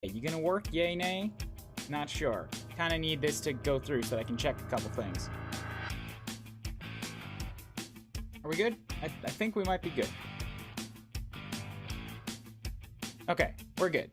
You gonna work? Yay, nay? Not sure. Kinda need this to go through so that I can check a couple things. Are we good? I think we might be good. Okay, we're good.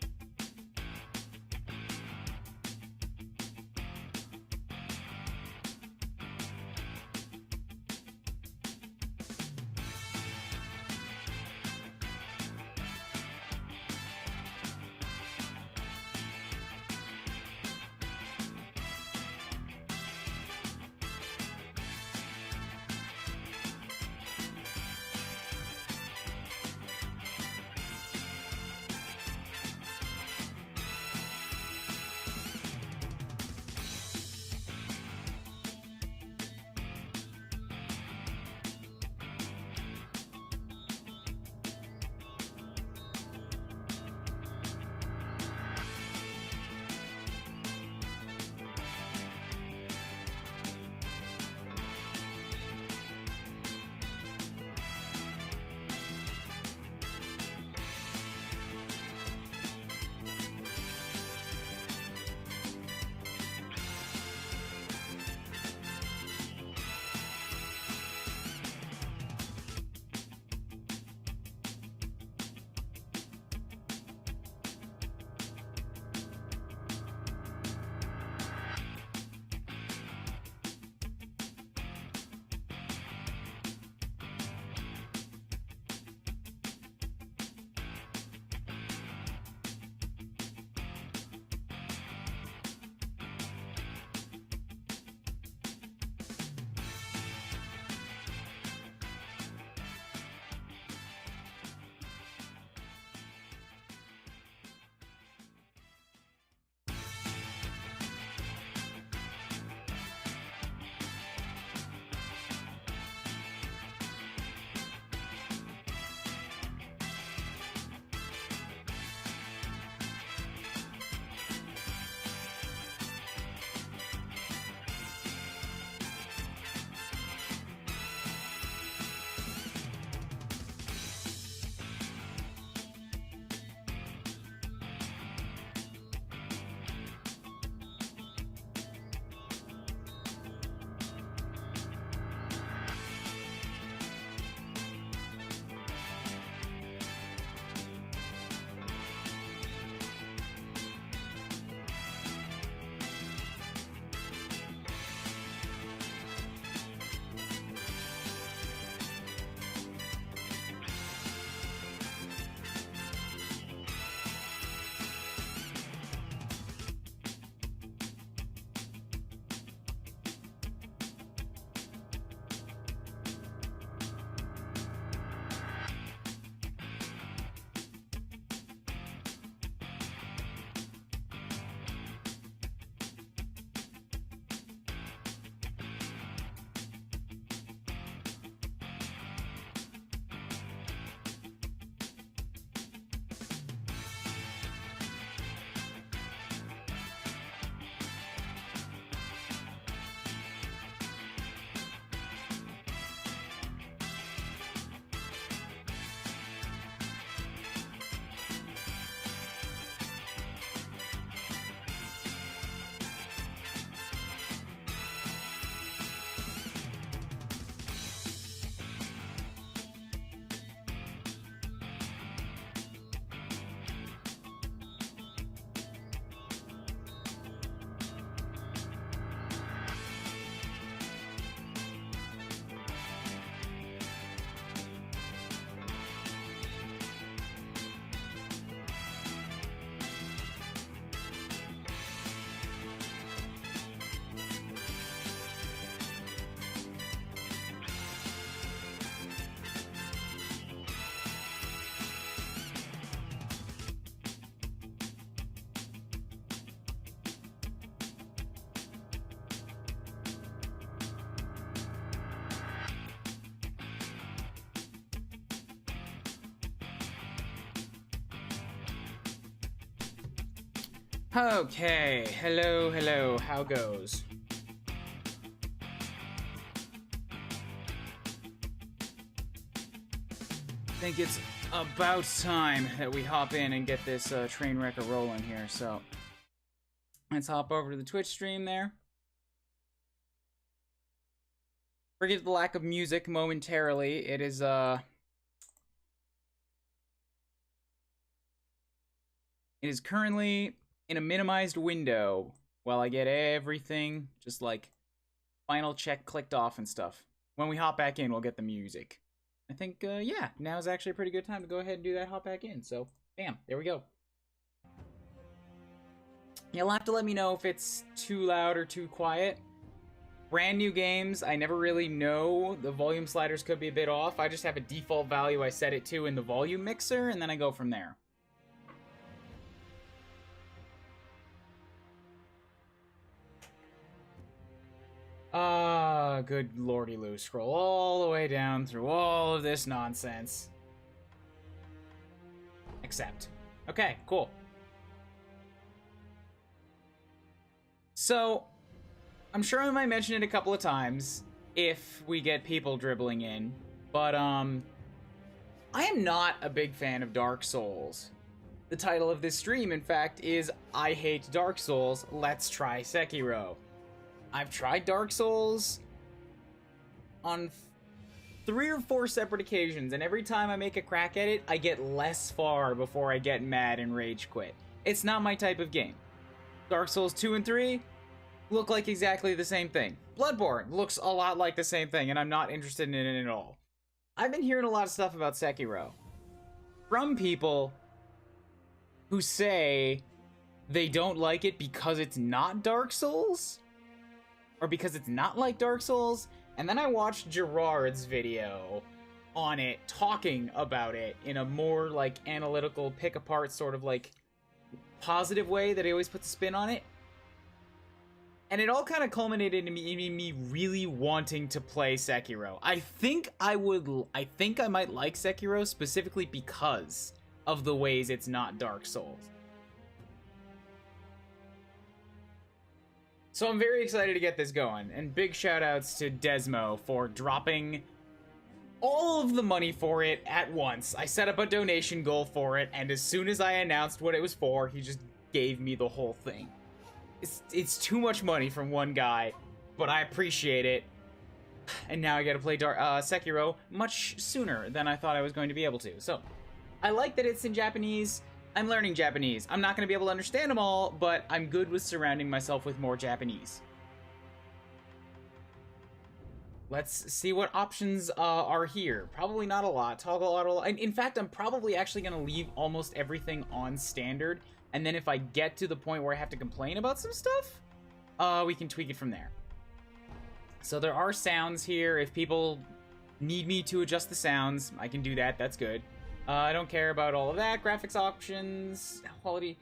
Okay, hello, how goes? Think it's about time that we hop in and get this train wreck rolling here. So let's hop over to the Twitch stream there. Forgive the lack of music momentarily. It is currently in a minimized window while I get everything just like final check clicked off and stuff. When we hop back in, we'll get the music. I think, yeah, now's actually a pretty good time to go ahead and do that hop back in. So, bam, there we go. You'll have to let me know if it's too loud or too quiet. Brand new games, I never really know. The volume sliders could be a bit off. I just have a default value I set it to in the volume mixer, and then I go from there. Good lordy Lou. Scroll all the way down through all of this nonsense. Accept. Okay, cool. So, I'm sure I might mention it a couple of times if we get people dribbling in, but, I am not a big fan of Dark Souls. The title of this stream, in fact, is I Hate Dark Souls, Let's Try Sekiro. I've tried Dark Souls on 3 or 4 separate occasions, and every time I make a crack at it, I get less far before I get mad and rage quit. It's not my type of game. Dark Souls 2 and 3 look like exactly the same thing. Bloodborne looks a lot like the same thing, and I'm not interested in it at all. I've been hearing a lot of stuff about Sekiro from people who say they don't like it because it's not Dark Souls, or because it's not like Dark Souls, and then I watched Gerard's video on it, talking about it in a more, like, analytical, pick-apart, sort of, like, positive way that he always puts a spin on it. And it all kind of culminated in me really wanting to play Sekiro. I think I might like Sekiro specifically because of the ways it's not Dark Souls. So I'm very excited to get this going, and big shout-outs to Desmo for dropping all of the money for it at once. I set up a donation goal for it, and as soon as I announced what it was for, he just gave me the whole thing. It's too much money from one guy, but I appreciate it. And now I gotta play Sekiro much sooner than I thought I was going to be able to. So, I like that it's in Japanese. I'm learning Japanese. I'm not going to be able to understand them all, but I'm good with surrounding myself with more Japanese. Let's see what options are here. Probably not a lot. Toggle auto. In fact, I'm probably actually going to leave almost everything on standard, and then if I get to the point where I have to complain about some stuff, we can tweak it from there. So there are sounds here. If people need me to adjust the sounds, I can do that. That's good. I don't care about all of that. Graphics options, quality.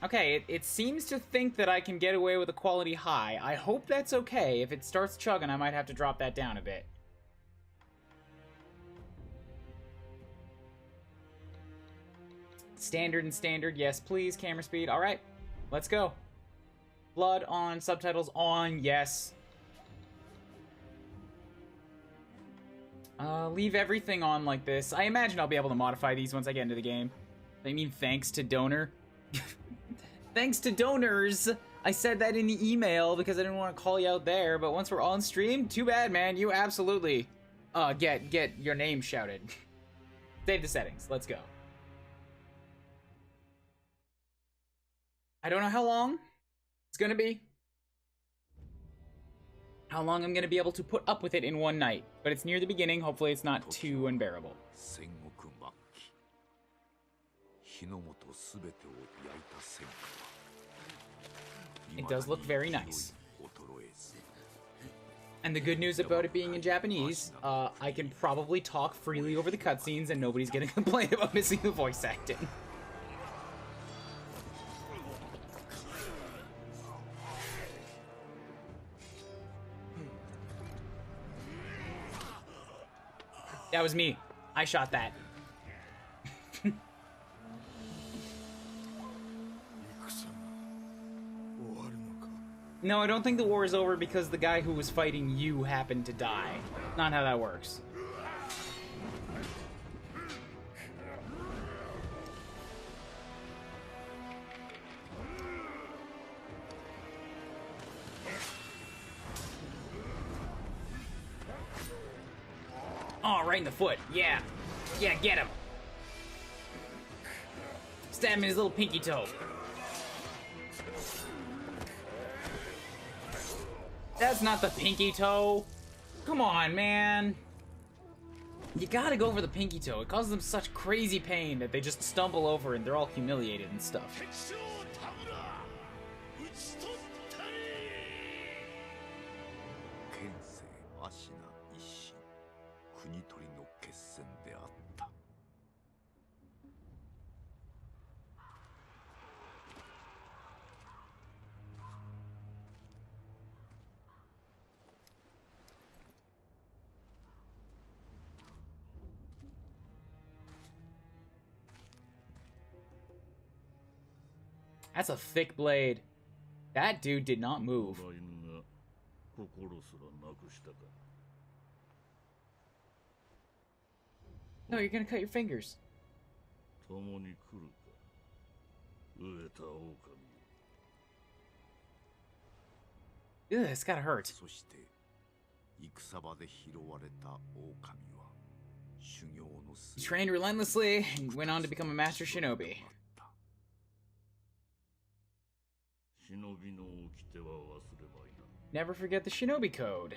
Okay, it seems to think that I can get away with a quality high. I hope that's okay. If it starts chugging, I might have to drop that down a bit. Standard and standard, yes please. Camera speed, alright. Let's go. Blood on, subtitles on, yes. Leave everything on like this. I imagine I'll be able to modify these once I get into the game. I mean, thanks to donor. Thanks to donors! I said that in the email because I didn't want to call you out there, but once we're on stream, too bad, man. You absolutely, get your name shouted. Save the settings. Let's go. I don't know how long it's gonna be. How long I'm gonna be able to put up with it in one night. But it's near the beginning, hopefully it's not too unbearable. It does look very nice. And the good news about it being in Japanese, I can probably talk freely over the cutscenes and nobody's gonna complain about missing the voice acting. That was me. I shot that. No, I don't think the war is over because the guy who was fighting you happened to die. Not how that works. Oh, right in the foot. Yeah. Yeah, get him. Stab him in his little pinky toe. That's not the pinky toe. Come on, man. You gotta go for the pinky toe. It causes them such crazy pain that they just stumble over and they're all humiliated and stuff. That's a thick blade. That dude did not move. No, you're gonna cut your fingers. Ugh, it's gotta hurt. He trained relentlessly and went on to become a master shinobi. Never forget the shinobi code.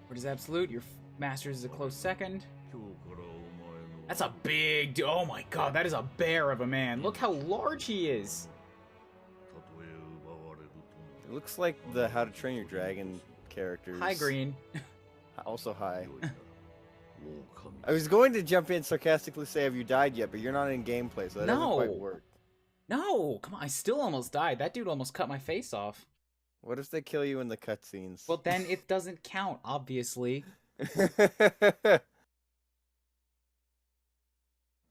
What is absolute? Your master is a close second. That's a big... Oh my god, that is a bear of a man. Look how large he is. It looks like the How to Train Your Dragon characters. Hi, Green. Also hi. I was going to jump in sarcastically say, have you died yet? But you're not in gameplay, so that doesn't quite work. No, come on, I still almost died. That dude almost cut my face off. What if they kill you in the cutscenes? Well, then it doesn't count, obviously.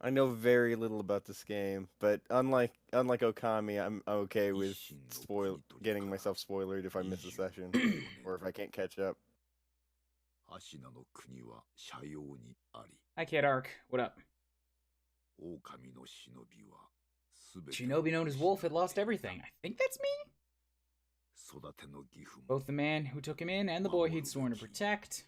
I know very little about this game, but unlike Okami, I'm okay with getting myself spoilered if I miss a session or if I can't catch up. Hi, Kid Arc. What up? Shinobi known as Wolf had lost everything. I think that's me? Both the man who took him in and the boy he'd sworn to protect.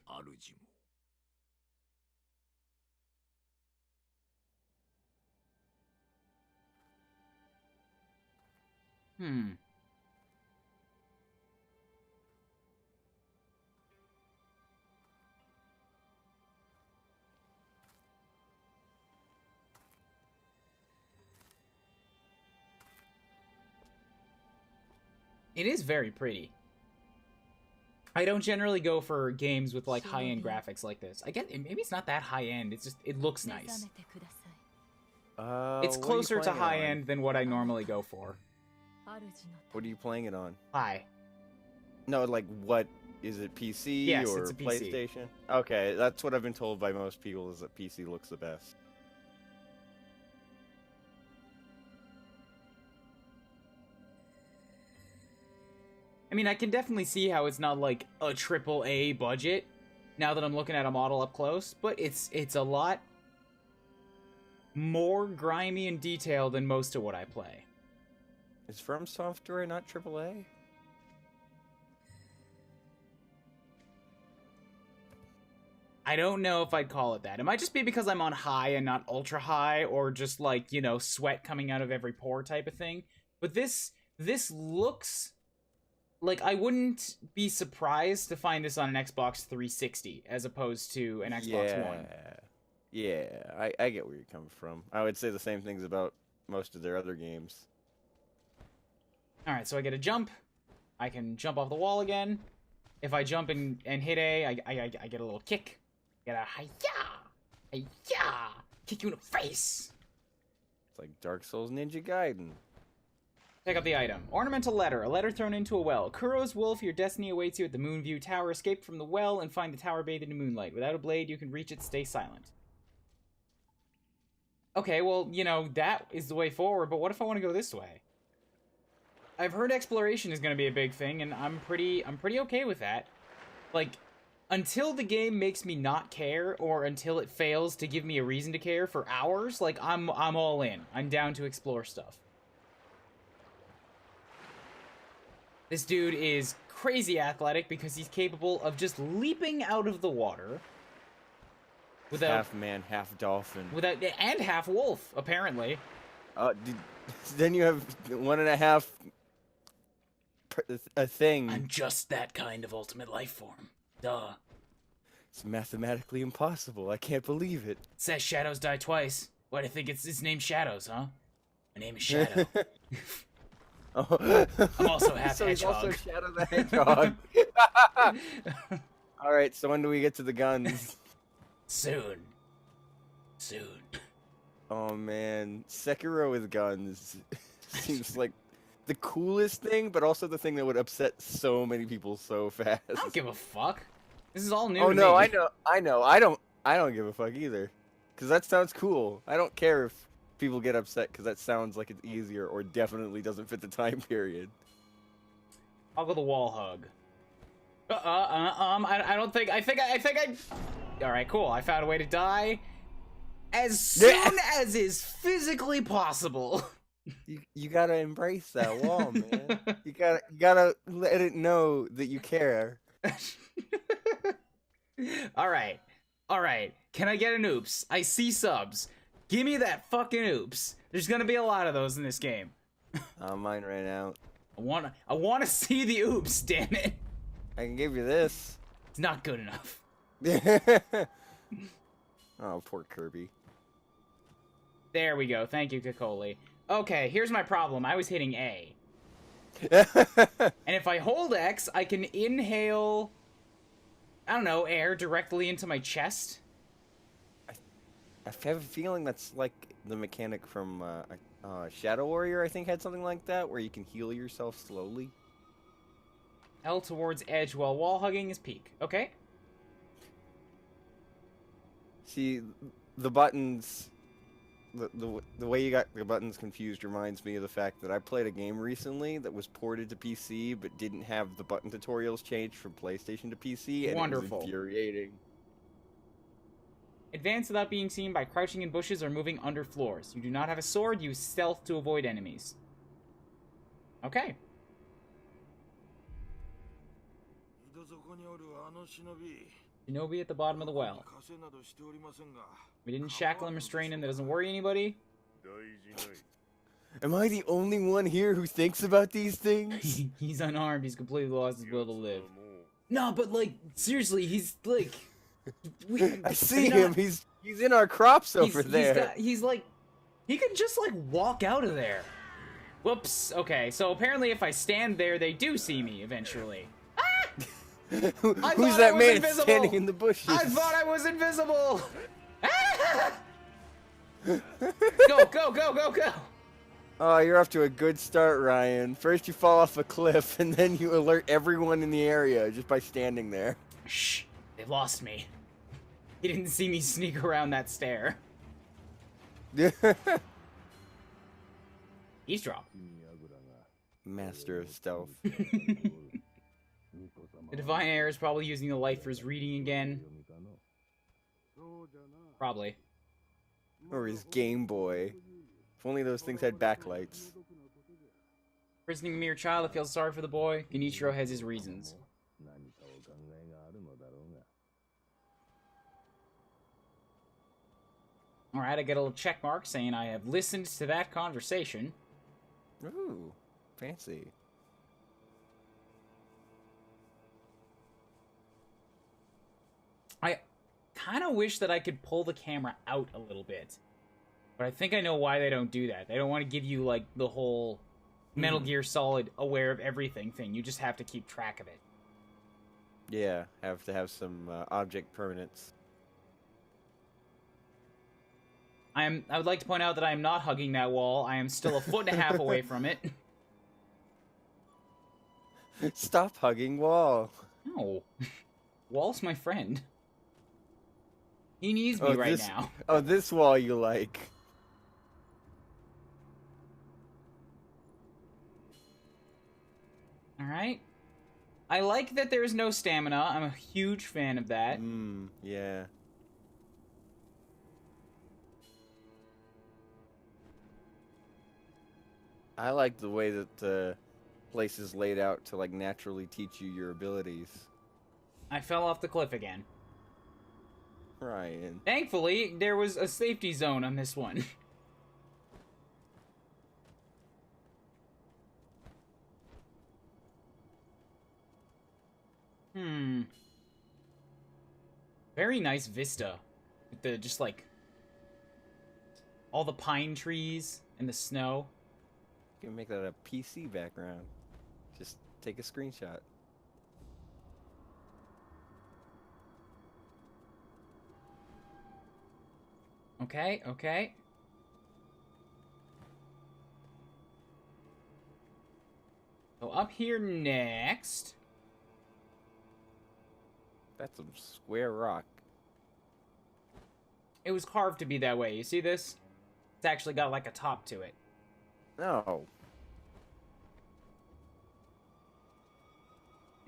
It is very pretty. I don't generally go for games with like high-end graphics like this. I get maybe it's not that high-end. It's just it looks nice. It's closer to high-end than what I normally go for. What are you playing it on? High. No, like what is it? PC yes, or it's a PC. PlayStation? Okay, that's what I've been told by most people is that PC looks the best. I mean, I can definitely see how it's not like a AAA budget now that I'm looking at a model up close, but it's a lot more grimy and detailed than most of what I play. Is From Software not AAA? I don't know if I'd call it that. It might just be because I'm on high and not ultra high, or just like, you know, sweat coming out of every pore type of thing. But this looks like I wouldn't be surprised to find this on an Xbox 360 as opposed to an Xbox One. Yeah, I get where you're coming from. I would say the same things about most of their other games. Alright, so I get a jump. I can jump off the wall again. If I jump and hit A, I get a little kick. Get a hi-ya! Hi-ya! Kick you in the face! It's like Dark Souls Ninja Gaiden. Pick up the item. Ornamental letter. A letter thrown into a well. Kuro's wolf, your destiny awaits you at the Moonview Tower. Escape from the well and find the tower bathed in moonlight. Without a blade, you can reach it. Stay silent. Okay, well, you know, that is the way forward, but what if I want to go this way? I've heard exploration is going to be a big thing, and I'm pretty okay with that. Like, until the game makes me not care, or until it fails to give me a reason to care for hours, like, I'm all in. I'm down to explore stuff. This dude is crazy athletic because he's capable of just leaping out of the water. Without, half man, half dolphin. And half wolf, apparently. Then you have 1.5 a thing. I'm just that kind of ultimate life form. Duh. It's mathematically impossible. I can't believe it. It says shadows die twice. Why do you think it's named Shadows, huh? My name is Shadow. Oh. I'm also half so hedgehog. He's also Shadow the Hedgehog. All right, so when do we get to the guns? Soon. Oh man, Sekiro with guns seems like the coolest thing, but also the thing that would upset so many people so fast. I don't give a fuck. This is all new Oh to no, me. I know. I don't give a fuck either. Cause that sounds cool. I don't care if people get upset because that sounds like it's easier or definitely doesn't fit the time period. I'll go the wall hug. I don't think. I think I. All right, cool. I found a way to die as soon as is physically possible. You gotta embrace that wall, man. You gotta let it know that you care. All right. Can I get an oops? I see subs. Give me that fucking oops. There's gonna be a lot of those in this game. Mine ran out. I wanna see the oops. Damn it. I can give you this. It's not good enough. Oh, poor Kirby. There we go. Thank you, Kakoli. Okay, here's my problem. I was hitting A. And if I hold X, I can inhale, I don't know, air directly into my chest. I have a feeling that's like the mechanic from Shadow Warrior, I think, had something like that, where you can heal yourself slowly. L towards edge while wall hugging is peak. Okay. See, the buttons... The way you got the buttons confused reminds me of the fact that I played a game recently that was ported to PC but didn't have the button tutorials changed from PlayStation to PC, and Wonderful. it was infuriating. Advance without being seen by crouching in bushes or moving under floors. You do not have a sword, use stealth to avoid enemies. Okay. Shinobi at the bottom of the well. We didn't shackle and restrain him. That doesn't worry anybody. Am I the only one here who thinks about these things? He's unarmed. He's completely lost his will to live. No, but like seriously, he's like. I see him. He's in our crops over there. He's like, he could just like walk out of there. Whoops. Okay, so apparently if I stand there, they do see me eventually. Who's that man standing in the bushes? I thought I was invisible! Go! Oh, you're off to a good start, Ryan. First you fall off a cliff, and then you alert everyone in the area just by standing there. Shh, they've lost me. He didn't see me sneak around that stair. Eavesdrop. Master of stealth. The Divine Heir is probably using the light for his reading again. Probably. Or his Game Boy. If only those things had backlights. Prisoning a mere child that feels sorry for the boy, Genichiro has his reasons. Alright, I get a little check mark saying I have listened to that conversation. Ooh, fancy. I kind of wish that I could pull the camera out a little bit. But I think I know why they don't do that. They don't want to give you, like, the whole Metal Gear Solid aware of everything thing. You just have to keep track of it. Yeah, have to have some object permanence. I would like to point out that I am not hugging that wall. I am still 1.5 feet away from it. Stop hugging wall. No. Wall's my friend. He needs me right now. Oh, this wall you like. Alright. I like that there is no stamina. I'm a huge fan of that. Yeah. I like the way that places laid out to like naturally teach you your abilities. I fell off the cliff again. Ryan. Thankfully, there was a safety zone on this one. Very nice vista. With the, just like, all the pine trees and the snow. You can make that a PC background. Just take a screenshot. Okay, okay. So up here next. That's some square rock. It was carved to be that way. You see this? It's actually got like a top to it. No.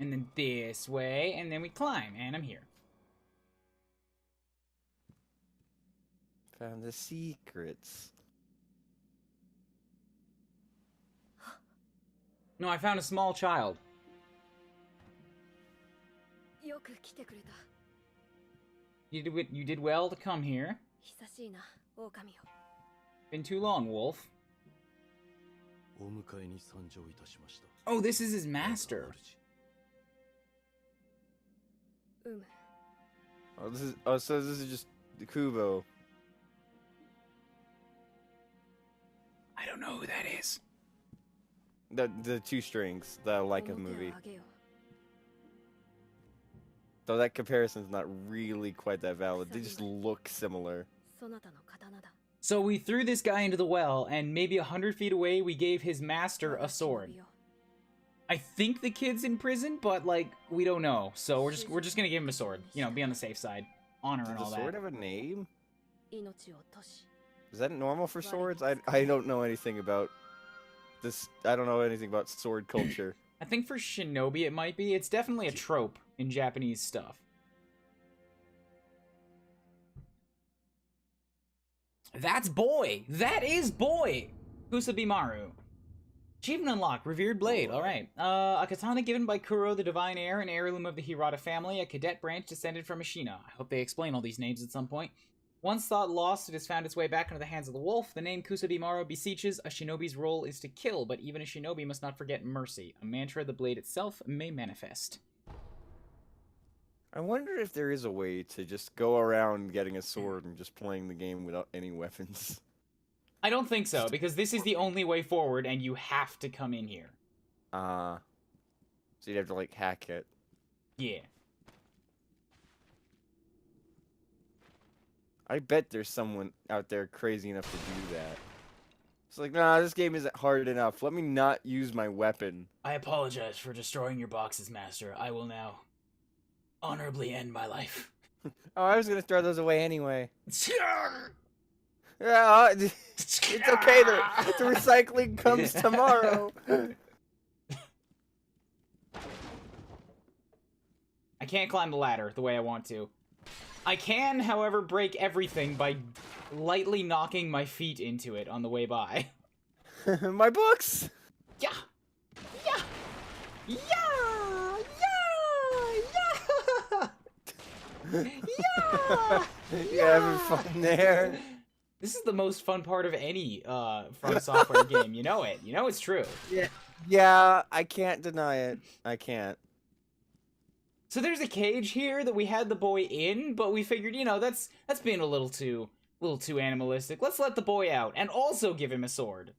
And then this way, and then we climb, and I'm here. Found the secrets. No, I found a small child. You did well to come here. Been too long, Wolf. Oh, this is his master. So this is just the Kubo. I don't know who that is. The two strings that I like of movie. Though that comparison's not really quite that valid. They just look similar. So we threw this guy into the well, and maybe 100 feet away, we gave his master a sword. I think the kid's in prison, but like we don't know. So we're just gonna give him a sword. You know, be on the safe side, honor and all that. Does the sword have a name? Is that normal for swords? I don't know anything about this. I don't know anything about sword culture. I think for shinobi it might be. It's definitely a trope in Japanese stuff. That's boy! That is boy! Kusabimaru. Achievement unlocked. Revered blade. Alright. A katana given by Kuro, the divine heir, an heirloom of the Hirata family, a cadet branch descended from Ashina. I hope they explain all these names at some point. Once thought lost, it has found its way back into the hands of the wolf. The name Kusabimaru beseeches, a shinobi's role is to kill, but even a shinobi must not forget mercy. A mantra the blade itself may manifest. I wonder if there is a way to just go around getting a sword and just playing the game without any weapons. I don't think so, because this is the only way forward, and you have to come in here. So you'd have to, like, hack it. Yeah. I bet there's someone out there crazy enough to do that. It's like, nah, this game isn't hard enough. Let me not use my weapon. I apologize for destroying your boxes, Master. I will now honorably end my life. Oh, I was gonna throw those away anyway. Yeah, it's okay. The recycling comes tomorrow. I can't climb the ladder the way I want to. I can, however, break everything by lightly knocking my feet into it on the way by. My books! Yeah! Yeah! Yeah! Yeah! Yeah! Yeah! You having fun there? This is the most fun part of any From Software game. You know it. You know it's true. Yeah, I can't deny it. I can't. So there's a cage here that we had the boy in, but we figured, you know, that's being a little too animalistic. Let's let the boy out and also give him a sword.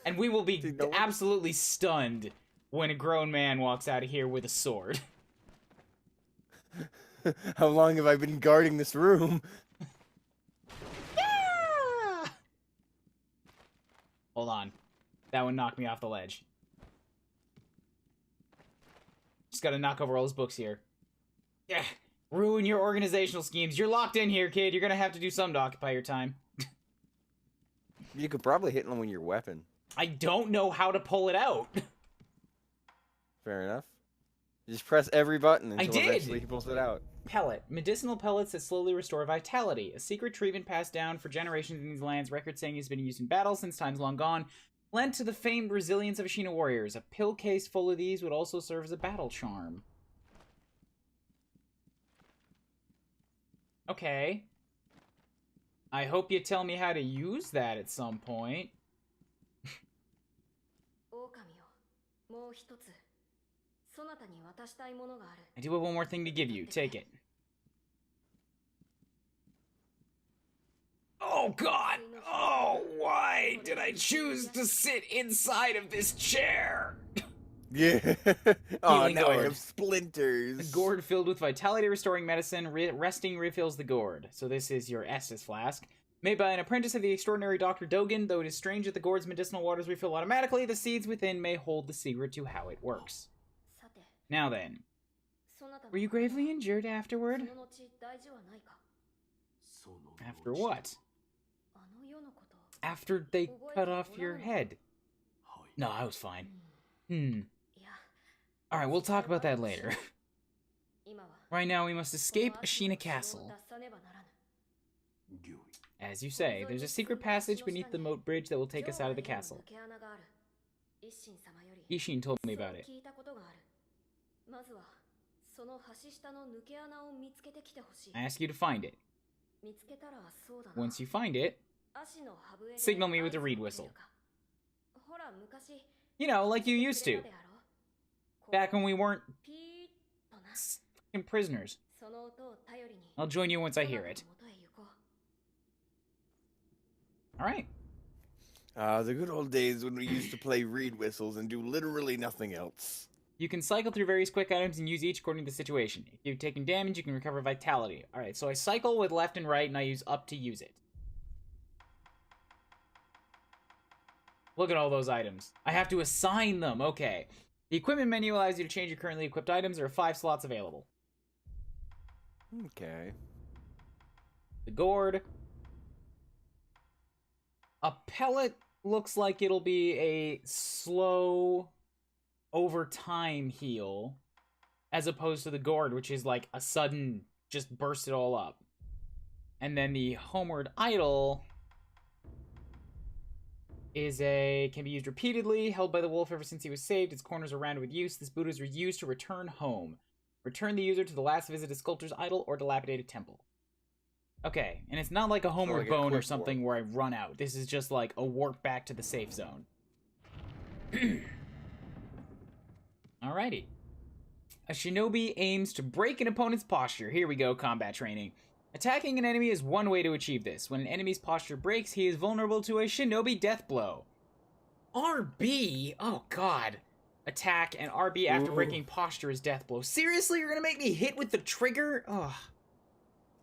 And we will be absolutely stunned when a grown man walks out of here with a sword. How long have I been guarding this room? Yeah! Hold on. That one knocked me off the ledge. Just gotta knock over all his books here. Yeah, ruin your organizational schemes. You're locked in here, kid. You're gonna have to do something to occupy your time. You could probably hit him with your weapon. I don't know how to pull it out. Fair enough. You just press every button until eventually he pulls it out. Pellet. Medicinal pellets that slowly restore vitality. A secret treatment passed down for generations in these lands. Records saying it's been used in battle since times long gone. Lent to the famed resilience of Ashina warriors. A pill case full of these would also serve as a battle charm. Okay. I hope you tell me how to use that at some point. I do have one more thing to give you. Take it. Oh god! Oh, why did I choose to sit inside of this chair? Yeah. Oh, Healing now I gourd. have splinters. A gourd filled with vitality restoring medicine. Resting refills the gourd. So this is your Estus flask. Made by an apprentice of the extraordinary Dr. Dogen, though it is strange that the gourd's medicinal waters refill automatically, the seeds within may hold the secret to how it works. Now then, were you gravely injured afterward? After what? After they cut off your head. No, I was fine. Alright, we'll talk about that later. Right now, we must escape Ashina Castle. As you say, there's a secret passage beneath the moat bridge that will take us out of the castle. Ishin told me about it. I ask you to find it. Once you find it, signal me with a reed whistle. You know, like you used to. Back when we weren't prisoners. I'll join you once I hear it. Alright. The good old days when we used to play reed whistles and do literally nothing else. You can cycle through various quick items and use each according to the situation. If you've taken damage, you can recover vitality. Alright, so I cycle with left and right, and I use up to use it. Look at all those items. I have to assign them. Okay. The equipment menu allows you to change your currently equipped items. There are 5 slots available. Okay. The gourd. A pellet looks like it'll be a slow, over time heal, as opposed to the gourd, which is like a sudden, just burst it all up. And then the homeward idol can be used repeatedly, held by the wolf ever since he was saved. Its corners are rounded with use. This boot is used to return home. Return the user to the last visited sculptor's idol or dilapidated temple. Okay, and it's not like a homeward bone or something where I run out. This is just like a warp back to the safe zone. Alrighty. A shinobi aims to break an opponent's posture. Here we go, combat training. Attacking an enemy is one way to achieve this. When an enemy's posture breaks, he is vulnerable to a shinobi death blow. RB? Oh god. Attack and RB after breaking posture is death blow. Seriously, you're gonna make me hit with the trigger? Ugh.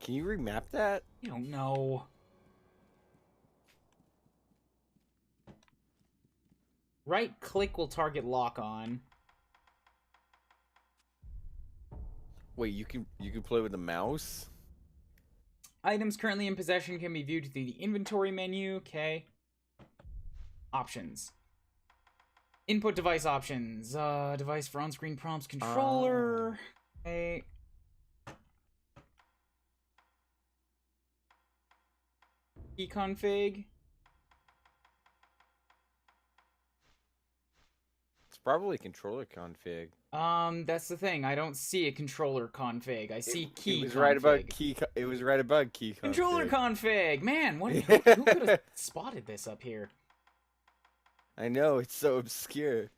Can you remap that? I don't know. Right click will target lock on. Wait, you can play with the mouse? Items currently in possession can be viewed through the inventory menu. Okay. Options. Input device options. Device for on-screen prompts. Controller. Okay. Key config. It's probably controller config. That's the thing. I don't see a controller config. I see key config. It was right about key. It was right about key config. Controller config. Man, what? Who could have spotted this up here? I know, it's so obscure.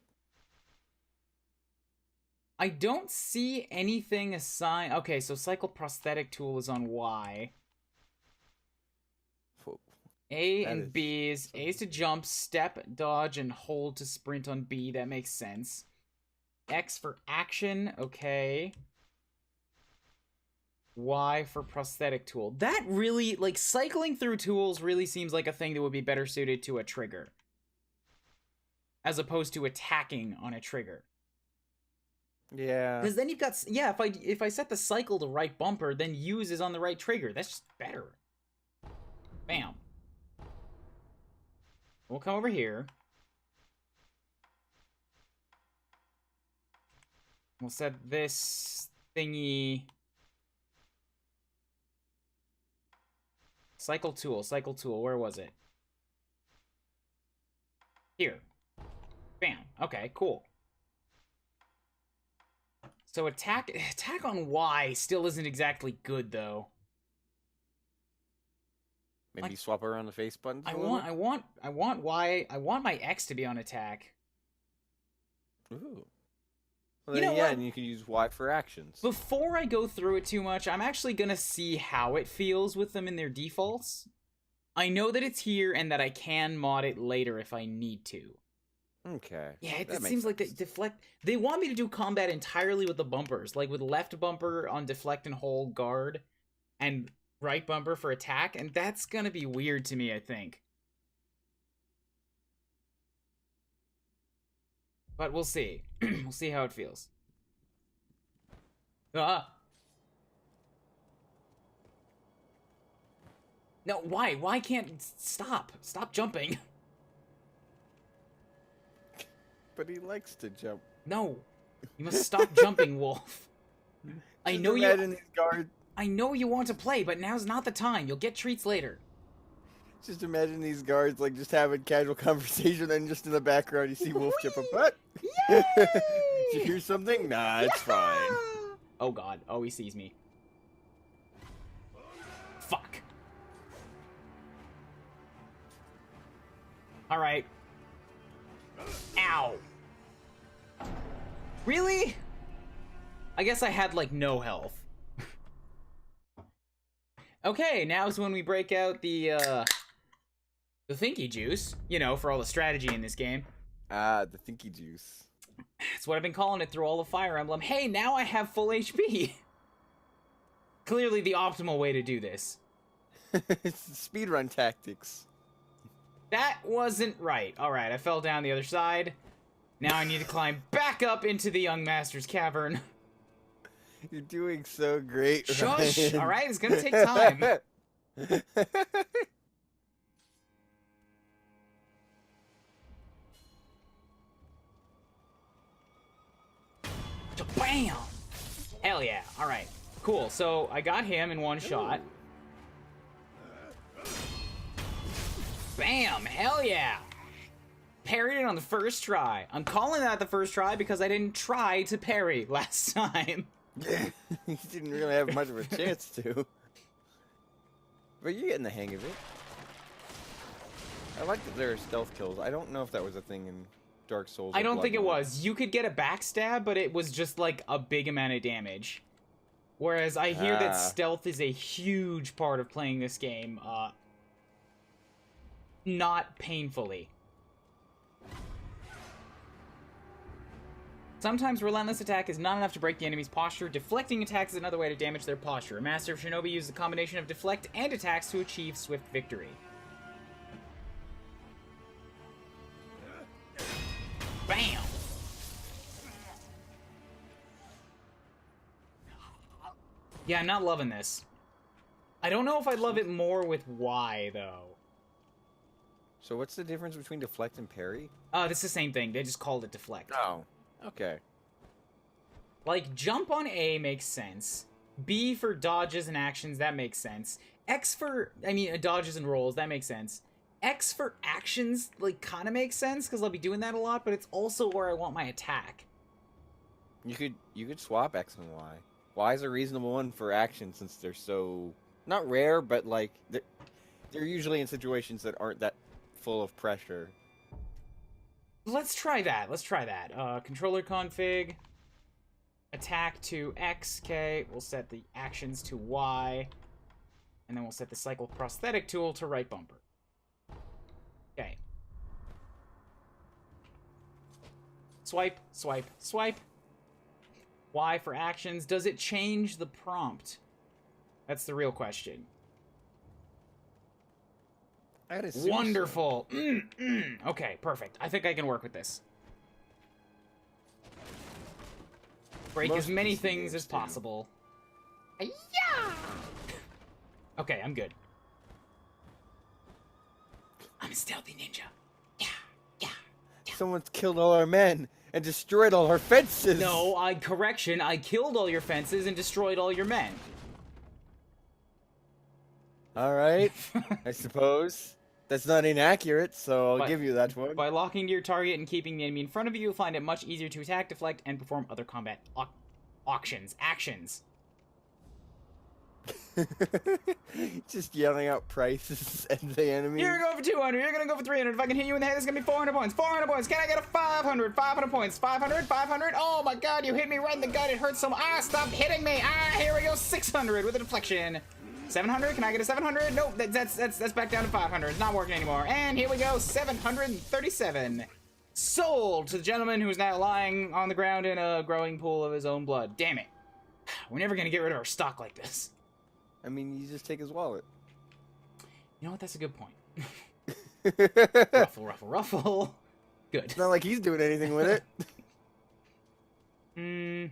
I don't see anything assigned. Okay, so cycle prosthetic tool is on Y. A and B is A is to jump, step, dodge, and hold to sprint on B. That makes sense. X for action. Okay. Y for prosthetic tool. That really, like, cycling through tools really seems like a thing that would be better suited to a trigger, as opposed to attacking on a trigger. Yeah. Because then you've got, yeah, if I set the cycle to right bumper, then use is on the right trigger. That's just better. Bam. We'll come over here. We'll set this thingy. Cycle tool, where was it? Here. Bam. Okay, cool. So attack on Y still isn't exactly good though. Maybe Like, swap around the face buttons. I want Y. I want my X to be on attack. Ooh. Well, You then, know yeah, what? and you can use Y for actions. Before I go through it too much, I'm actually gonna see how it feels with them in their defaults. I know that it's here and that I can mod it later if I need to. Okay. Yeah, it That makes seems like they sense. deflect. They want me to do combat entirely with the bumpers, like with left bumper on deflect and hold guard, and right bumper for attack, and that's gonna be weird to me, I think. But we'll see. We'll see how it feels. Ah! No, why? Why can't stop? Stop jumping. But he likes to jump. No, you must stop jumping, Wolf. I know you. Imagine these guards. I know you want to play, but now's not the time. You'll get treats later. Just imagine these guards like just having casual conversation, and just in the background you see Wolf chip a butt. Yay! Did you hear something? Nah, it's fine. Oh god. Oh, he sees me. Fuck. Alright. Ow. Really? I guess I had, like, no health. Okay, now's when we break out the thinky juice. You know, for all the strategy in this game. Ah, the thinky juice. That's what I've been calling it through all the Fire Emblem. Hey, now I have full HP! Clearly the optimal way to do this. It's speedrun tactics. That wasn't right. Alright, I fell down the other side. Now I need to climb back up into the Young Master's Cavern. You're doing so great, Shush! Ryan. Alright, it's gonna take time. Bam! Hell yeah. Alright, cool. So I got him in one shot. Bam! Hell yeah! Parried it on the first try. I'm calling that the first try because I didn't try to parry last time. You didn't really have much of a chance to. But you're getting the hang of it. I like that there are stealth kills. I don't know if that was a thing in Dark Souls. I or don't think it Bloodborne. was. You could get a backstab, but it was just like a big amount of damage. Whereas I hear that stealth is a huge part of playing this game, not painfully. Sometimes relentless attack is not enough to break the enemy's posture. Deflecting attacks is another way to damage their posture. A Master of Shinobi uses a combination of deflect and attacks to achieve swift victory. Bam! Yeah, I'm not loving this. I don't know if I love it more with Y, though. So what's the difference between deflect and parry? It's the same thing. They just called it deflect. Oh, okay. Like, jump on A makes sense. B for dodges and actions, that makes sense. X for, dodges and rolls, that makes sense. X for actions, like, kind of makes sense, because I'll be doing that a lot, but it's also where I want my attack. You could swap X and Y. Y is a reasonable one for action since they're so not rare, but like they're usually in situations that aren't that full of pressure. Let's try that. Controller config. Attack to X, okay. We'll set the actions to Y. And then we'll set the cycle prosthetic tool to right bumper. Okay. Swipe, swipe, swipe. Y for actions. Does it change the prompt? That's the real question. I'd assume Wonderful. Okay, perfect. I think I can work with this. Break Most as many PC things games as do. possible. Yeah. Okay, I'm good. I'm a stealthy ninja. Yeah. So. Someone's killed all our men and destroyed all our fences. No, correction. I killed all your fences and destroyed all your men. All right, I suppose. That's not inaccurate, so I'll But- give you that one. By locking to your target and keeping the enemy in front of you, you'll find it much easier to attack, deflect, and perform other combat actions. Just yelling out prices at the enemy. You're gonna go for 200, you're gonna go for 300. If I can hit you in the head, it's gonna be 400 points. 400 points. Can I get a 500? 500 points. 500, 500. Oh my god, you hit me right in the gut. It hurts so much. Ah, stop hitting me. Ah, here we go. 600 with a deflection. 700. Can I get a 700? Nope. That's back down to 500. It's not working anymore. And here we go. 737. Sold to the gentleman who is now lying on the ground in a growing pool of his own blood. Damn it. We're never gonna get rid of our stock like this. I mean, you just take his wallet. You know what? That's a good point. It's Ruffle, ruffle, ruffle. Good. not like he's doing anything with it. Hmm.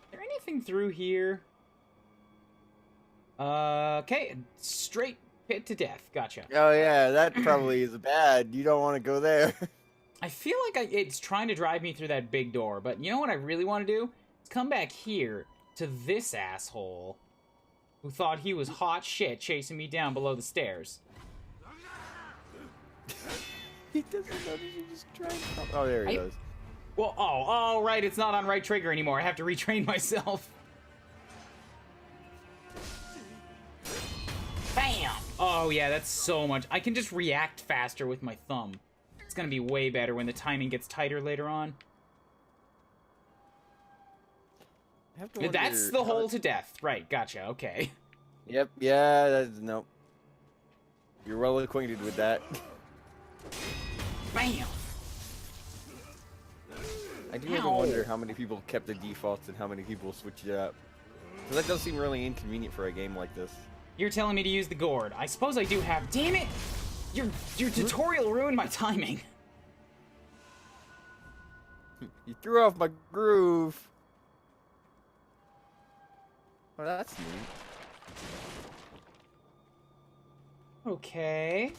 Is there anything through here? Okay. Straight pit to death. Gotcha. Oh yeah, that probably is bad. You don't want to go there. I feel like it's trying to drive me through that big door, but you know what I really want to do? Is come back here to this asshole who thought he was hot shit chasing me down below the stairs. He doesn't notice you just trying. Oh, there he goes. Well, oh, right, it's not on right trigger anymore. I have to retrain myself. Bam! Oh, yeah, that's so much. I can just react faster with my thumb. It's gonna be way better when the timing gets tighter later on. I have to wonder That's the how hole to death. Right, gotcha, okay. Yep. Yeah. That's nope. You're well acquainted with that. Bam! I do ever wonder how many people kept the defaults and how many people switched it up. Because that does seem really inconvenient for a game like this. You're telling me to use the gourd. I suppose I do have... Damn it! Your tutorial ruined my timing. You threw off my groove. Oh, that's neat. Okay.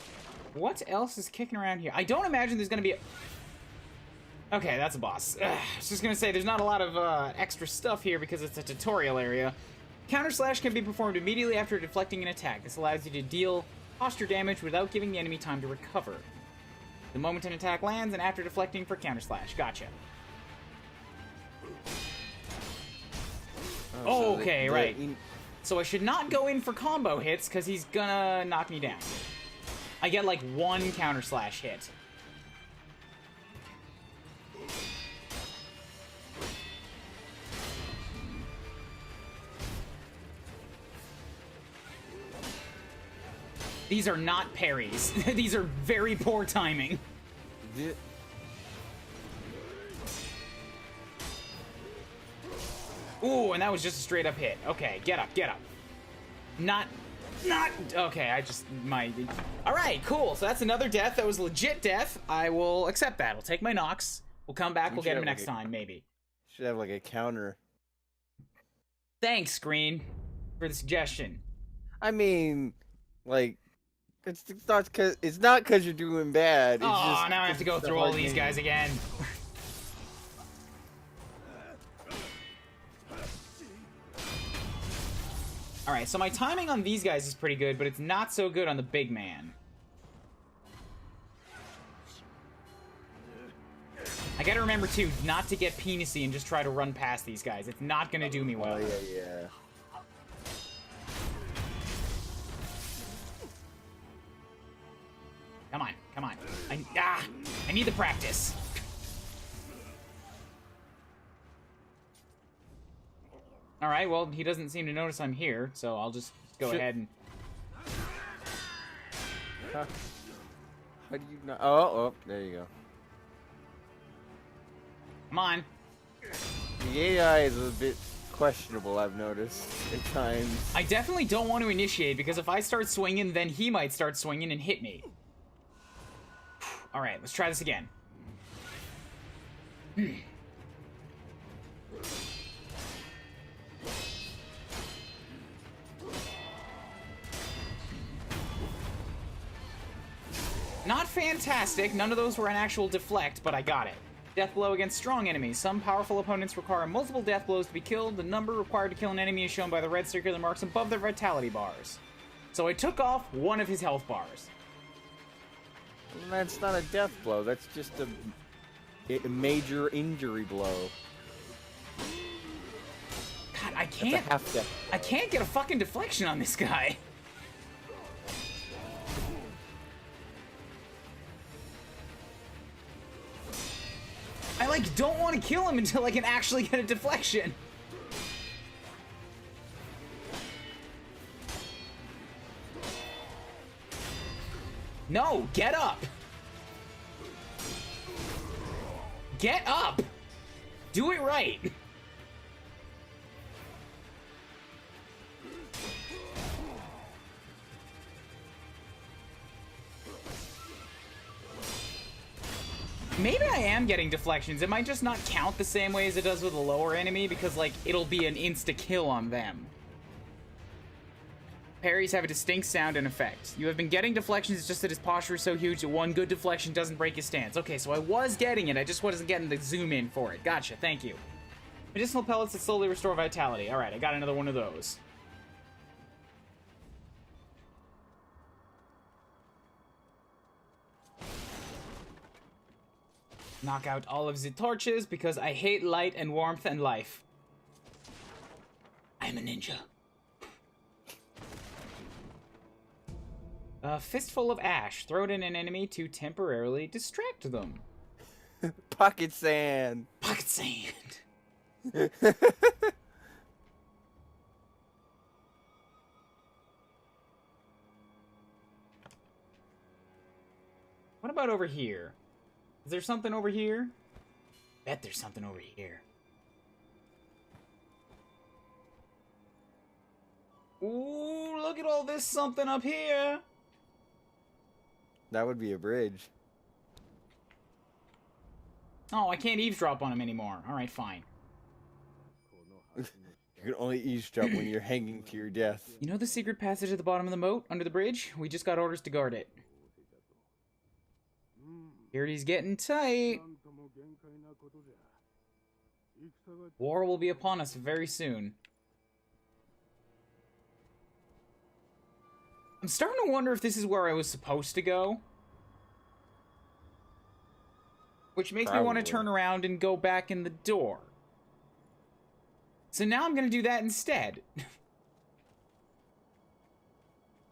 What else is kicking around here? I don't imagine there's gonna be a... Okay, that's a boss. I was just gonna say, there's not a lot of extra stuff here because it's a tutorial area. Counter slash can be performed immediately after deflecting an attack. This allows you to deal posture damage without giving the enemy time to recover. The moment an attack lands and after deflecting for counter slash. Gotcha. Oh, so Okay, right. So I should not go in for combo hits because he's gonna knock me down. I get like one counter slash hit. These are not parries. These are very poor timing. Ooh, and that was just a straight up hit. Okay, get up, get up. Not, okay, all right, cool. So that's another death. That was legit death. I will accept that. I'll take my knocks. We'll come back. We'll get him next time, maybe. Should have like a counter. Thanks, Green, for the suggestion. I mean, like, it's not because you're doing bad. It's Oh, just now I have to go through all these guys again. Alright, so my timing on these guys is pretty good, but it's not so good on the big man. I gotta remember, too, not to get penisy and just try to run past these guys. It's not gonna do me well. Oh, yeah. Come on, come on. I need the practice. Alright, well, he doesn't seem to notice I'm here, so I'll just go ahead and... How do you not... Oh, there you go. Come on. The AI is a bit questionable, I've noticed, at times. I definitely don't want to initiate, because if I start swinging, then he might start swinging and hit me. Alright, let's try this again. Not fantastic. None of those were an actual deflect, but I got it. Death blow against strong enemies. Some powerful opponents require multiple death blows to be killed. The number required to kill an enemy is shown by the red circular marks above the vitality bars. So I took off one of his health bars. Well, that's not a death blow. That's just a major injury blow. God, I can't get a fucking deflection on this guy. I, like, don't want to kill him until I can actually get a deflection. No, get up. Get up. Do it right. Maybe I am getting deflections. It might just not count the same way as it does with a lower enemy because, like, it'll be an insta-kill on them. Parries have a distinct sound and effect. You have been getting deflections, it's just that his posture is so huge that one good deflection doesn't break his stance. Okay, so I was getting it, I just wasn't getting the zoom in for it. Gotcha, thank you. Medicinal pellets that slowly restore vitality. Alright, I got another one of those. Knock out all of the torches because I hate light and warmth and life. I'm a ninja. A fistful of ash. Throw it in an enemy to temporarily distract them. Pocket sand. Pocket sand. What about over here? Is there something over here? Bet there's something over here. Ooh, look at all this something up here. That would be a bridge. Oh, I can't eavesdrop on him anymore. Alright, fine. You can only eavesdrop when you're hanging to your death. You know the secret passage at the bottom of the moat, under the bridge? We just got orders to guard it. Security's getting tight. War will be upon us very soon. I'm starting to wonder if this is where I was supposed to go. Which makes me want to turn around and go back in the door. So now I'm going to do that instead.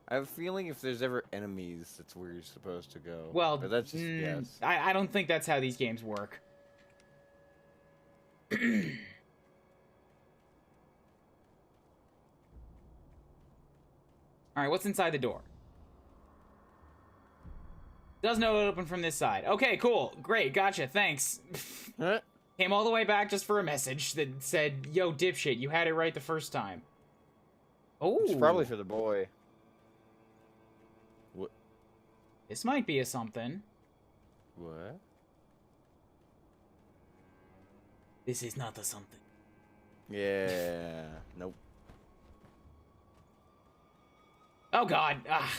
I have a feeling if there's ever enemies, that's where you're supposed to go. Well, but that's just guess. I don't think that's how these games work. Alright, what's inside the door? Does know it open from this side. Okay, cool. Great, gotcha, thanks. Huh? Came all the way back just for a message that said, yo, dipshit, you had it right the first time. Oh. It's probably for the boy. What? This might be a something. What? This is not a something. Yeah. Nope. Oh god. Ah.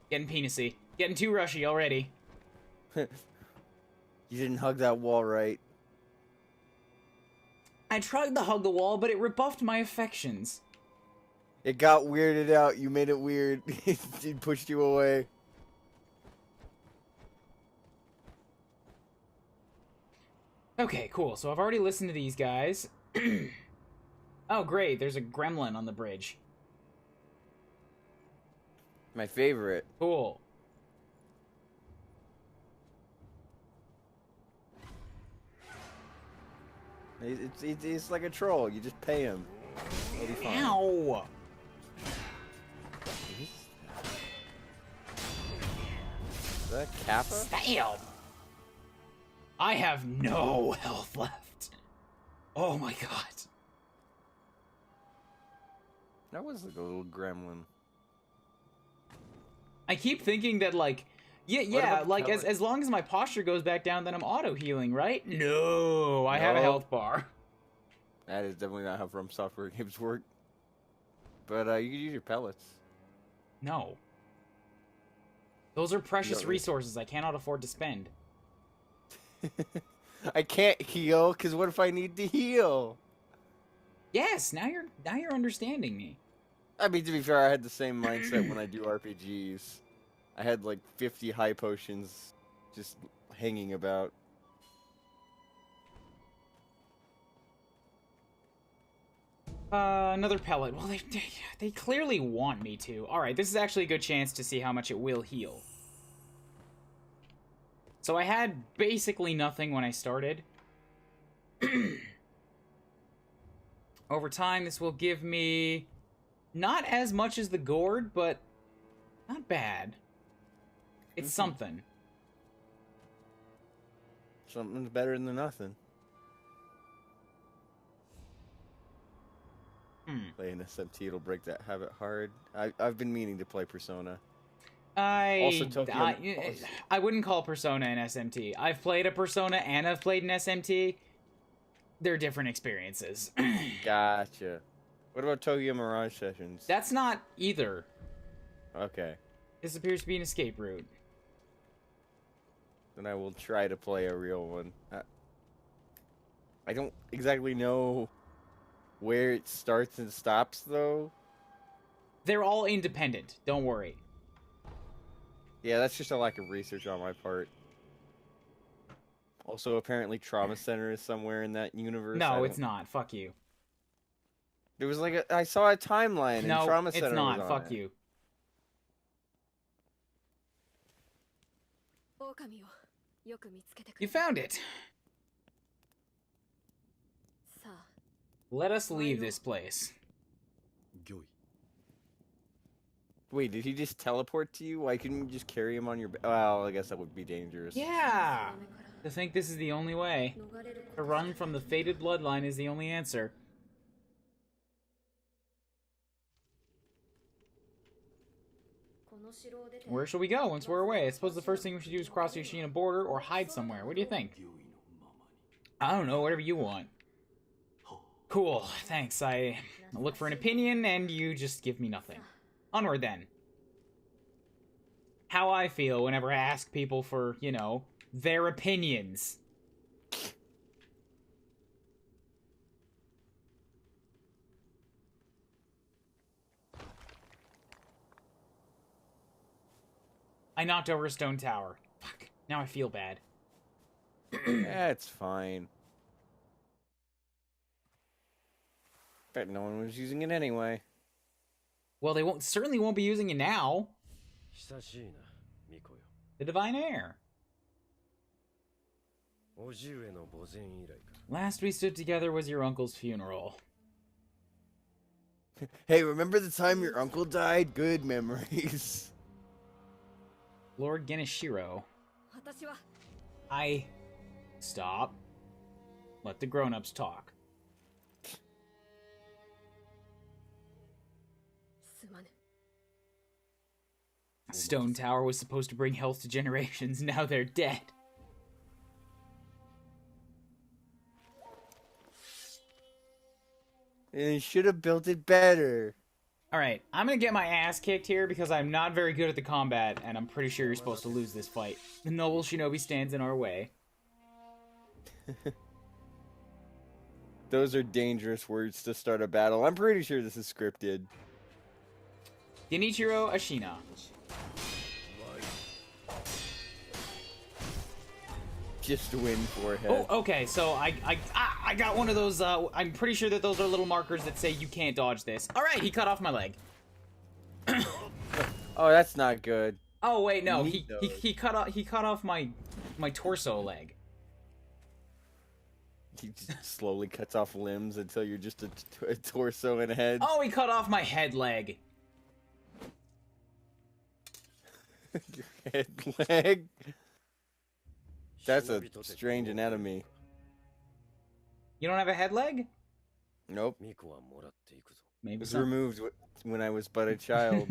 Getting penisy. Getting too rushy already. You didn't hug that wall right. I tried to hug the wall, but it rebuffed my affections. It got weirded out. You made it weird. It pushed you away. Okay, cool. So I've already listened to these guys. Oh, great. There's a gremlin on the bridge. My favorite. Cool. It's like a troll. You just pay him. It'll be fine. Ow! Is that Kappa? Stab! I have no health left. Oh my god. That was like a little gremlin. I keep thinking that, like, yeah, like, as long as my posture goes back down, then I'm auto-healing, right? No, I have a health bar. That is definitely not how From Software games work. But you can use your pellets. No. Those are precious resources I cannot afford to spend. I can't heal, because what if I need to heal? Yes, now you're understanding me. I mean, to be fair, I had the same mindset when I do RPGs. I had like 50 high potions just hanging about. Another pellet. Well, they clearly want me to. Alright, this is actually a good chance to see how much it will heal. So I had basically nothing when I started. Over time, this will give me not as much as the gourd, but not bad. It's something. Something's better than nothing. Playing SMT, it'll break that habit hard. I've been meaning to play Persona. I wouldn't call Persona an SMT. I've played a Persona and I've played an SMT. They're different experiences. Gotcha. What about Tokyo Mirage Sessions? That's not either. Okay. This appears to be an escape route. Then I will try to play a real one. I don't exactly know where it starts and stops, though. They're all independent. Don't worry. Yeah, that's just a lack of research on my part. Also, apparently Trauma Center is somewhere in that universe. No, it's not. Fuck you. There was like I saw a timeline and Trauma Center it's not. was on Fuck it. you. You found it. Let us leave this place. Wait, did he just teleport to you? Why couldn't you just carry him on your back? Well, I guess that would be dangerous. Yeah! To think this is the only way. To run from the fated bloodline is the only answer. Where shall we go once we're away? I suppose the first thing we should do is cross the Yoshina border or hide somewhere. What do you think? I don't know, whatever you want. Cool, thanks. I look for an opinion and you just give me nothing. Onward then. How I feel whenever I ask people for, you know, their opinions. I knocked over a stone tower. Fuck. Now I feel bad. That's fine. Bet no one was using it anyway. Well, they certainly won't be using it now. The divine heir. Last we stood together was your uncle's funeral. Hey, remember the time your uncle died? Good memories. Lord Geneshiro. Stop. Let the grown-ups talk. Stone Tower was supposed to bring health to generations. Now they're dead. And you should have built it better. Alright, I'm gonna get my ass kicked here because I'm not very good at the combat, and I'm pretty sure you're supposed to lose this fight. The noble shinobi stands in our way. Those are dangerous words to start a battle. I'm pretty sure this is scripted. Genichiro Ashina. Just to win forehead. Oh, okay, so I got one of those, I'm pretty sure that those are little markers that say you can't dodge this. Alright, he cut off my leg. Oh, that's not good. Oh, wait, no, he cut off my torso leg. He just slowly cuts off limbs until you're just a torso and a head. Oh, he cut off my head leg. Your head leg? That's a strange anatomy. You don't have a head leg? Nope. Maybe It was so. removed when I was but a child.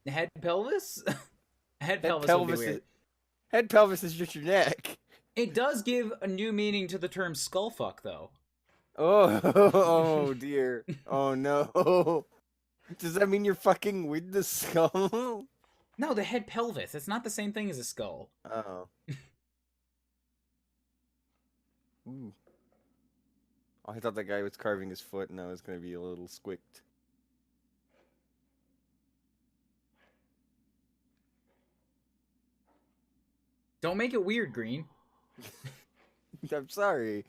Head pelvis? Head pelvis would be weird. Head pelvis is just your neck. It does give a new meaning to the term skullfuck, though. Oh, oh dear. Oh no. Does that mean you're fucking with the skull? No, the head pelvis. It's not the same thing as a skull. Oh. Ooh. I thought that guy was carving his foot and I was going to be a little squicked. Don't make it weird, Green. I'm sorry.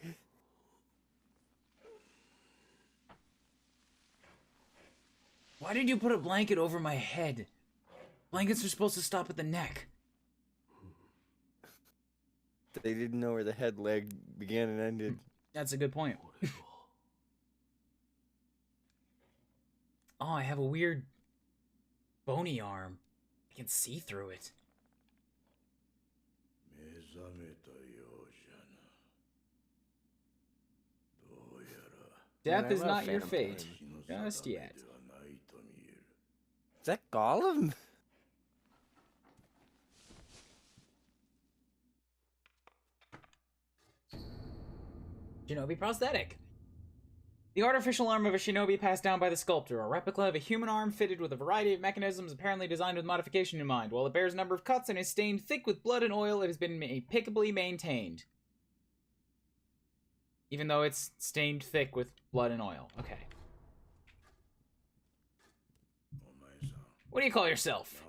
Why did you put a blanket over my head? Blankets are supposed to stop at the neck. They didn't know where the head leg began and ended. That's a good point. Oh, I have a weird bony arm. I can see through it. Death is not your fate. Just yet. Is that Gollum? Shinobi prosthetic. The artificial arm of a shinobi passed down by the sculptor, a replica of a human arm fitted with a variety of mechanisms apparently designed with modification in mind. While it bears a number of cuts and is stained thick with blood and oil, it has been impeccably maintained. Even though it's stained thick with blood and oil. Okay. What do you call yourself?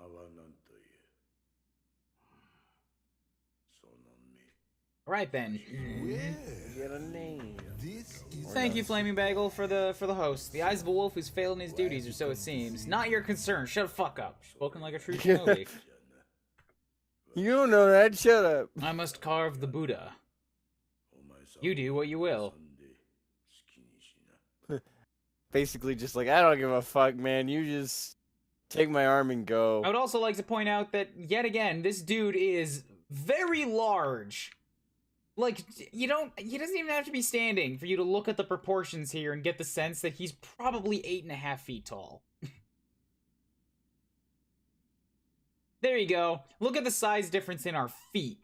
Alright then. Get a name. Thank you, Flaming Bagel, for the host. The eyes of a wolf who's failed in his duties, or so it seems. Not your concern. Shut the fuck up. Spoken like a true shinobi. You don't know that. Shut up. I must carve the Buddha. You do what you will. Basically just like, I don't give a fuck, man. You just take my arm and go. I would also like to point out that, yet again, this dude is very large. Like, he doesn't even have to be standing for you to look at the proportions here and get the sense that he's probably 8.5 feet tall. There you go. Look at the size difference in our feet.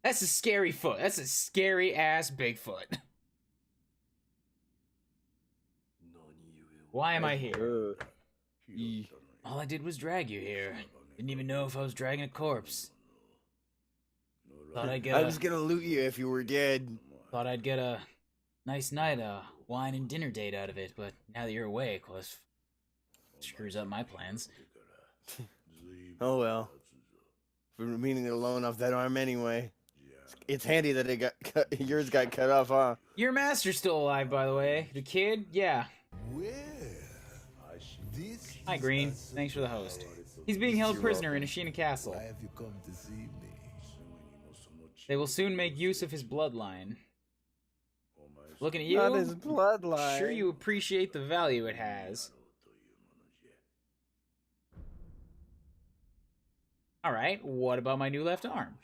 That's a scary foot. That's a scary ass Bigfoot. Why am I here? All I did was drag you here. Didn't even know if I was dragging a corpse. Thought I'd get I was gonna loot you if you were dead. Thought I'd get a nice night, wine and dinner date out of it, but now that you're awake, well, it screws up my plans. Oh well. We were meaning to loan off that arm anyway. It's handy that it got cut, yours got cut off, huh? Your master's still alive, by the way. The kid? Yeah. Hi, Green. Thanks for the host. He's being held prisoner in Ashina Castle. Why have you come to see me? They will soon make use of his bloodline. Looking at you, Not his bloodline. sure you appreciate the value it has. Alright, what about my new left arm?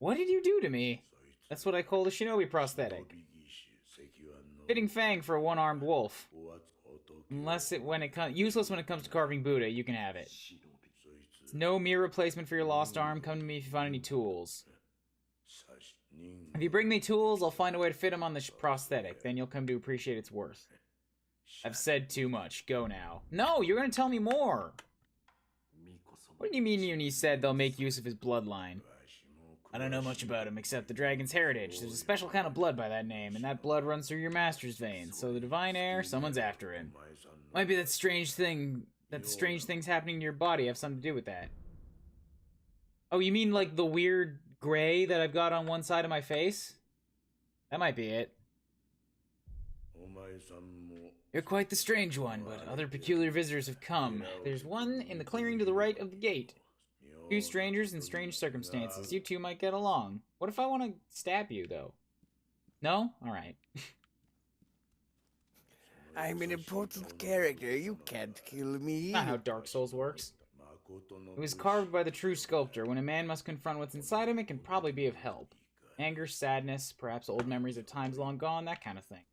What did you do to me? That's what I call the shinobi prosthetic. Fitting fang for a one-armed wolf. Useless when it comes to carving Buddha, you can have it. It's no mere replacement for your lost arm. Come to me if you find any tools. If you bring me tools, I'll find a way to fit them on the prosthetic. Then you'll come to appreciate its worth. I've said too much. Go now. No, you're gonna tell me more. What do you mean when you said they'll make use of his bloodline? I don't know much about him except the dragon's heritage. There's a special kind of blood by that name, and that blood runs through your master's veins. So the divine heir, someone's after him. Might be that strange things happening to your body have something to do with that. Oh, you mean like the weird gray that I've got on one side of my face? That might be it. You're quite the strange one, but other peculiar visitors have come. There's one in the clearing to the right of the gate. Two strangers in strange circumstances. You two might get along. What if I want to stab you, though? No? Alright. I'm an important character. You can't kill me. Not how Dark Souls works. It was carved by the true sculptor. When a man must confront what's inside him, it can probably be of help. Anger, sadness, perhaps old memories of times long gone, that kind of thing.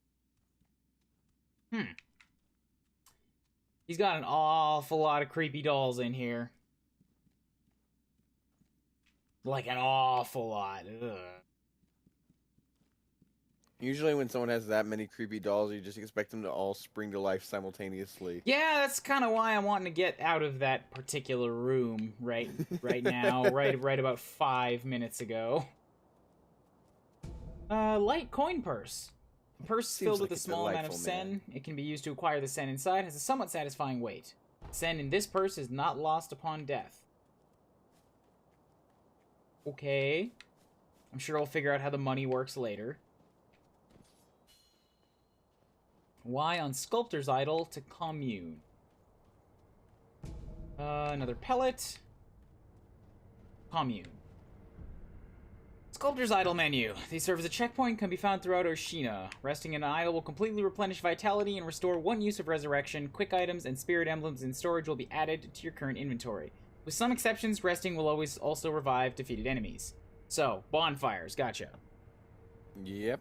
He's got an awful lot of creepy dolls in here. Like an awful lot. Ugh. Usually when someone has that many creepy dolls, you just expect them to all spring to life simultaneously. Yeah, that's kind of why I'm wanting to get out of that particular room right now, right about 5 minutes ago. Light coin purse. A purse Seems filled like with a a small amount of delightful sen. man. It can be used to acquire the sen inside. Has a somewhat satisfying weight. Sen in this purse is not lost upon death. Okay. I'm sure I'll figure out how the money works later. Why on Sculptor's Idol to commune? Another pellet. Commune. Sculptor's Idol menu. These serve as a checkpoint, can be found throughout Oshina. Resting in an idol will completely replenish vitality and restore 1 use of resurrection. Quick items and spirit emblems in storage will be added to your current inventory. With some exceptions, resting will always also revive defeated enemies. So, bonfires, gotcha. Yep.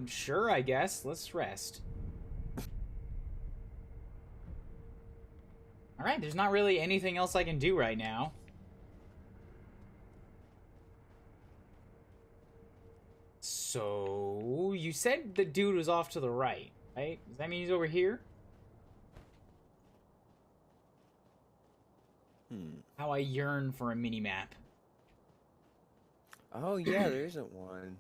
Sure, I guess. Let's rest. Alright, there's not really anything else I can do right now. So, you said the dude was off to the right, right? Does that mean he's over here? How I yearn for a mini-map. Oh yeah, there isn't one.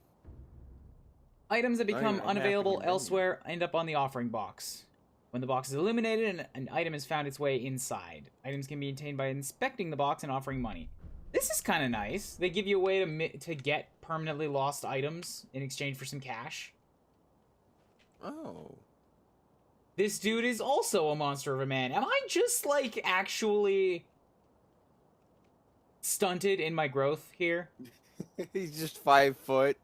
Items that become I'm unavailable happy you elsewhere end up on the offering box. When the box is illuminated, an item has found its way inside. Items can be obtained by inspecting the box and offering money. This is kind of nice. They give you a way to get permanently lost items in exchange for some cash. Oh. This dude is also a monster of a man. Am I just, like, actually stunted in my growth here? He's just 5 foot.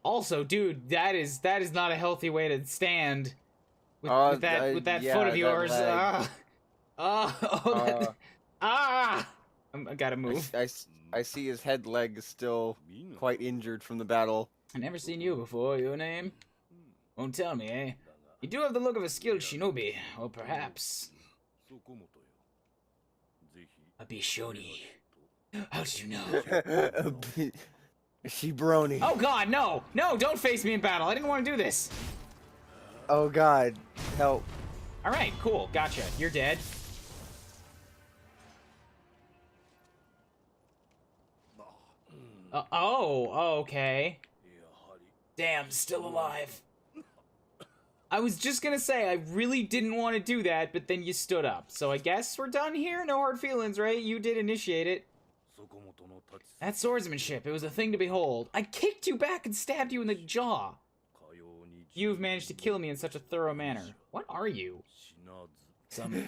Also, dude, that is not a healthy way to stand with that yeah, foot of that yours. leg. I gotta move. I see his head leg is still quite injured from the battle. I never seen you before. Your name? Won't tell me, eh? You do have the look of a skilled shinobi, or perhaps a bishoni. How did you know? Shibroni. Oh God, no! No, don't face me in battle. I didn't want to do this. Oh God, help. All right, cool, gotcha. You're dead. Okay. Damn, still alive. I was just gonna say, I really didn't want to do that, but then you stood up. So I guess we're done here? No hard feelings, right? You did initiate it. That swordsmanship, it was a thing to behold. I kicked you back and stabbed you in the jaw. You've managed to kill me in such a thorough manner. What are you? Some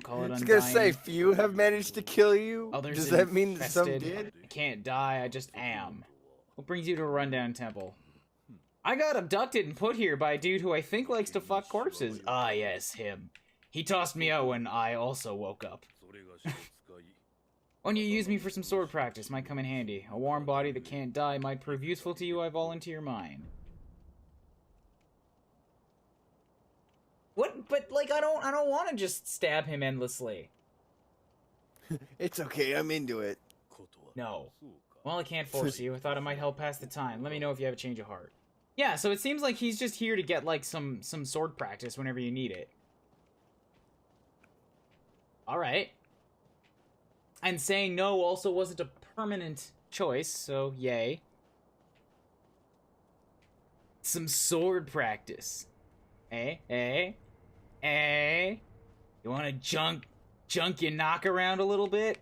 call it undying. I was gonna say, few have managed to kill you. Others Does that mean that some infested. did? I can't die, I just am. What brings you to a rundown temple? I got abducted and put here by a dude who I think likes to fuck corpses. Ah, yes, him. He tossed me out when I also woke up. When you use me for some sword practice, might come in handy. A warm body that can't die might prove useful to you, I volunteer mine. What? But, like, I don't want to just stab him endlessly. It's okay, I'm into it. No. Well, I can't force you. I thought it might help pass the time. Let me know if you have a change of heart. Yeah, so it seems like he's just here to get, like, some sword practice whenever you need it. Alright. And saying no also wasn't a permanent choice, so yay. Some sword practice. Eh? You wanna junk your knock around a little bit?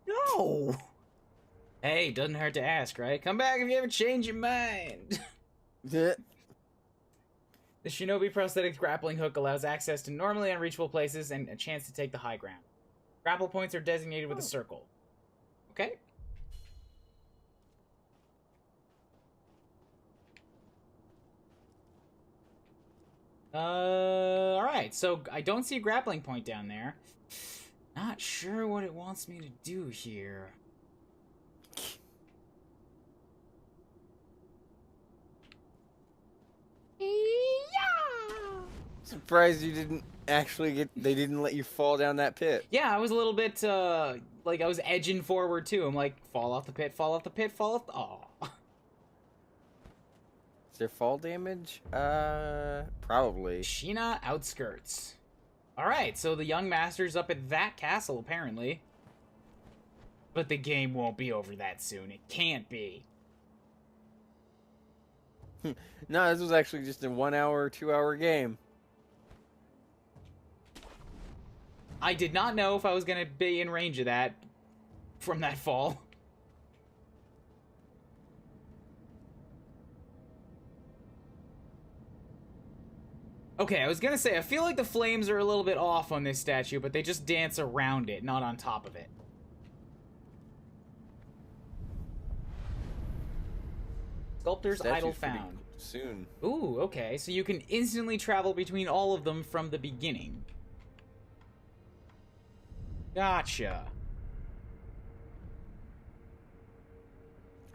No! Hey, doesn't hurt to ask, right? Come back if you ever change your mind. Yeah. The Shinobi prosthetic grappling hook allows access to normally unreachable places and a chance to take the high ground. Grapple points are designated with a circle. Okay. Alright, so I don't see a grappling point down there. Not sure what it wants me to do here. surprised you didn't actually they didn't let you fall down that pit. Yeah, I was a little bit, like, I was edging forward, too. I'm like, fall off the pit, fall off the pit, fall off the... Aw. Is there fall damage? Probably. Sheena Outskirts. Alright, so the young master's up at that castle, apparently. But the game won't be over that soon. It can't be. No, this was actually just a 1 hour, 2 hour game. I did not know if I was going to be in range of that from that fall. Okay, I was going to say, I feel like the flames are a little bit off on this statue, but they just dance around it, not on top of it. Sculptor's Idol found. Soon. Ooh, okay, so you can instantly travel between all of them from the beginning. Gotcha.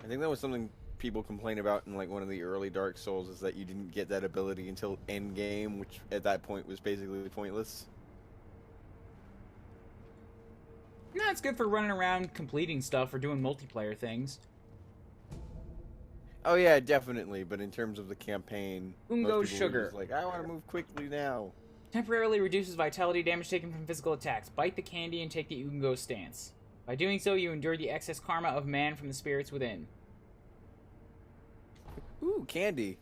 I think that was something people complain about in like one of the early Dark Souls, is that you didn't get that ability until end game, which at that point was basically pointless. No, it's good for running around completing stuff or doing multiplayer things. Oh yeah, definitely. But in terms of the campaign, Ungo most people were Sugar. just like, I want to move quickly now. Temporarily reduces vitality damage taken from physical attacks. Bite the candy and take the Ungo stance. By doing so, you endure the excess karma of man from the spirits within. Ooh, candy.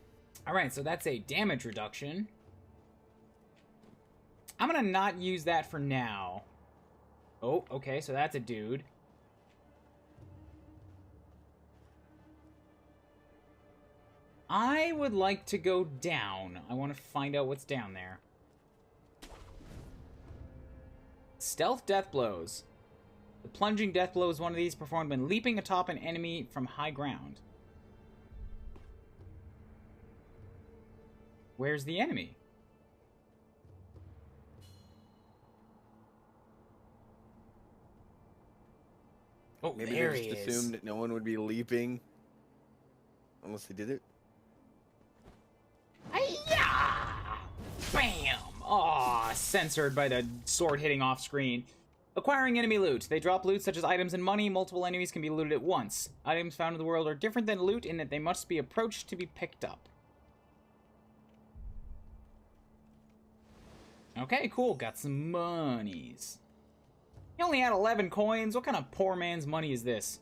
Alright, so that's a damage reduction. I'm gonna not use that for now. Oh, okay, so that's a dude. I would like to go down. I want to find out what's down there. Stealth death blows. The plunging death blow is one of these performed when leaping atop an enemy from high ground. Where's the enemy? Oh, Maybe there they he just is. assumed that no one would be leaping. Unless they did it. Hi-ya! Bam! Aw, censored by the sword hitting off screen. Acquiring enemy loot. They drop loot such as items and money. Multiple enemies can be looted at once. Items found in the world are different than loot in that they must be approached to be picked up. Okay, cool. Got some monies. He only had 11 coins. What kind of poor man's money is this?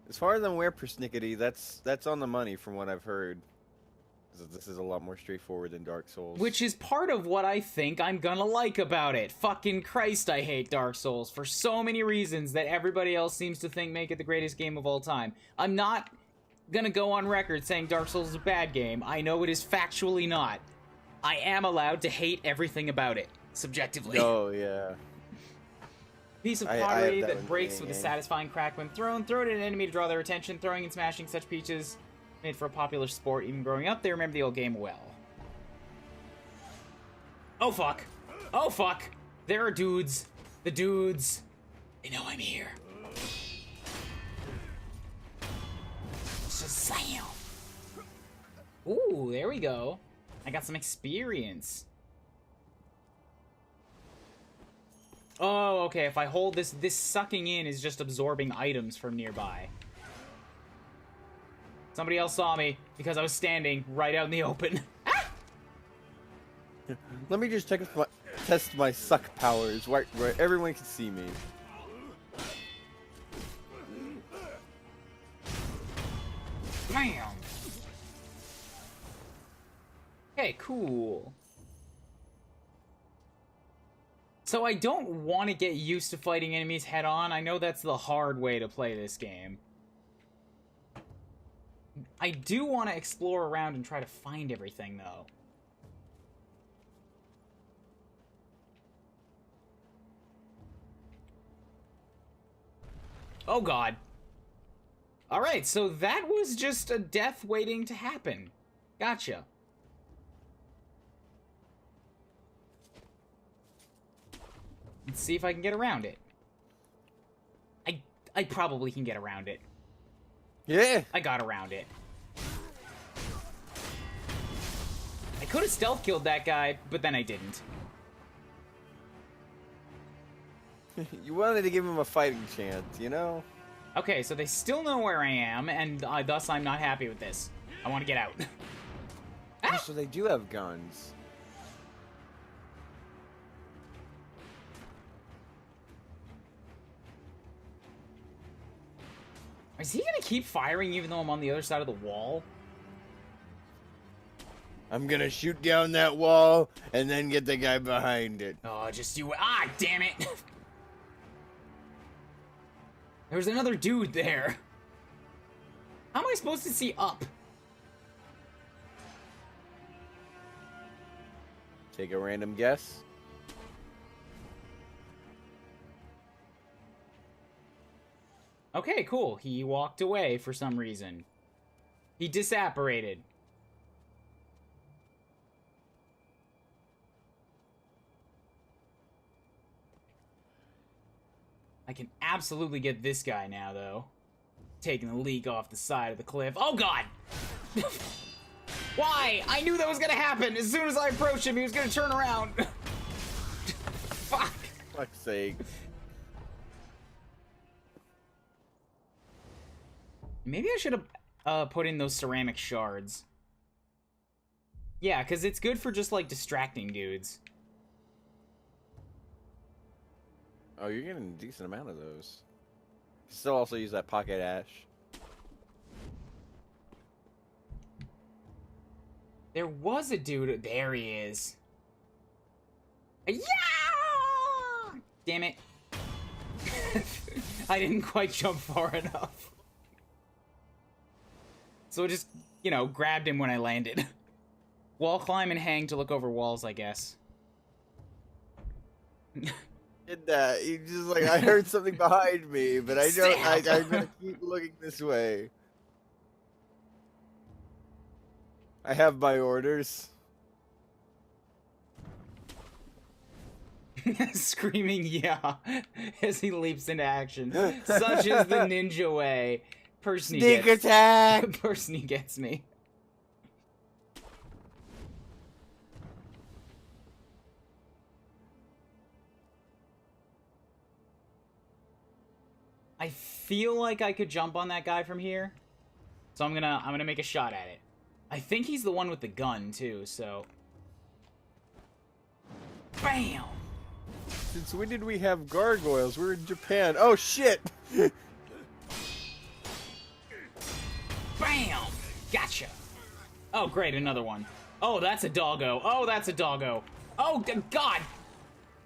As far as I'm aware, persnickety, that's on the money from what I've heard. This is a lot more straightforward than Dark Souls. Which is part of what I think I'm gonna like about it. Fucking Christ, I hate Dark Souls for so many reasons that everybody else seems to think make it the greatest game of all time. I'm not gonna go on record saying Dark Souls is a bad game. I know it is factually not. I am allowed to hate everything about it, subjectively. Oh, yeah. Piece of I pottery have that that one breaks game, with a yeah. satisfying crack when thrown. Throw it at an enemy to draw their attention. Throwing and smashing such pieces made for a popular sport. Even growing up, they remember the old game well. Oh, fuck. Oh, fuck. There are dudes. The dudes. They know I'm here. Shazam! Ooh, there we go. I got some experience. Oh, okay, if I hold this sucking in is just absorbing items from nearby. Somebody else saw me because I was standing right out in the open. Let me just test my suck powers where everyone can see me. Bam! Okay, cool. So I don't want to get used to fighting enemies head on. I know that's the hard way to play this game. I do want to explore around and try to find everything, though. Oh, God. Alright, so that was just a death waiting to happen. Gotcha. Let's see if I can get around it. I probably can get around it. Yeah. I got around it. I could have stealth killed that guy, but then I didn't. You wanted to give him a fighting chance, you know? Okay, so they still know where I am, and thus I'm not happy with this. I want to get out. Oh, so they do have guns. Is he gonna keep firing even though I'm on the other side of the wall? I'm gonna shoot down that wall and then get the guy behind it. Oh, just you. Ah, damn it. There's another dude there. How am I supposed to see up? Take a random guess. Okay, cool. He walked away for some reason. He disapparated. I can absolutely get this guy now, though. Taking the leak off the side of the cliff. Oh, God! Why? I knew that was gonna happen. As soon as I approached him, he was gonna turn around. Fuck. Fuck's sake. Maybe I should have put in those ceramic shards. Yeah, because it's good for just, like, distracting dudes. Oh, you're getting a decent amount of those. Still also use that pocket ash. There was a dude. There he is. Yeah! Damn it. I didn't quite jump far enough. So I just, you know, grabbed him when I landed. Wall climb and hang to look over walls, I guess. Did that. You just like, I heard something behind me, but I don't, I'm gonna keep looking this way. I have my orders. Screaming yeah as he leaps into action. Such is the ninja way. Person Sneak attack! Person gets me. I feel like I could jump on that guy from here. So I'm gonna make a shot at it. I think he's the one with the gun too, so. Bam! Since when did we have gargoyles? We're in Japan. Oh shit! Bam! Gotcha. Oh great, another one. Oh, that's a doggo. Oh, that's a doggo. Oh God!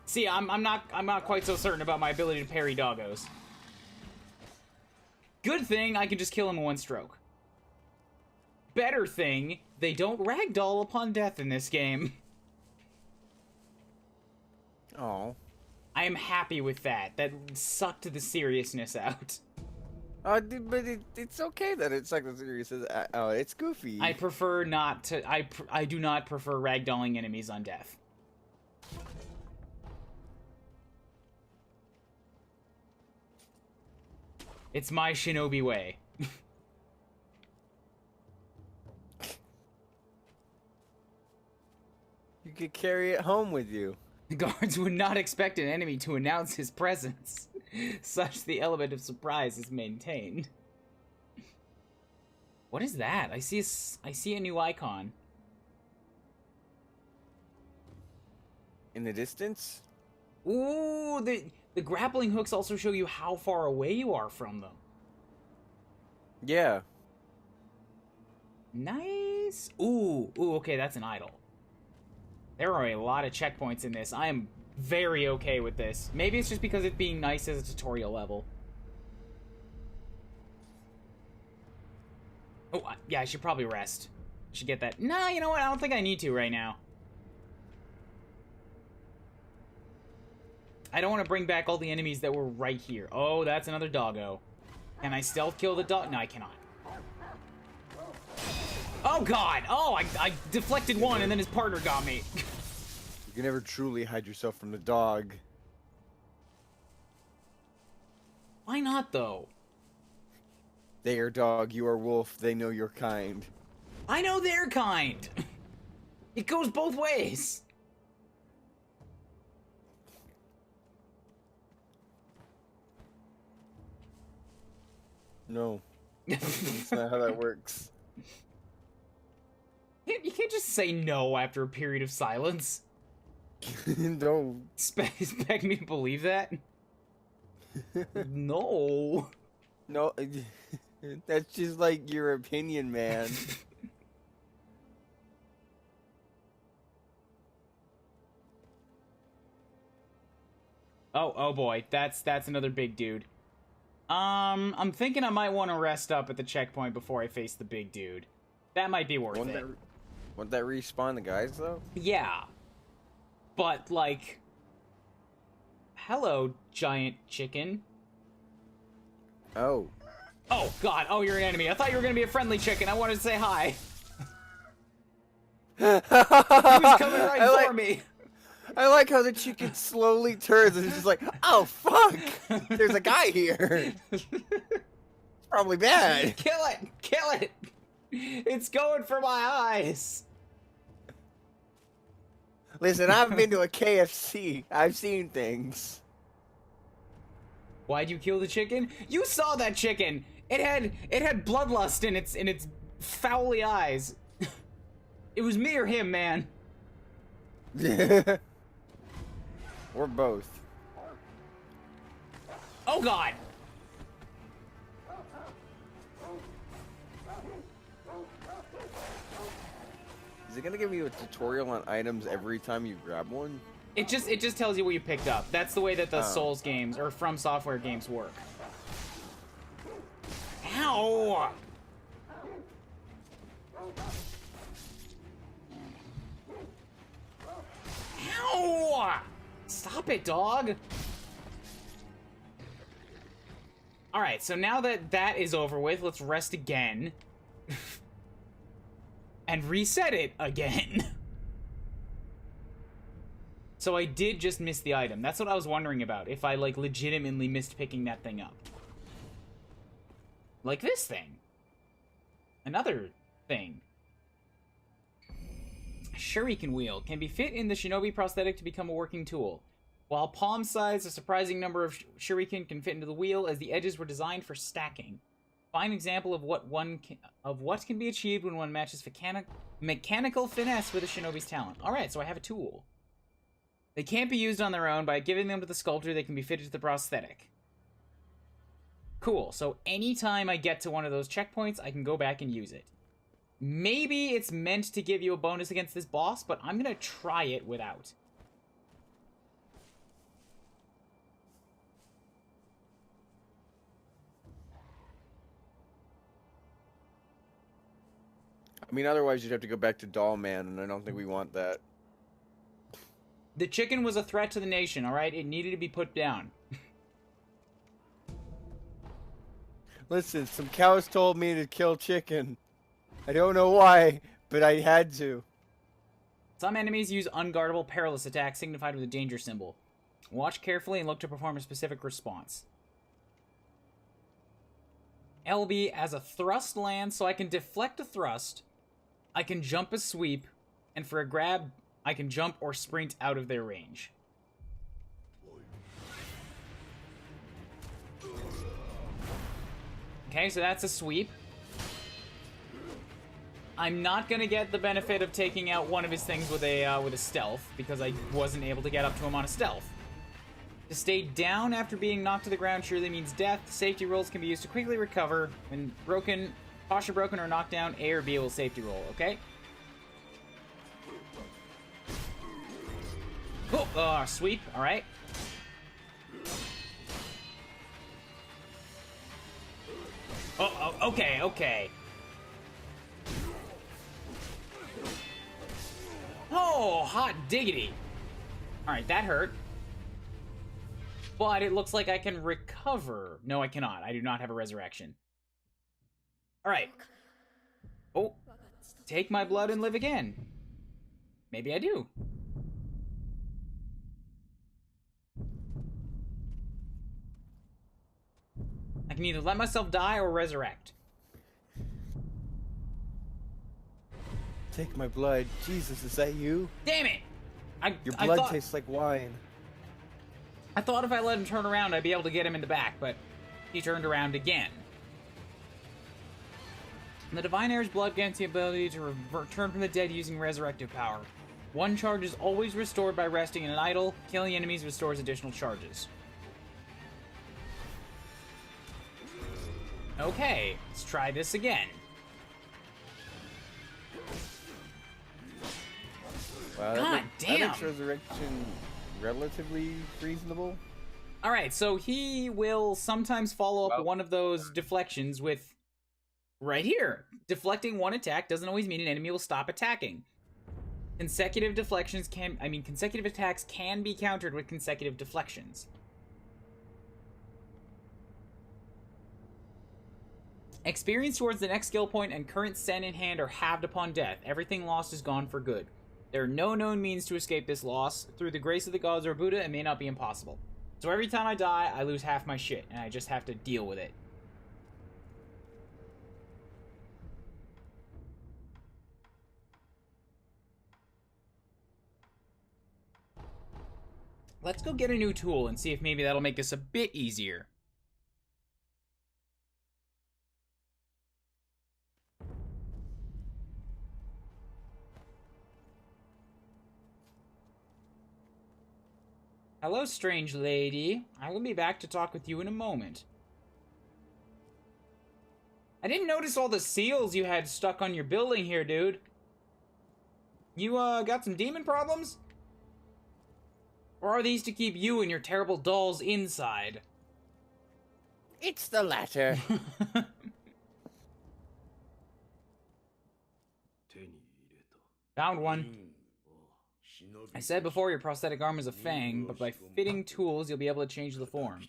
See, I'm not quite so certain about my ability to parry doggos. Good thing I can just kill him in one stroke. Better thing, they don't ragdoll upon death in this game. Oh. I am happy with that. That sucked the seriousness out. But it's okay that it's like the series is. Oh, it's goofy. I prefer not to. I do not prefer ragdolling enemies on death. It's my shinobi way. You could carry it home with you. The guards would not expect an enemy to announce his presence. Such the element of surprise is maintained. What is that? I see a new icon. In the distance? Ooh, the grappling hooks also show you how far away you are from them. Yeah. Nice. Ooh, okay, that's an idol. There are a lot of checkpoints in this. I am very okay with this. Maybe it's just because it's being nice as a tutorial level. Oh, yeah, I should probably rest. I should get that. Nah, you know what? I don't think I need to right now. I don't want to bring back all the enemies that were right here. Oh, that's another doggo. Can I stealth kill the dog? No, I cannot. Oh, God! Oh, I deflected one and then his partner got me. You can never truly hide yourself from the dog. Why not, though? They are dog, you are wolf, they know your kind. I know their kind. It goes both ways. No. That's not how that works. You can't just say no after a period of silence. No. Expect me to believe that? No. No. That's just like your opinion, man. Oh boy, that's another big dude. I'm thinking I might want to rest up at the checkpoint before I face the big dude. That might be worth it. Won't that respawn the guys, though? Yeah. But, like... Hello, giant chicken. Oh. Oh, God. Oh, you're an enemy. I thought you were going to be a friendly chicken. I wanted to say hi. He was coming right for me. I like how the chicken slowly turns and it's just like, oh, fuck! There's a guy here! It's probably bad. Kill it! Kill it! It's going for my eyes! Listen, I've been to a KFC. I've seen things. Why'd you kill the chicken? You saw that chicken! It had bloodlust in its foully eyes. It was me or him, man. Or both. Oh God! Is it gonna give you a tutorial on items every time you grab one? It just tells you what you picked up. That's the way that the Souls games or From Software games work. Ow! Ow! Stop it, dog! Alright, so now that that is over with, let's rest again. And reset it again. So I did just miss the item. That's what I was wondering about, if I, like, legitimately missed picking that thing up. Like this thing. Another thing. Shuriken wheel can be fit in the shinobi prosthetic to become a working tool. While palm-sized, a surprising number of shuriken can fit into the wheel, as the edges were designed for stacking. Fine example of what can be achieved when one matches mechanical finesse with a shinobi's talent. Alright, so I have a tool. They can't be used on their own. By giving them to the sculptor, they can be fitted to the prosthetic. Cool, so anytime I get to one of those checkpoints, I can go back and use it. Maybe it's meant to give you a bonus against this boss, but I'm gonna try it without. I mean, otherwise you'd have to go back to Doll Man, and I don't think we want that. The chicken was a threat to the nation, alright? It needed to be put down. Listen, some cows told me to kill chicken. I don't know why, but I had to. Some enemies use unguardable, perilous attacks signified with a danger symbol. Watch carefully and look to perform a specific response. LB as a thrust lands, so I can deflect a thrust, I can jump a sweep, and for a grab, I can jump or sprint out of their range. Okay, so that's a sweep. I'm not gonna get the benefit of taking out one of his things with a stealth, because I wasn't able to get up to him on a stealth. To stay down after being knocked to the ground surely means death. Safety rolls can be used to quickly recover. When broken, posture broken or knocked down, A or B will safety roll, okay? Oh, sweep, alright. Oh, okay. Oh, hot diggity. Alright, that hurt. But it looks like I can recover. No, I cannot. I do not have a resurrection. Alright. Oh. Take my blood and live again. Maybe I do. I can either let myself die or resurrect. take my blood. Jesus, is that you? Damn it! Your blood tastes like wine. I thought if I let him turn around, I'd be able to get him in the back, but he turned around again. And the Divine Heir's blood grants the ability to return from the dead using resurrective power. One charge is always restored by resting in an idol. Killing enemies restores additional charges. Okay, let's try this again. God damn! That makes resurrection relatively reasonable. Alright, so he will sometimes follow up one of those deflections with... right here. Deflecting one attack doesn't always mean an enemy will stop attacking. Consecutive attacks can be countered with consecutive deflections. Experience towards the next skill point and current sen in hand are halved upon death. Everything lost is gone for good. There are no known means to escape this loss. Through the grace of the gods or Buddha, it may not be impossible. So every time I die, I lose half my shit, and I just have to deal with it. Let's go get a new tool and see if maybe that'll make this a bit easier. Hello, strange lady. I will be back to talk with you in a moment. I didn't notice all the seals you had stuck on your building here, dude. You, got some demon problems? Or are these to keep you and your terrible dolls inside? It's the latter. Found one. I said before your prosthetic arm is a fang, but by fitting tools you'll be able to change the form.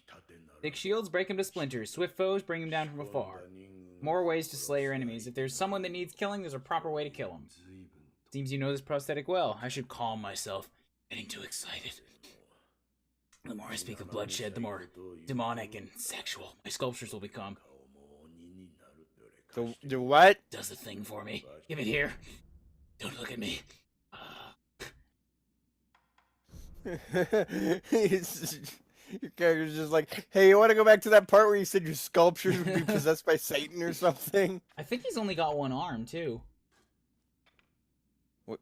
Thick shields break him to splinters. Swift foes bring him down from afar. More ways to slay your enemies. If there's someone that needs killing, there's a proper way to kill him. Seems you know this prosthetic well. I should calm myself. Getting too excited. The more I speak of bloodshed, the more demonic and sexual my sculptures will become. Do what? Does the thing for me. Give it here. Don't look at me. Your character's just like, hey, you want to go back to that part where you said your sculptures would be possessed by Satan or something? I think he's only got one arm, too. What?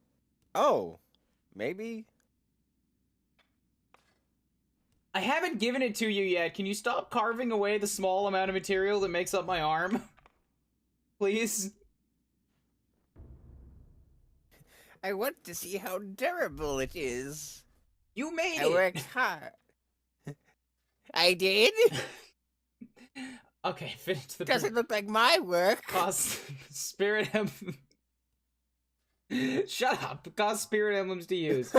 Oh, maybe? I haven't given it to you yet. Can you stop carving away the small amount of material that makes up my arm? Please? I want to see how durable it is. You made it! I worked hard. I did? Okay, fit it to the... Doesn't look like my work. Cause spirit emblem... Shut up! Cause spirit emblems to use.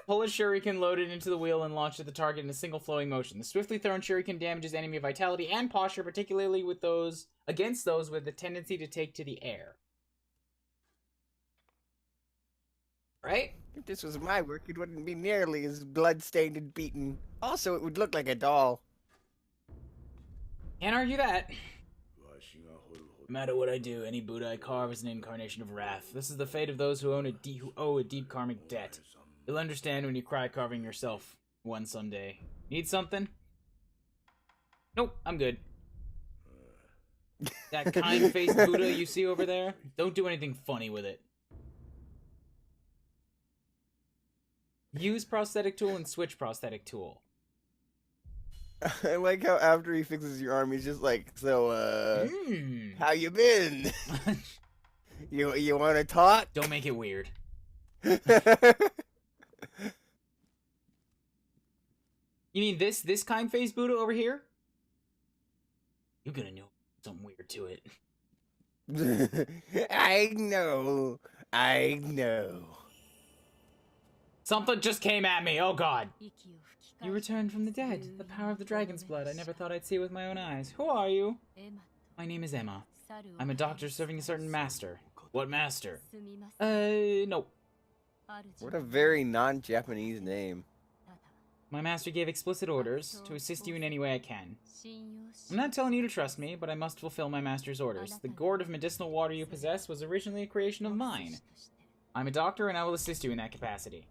Pull a shuriken loaded into the wheel and launch at the target in a single flowing motion. The swiftly thrown shuriken damages enemy vitality and posture, particularly with those against those with the tendency to take to the air. Right? If this was my work, it wouldn't be nearly as blood-stained and beaten. Also, it would look like a doll. Can't argue that. No matter what I do, any Buddha I carve is an incarnation of wrath. This is the fate of those who owe a deep karmic debt. You'll understand when you cry carving yourself one someday. Need something? Nope, I'm good. That kind-faced Buddha you see over there, don't do anything funny with it. Use prosthetic tool and switch prosthetic tool. I like how after he fixes your arm, he's just like, so, how you been? You want to talk? Don't make it weird. You mean this kind-faced Buddha over here? You're gonna know something weird to it. I know. Something just came at me, oh god. You returned from the dead. The power of the dragon's blood. I never thought I'd see it with my own eyes. Who are you? My name is Emma. I'm a doctor serving a certain master. What master? No. What a very non-Japanese name. My master gave explicit orders to assist you in any way I can. I'm not telling you to trust me, but I must fulfill my master's orders. The gourd of medicinal water you possess was originally a creation of mine. I'm a doctor, and I will assist you in that capacity.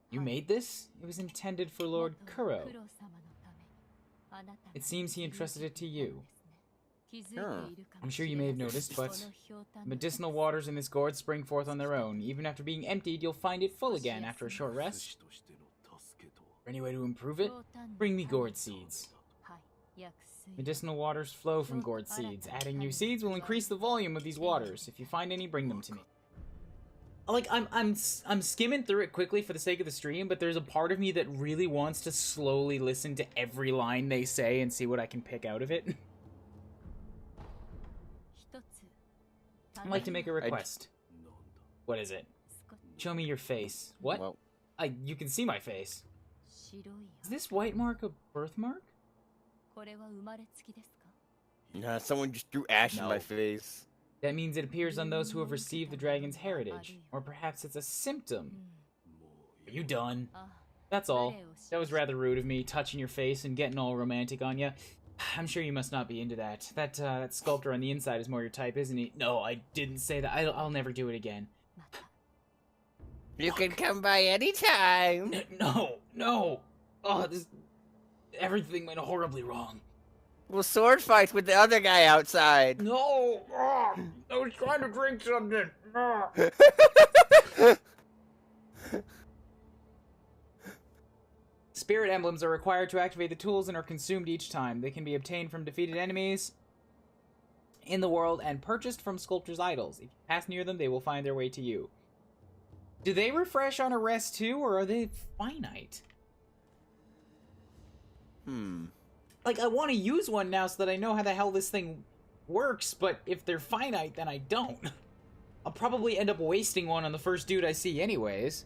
You made this? It was intended for Lord Kuro. It seems he entrusted it to you. Sure. I'm sure you may have noticed, but medicinal waters in this gourd spring forth on their own. Even after being emptied, you'll find it full again after a short rest. Any way to improve it? Bring me gourd seeds. Medicinal waters flow from gourd seeds. Adding new seeds will increase the volume of these waters. If you find any, bring them to me. Like, I'm skimming through it quickly for the sake of the stream, but there's a part of me that really wants to slowly listen to every line they say and see what I can pick out of it. I'd like to make a request. What is it? Show me your face. What? Well, You can see my face. Is this white mark a birthmark? nah, someone just threw ash in my face. That means it appears on those who have received the dragon's heritage. Or perhaps it's a symptom. Are you done? That's all. That was rather rude of me, touching your face and getting all romantic on you. I'm sure you must not be into that. That sculptor on the inside is more your type, isn't he? No, I didn't say that. I'll never do it again. You can come by anytime. No. Oh, everything went horribly wrong. We'll sword fight with the other guy outside. No! I was trying to drink something. Spirit emblems are required to activate the tools and are consumed each time. They can be obtained from defeated enemies in the world and purchased from sculptors' idols. If you pass near them, they will find their way to you. Do they refresh on a rest too, or are they finite? Like, I want to use one now so that I know how the hell this thing works, but if they're finite, then I don't. I'll probably end up wasting one on the first dude I see anyways.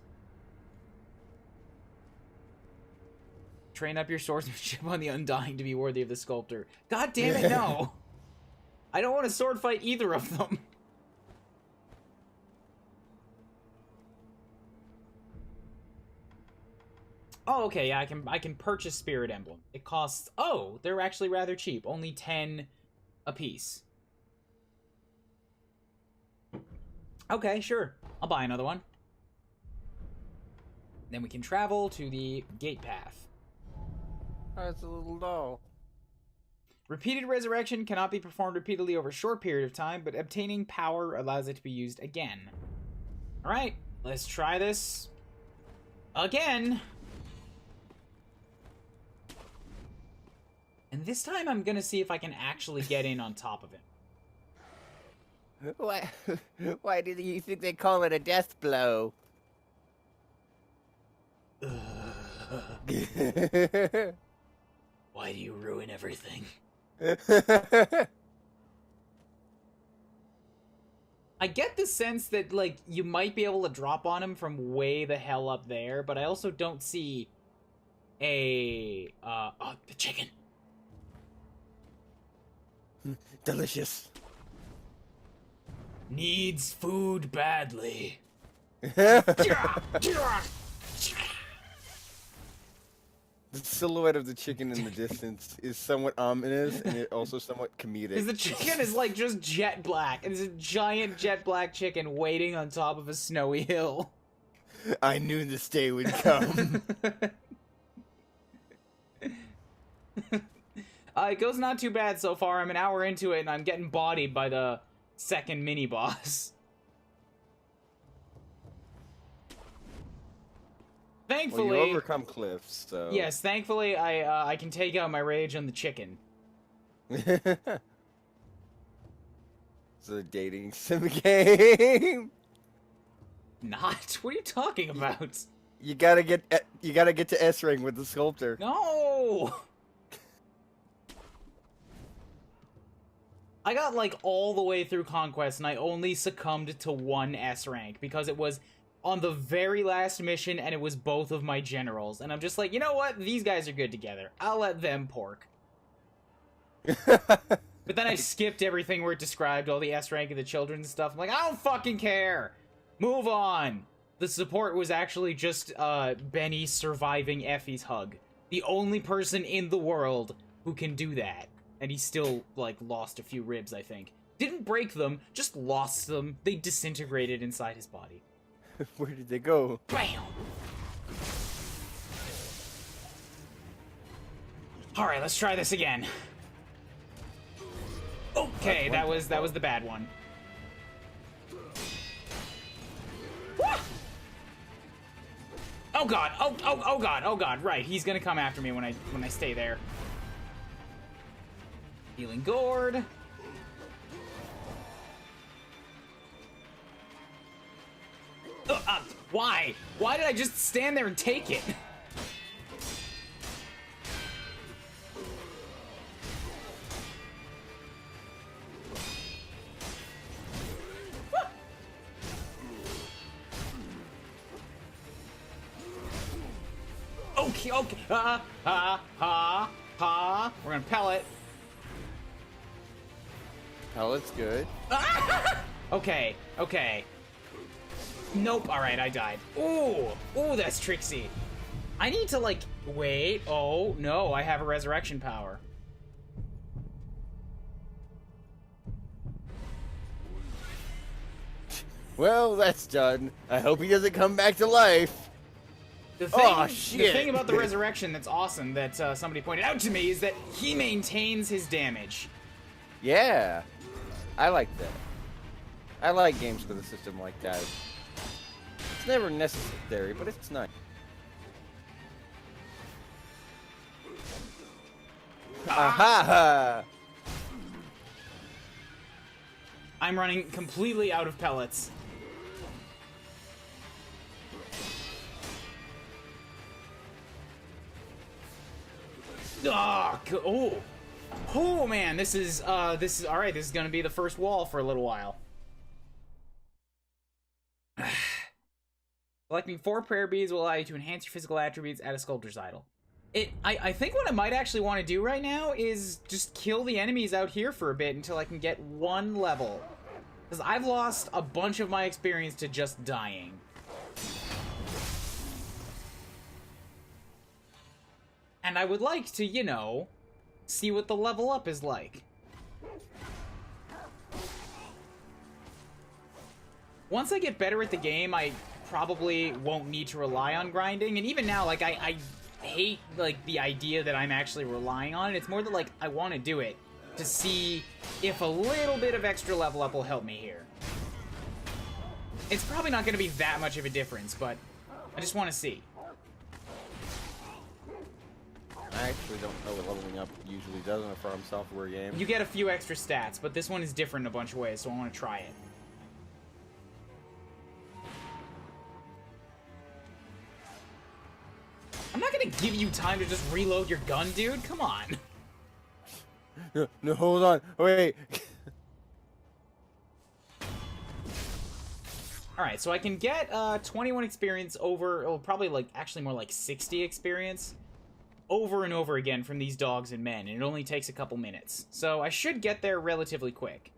Train up your swordsmanship on the Undying to be worthy of the sculptor. God damn it, no! I don't want to sword fight either of them. Oh, okay, yeah, I can purchase Spirit Emblem. It costs... Oh, they're actually rather cheap. Only 10 a piece. Okay, sure. I'll buy another one. Then we can travel to the gate path. Oh, it's a little dull. Repeated resurrection cannot be performed repeatedly over a short period of time, but obtaining power allows it to be used again. Alright, let's try this again. And this time I'm gonna see if I can actually get in on top of it. Why do you think they call it a death blow? Why do you ruin everything? I get the sense that, like, you might be able to drop on him from way the hell up there, but I also don't see a, oh, the chicken. Delicious. Needs food badly. The silhouette of the chicken in the distance is somewhat ominous and it also somewhat comedic. Because the chicken is like just jet black. And it's a giant jet black chicken waiting on top of a snowy hill. I knew this day would come. It goes not too bad so far. I'm an hour into it and I'm getting bodied by the second mini-boss. Thankfully, well, you overcome cliffs, so... Yes, thankfully I can take out my rage on the chicken. It's a dating sim game. Not? What are you talking about? You gotta get to S rank with the sculptor. No! I got like all the way through Conquest and I only succumbed to one S rank because it was on the very last mission and it was both of my generals. And I'm just like, you know what? These guys are good together. I'll let them pork. But then I skipped everything where it described all the S rank of the children and stuff. I'm like, I don't fucking care. Move on. the support was actually just Benny surviving Effie's hug. The only person in the world who can do that. And he still, like, lost a few ribs, I think. Didn't break them, just lost them. They disintegrated inside his body. Where did they go? Bam! Alright, let's try this again. Okay, that was the bad one. Oh god, oh god, oh god, right, he's gonna come after me when I stay there. Healing gourd. Why? Why did I just stand there and take it? Okay, okay. We're gonna pellet. Pellet's good. Okay, okay. Nope, alright, I died. Ooh, ooh, that's tricksy. I need to, like, wait. Oh, no, I have a resurrection power. Well, that's done. I hope he doesn't come back to life. The thing, Oh, shit. The thing about the resurrection that's awesome that somebody pointed out to me is that he maintains his damage. Yeah, I like that. I like games with a system like that. It's never necessary, but it's nice. Aha! I'm running completely out of pellets. Oh, oh man, this is all right. This is gonna be the first wall for a little while. Collecting 4 prayer beads will allow you to enhance your physical attributes at a sculptor's idol. I think what I might actually want to do right now is just kill the enemies out here for a bit until I can get 1 level. Because I've lost a bunch of my experience to just dying. And I would like to, you know, see what the level up is like. Once I get better at the game, I probably won't need to rely on grinding. And even now, like, I hate, like, the idea that I'm actually relying on it. It's more that, like, I want to do it to see if a little bit of extra level up will help me here. It's probably not going to be that much of a difference, but I just want to see. I actually don't know what leveling up usually does in a From Software game. You get a few extra stats, but this one is different in a bunch of ways, so I want to try it. I'm not gonna give you time to just reload your gun, dude. Come on. No, hold on. Wait. Alright, so I can get 21 experience over, oh, probably like, actually more like 60 experience over and over again from these dogs and men, and it only takes a couple minutes. So I should get there relatively quick.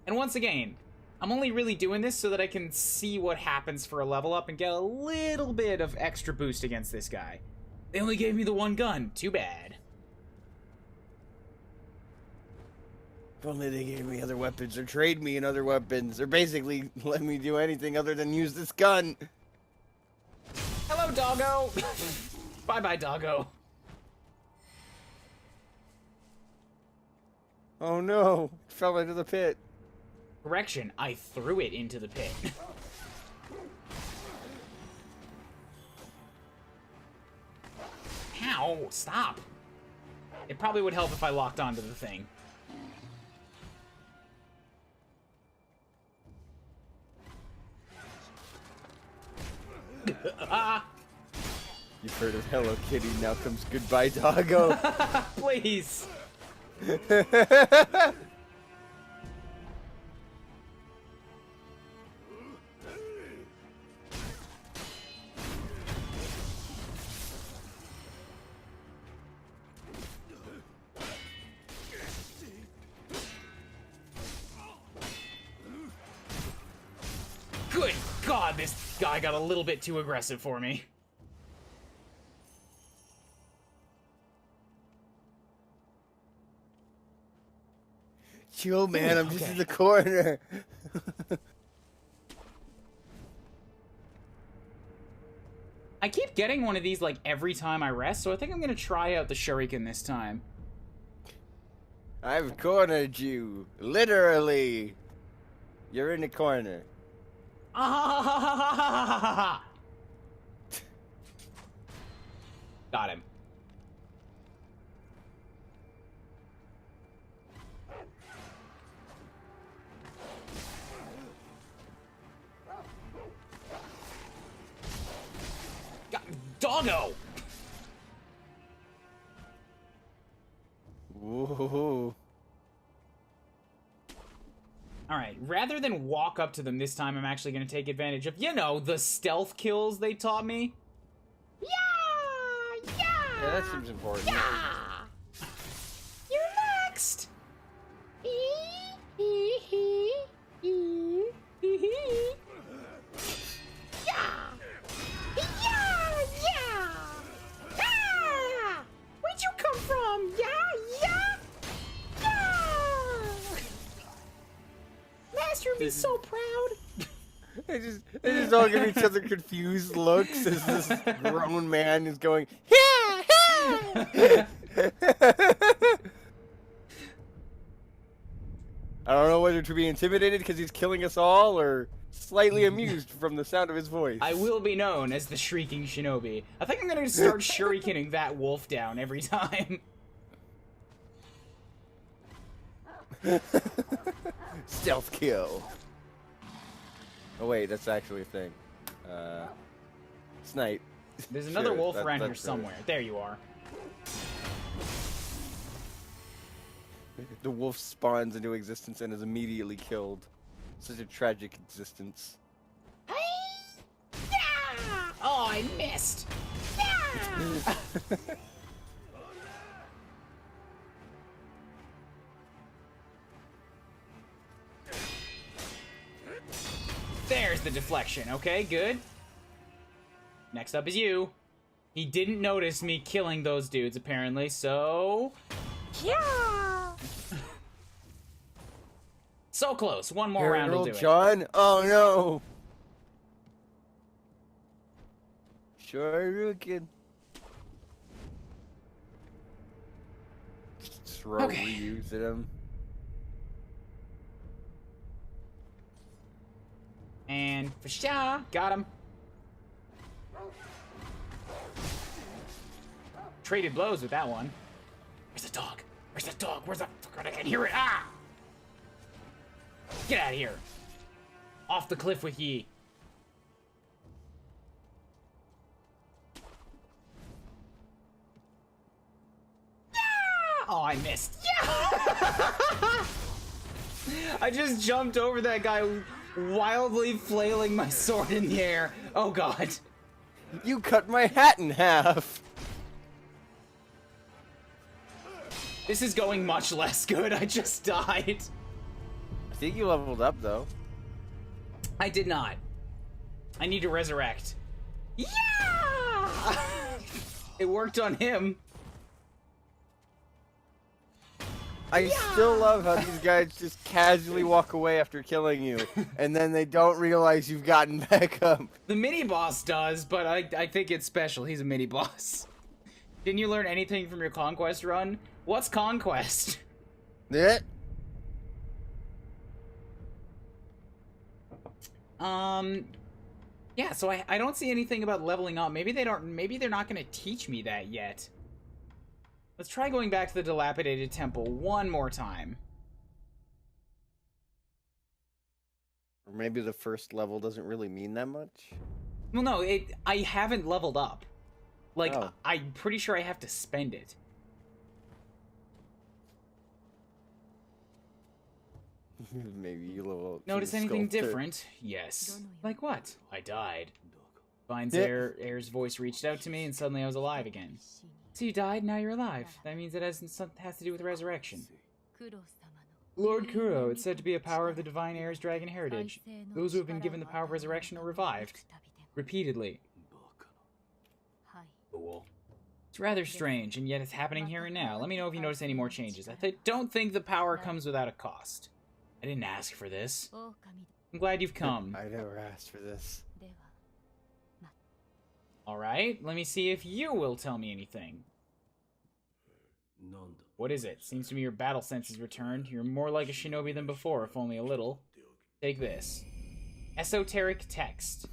And once again, I'm only really doing this so that I can see what happens for a level up and get a little bit of extra boost against this guy. They only gave me the 1 gun. Too bad. If only they gave me other weapons or trade me in other weapons or basically let me do anything other than use this gun. Hello, doggo. Bye-bye, doggo. Oh no, it fell into the pit. Correction, I threw it into the pit. Ow, stop. It probably would help if I locked onto the thing. You've heard of Hello Kitty, now comes goodbye, doggo. Please. Good God, this guy got a little bit too aggressive for me. Chill, man. I'm just okay. in the corner. I keep getting one of these, like, every time I rest, so I think I'm gonna try out the shuriken this time. I've cornered you. Literally. You're in the corner. Ah! Got him. Doggo! Woohoo. Alright, rather than walk up to them this time, I'm actually going to take advantage of, you know, the stealth kills they taught me. Yeah! Yeah, that seems important. Yeah! You're next! Where'd you come from? Master would be so proud. They just all give each other confused looks as this grown man is going, yeah! I don't know whether to be intimidated because he's killing us all or slightly amused from the sound of his voice. I will be known as the Shrieking Shinobi. I think I'm gonna start shurikening that wolf down every time. Stealth kill. Oh wait, that's actually a thing. Snipe. There's another Sure, wolf around here that's somewhere. There you are. The wolf spawns into existence and is immediately killed. Such a tragic existence. Yeah! Oh, I missed. Yeah! There's the deflection. Okay, good. Next up is you. He didn't notice me killing those dudes, apparently, so... Yeah! So close. One more round will do it. John? Oh no! Shoryuken. Just throw reuse at him. And for sure, got him. Traded blows with that one. Where's the dog? Where's the dog? Where's the fucker? I can hear it. Ah! Get out of here. Off the cliff with ye. Yeah! Oh, I missed. Yeah! I just jumped over that guy, wildly flailing my sword in the air. Oh god. You cut my hat in half. This is going much less good. I just died. I think you leveled up though. I did not. I need to resurrect. Yeah! It worked on him. I still love how these guys just casually walk away after killing you, and then they don't realize you've gotten back up. The mini-boss does, but I think it's special. He's a mini-boss. Didn't you learn anything from your Conquest run? What's Conquest? Yeah. Yeah, so I don't see anything about leveling up. Maybe they're not gonna teach me that yet. Let's try going back to the dilapidated temple one more time. Or maybe the first level doesn't really mean that much? Well, no, I haven't leveled up. Like, Oh. I'm pretty sure I have to spend it. Maybe you level up. Notice to the anything sculptor. different? Yes. Like what? I died. Vine's Air's voice reached out to me, and suddenly I was alive again. So you died, now you're alive. That means it has to do with resurrection. Lord Kuro, it's said to be a power of the divine heir's dragon heritage. Those who have been given the power of resurrection are revived. Repeatedly. Cool. It's rather strange, and yet it's happening here and now. Let me know if you notice any more changes. I don't think the power comes without a cost. I didn't ask for this. I'm glad you've come. I never asked for this. Alright, let me see if you will tell me anything. What is it? Seems to me your battle sense has returned. You're more like a shinobi than before, if only a little. Take this. Esoteric text.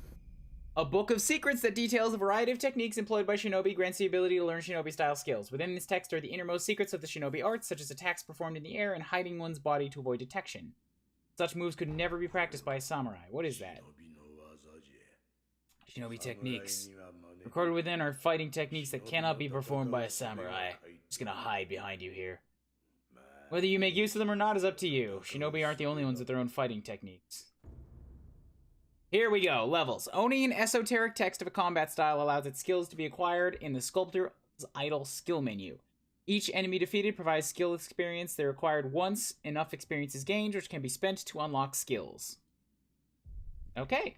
A book of secrets that details a variety of techniques employed by shinobi, grants the ability to learn shinobi-style skills. Within this text are the innermost secrets of the shinobi arts, such as attacks performed in the air and hiding one's body to avoid detection. Such moves could never be practiced by a samurai. What is that? Shinobi techniques. Recorded within are fighting techniques that cannot be performed by a samurai. Just gonna hide behind you here. Whether you make use of them or not is up to you. Shinobi aren't the only ones with their own fighting techniques. Here we go. Levels. Owning an esoteric text of a combat style allows its skills to be acquired in the sculptor's idle skill menu. Each enemy defeated provides skill experience. They're acquired once enough experience is gained, which can be spent to unlock skills. Okay.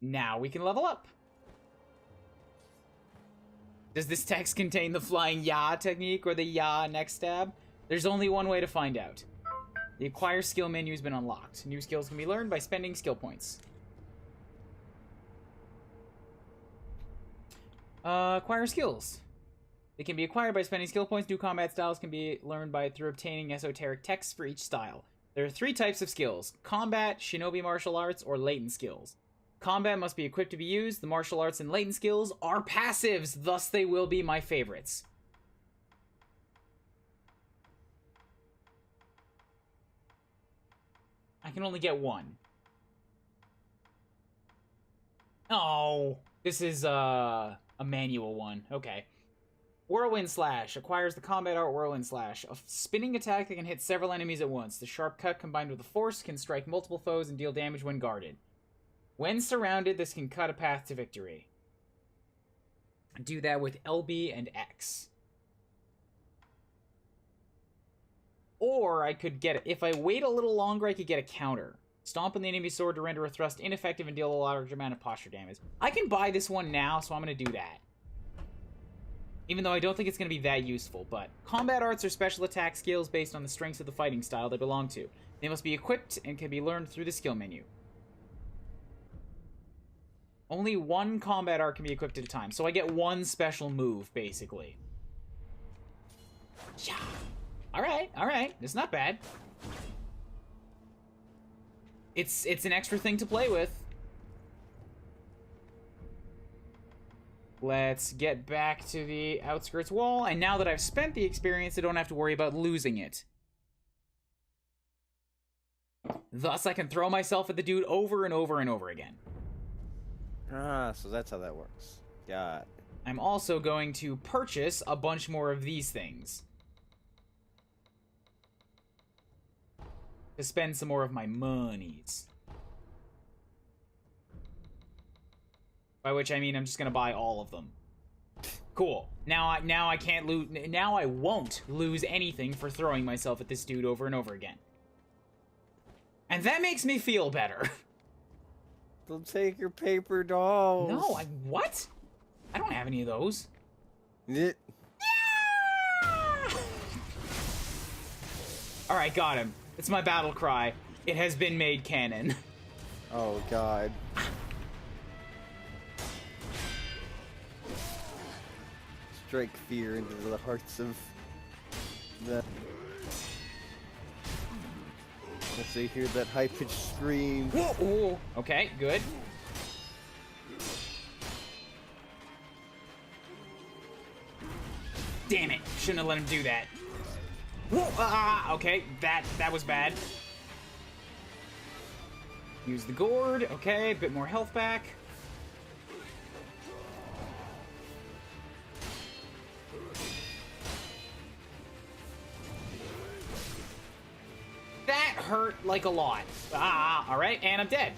Now we can level up. Does this text contain the flying ya technique or the ya next stab? There's only one way to find out. The acquire skill menu has been unlocked. New skills can be learned by spending skill points. Acquire skills. They can be acquired by spending skill points. New combat styles can be learned through obtaining esoteric texts for each style. There are 3 types of skills: combat, shinobi martial arts, or latent skills. Combat must be equipped to be used. The martial arts and latent skills are passives, thus they will be my favorites. I can only get one. Oh, this is a manual one. Okay. Whirlwind Slash acquires the combat art Whirlwind Slash, a spinning attack that can hit several enemies at once. The sharp cut combined with the force can strike multiple foes and deal damage when guarded. When surrounded, this can cut a path to victory. Do that with LB and X. Or I could get, if I wait a little longer, I could get a counter. Stomp on the enemy's sword to render a thrust ineffective and deal a large amount of posture damage. I can buy this one now, so I'm going to do that. Even though I don't think it's going to be that useful, but combat arts are special attack skills based on the strengths of the fighting style they belong to. They must be equipped and can be learned through the skill menu. Only one combat art can be equipped at a time, so I get one special move, basically. Yeah. Alright. It's not bad. It's an extra thing to play with. Let's get back to the outskirts wall, and now that I've spent the experience, I don't have to worry about losing it. Thus, I can throw myself at the dude over and over and over again. Ah, so that's how that works. Got it. I'm also going to purchase a bunch more of these things. To spend some more of my monies. By which I mean I'm just gonna buy all of them. Cool. Now I can't lose. Now I won't lose anything for throwing myself at this dude over and over again. And that makes me feel better. They'll take your paper dolls. No, what? I don't have any of those. Yeah. Alright, got him. It's my battle cry. It has been made canon. Oh, God. Strike fear into the hearts of the... As they hear that high-pitched scream. Ooh. Okay, good. Damn it. Shouldn't have let him do that. Okay, that was bad. Use the gourd. Okay, a bit more health back. That hurt like a lot. Alright, and I'm dead.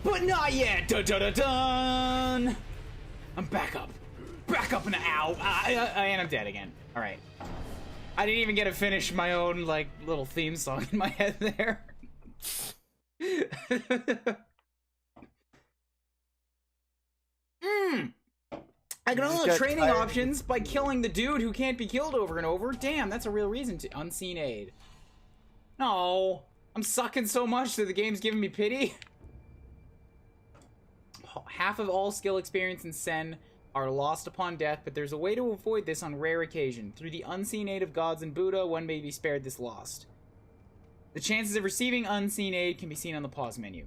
But not yet! Dun-dun-dun-dun! I'm back up. Back up and ow! And I'm dead again. Alright. I didn't even get to finish my own, like, little theme song in my head there. I can unlock training options by killing the dude who can't be killed over and over. Damn, that's a real reason to. Unseen aid. No. I'm sucking so much that the game's giving me pity. Half of all skill experience and Sen are lost upon death, but there's a way to avoid this on rare occasion. Through the unseen aid of gods and Buddha, one may be spared this loss. The chances of receiving unseen aid can be seen on the pause menu.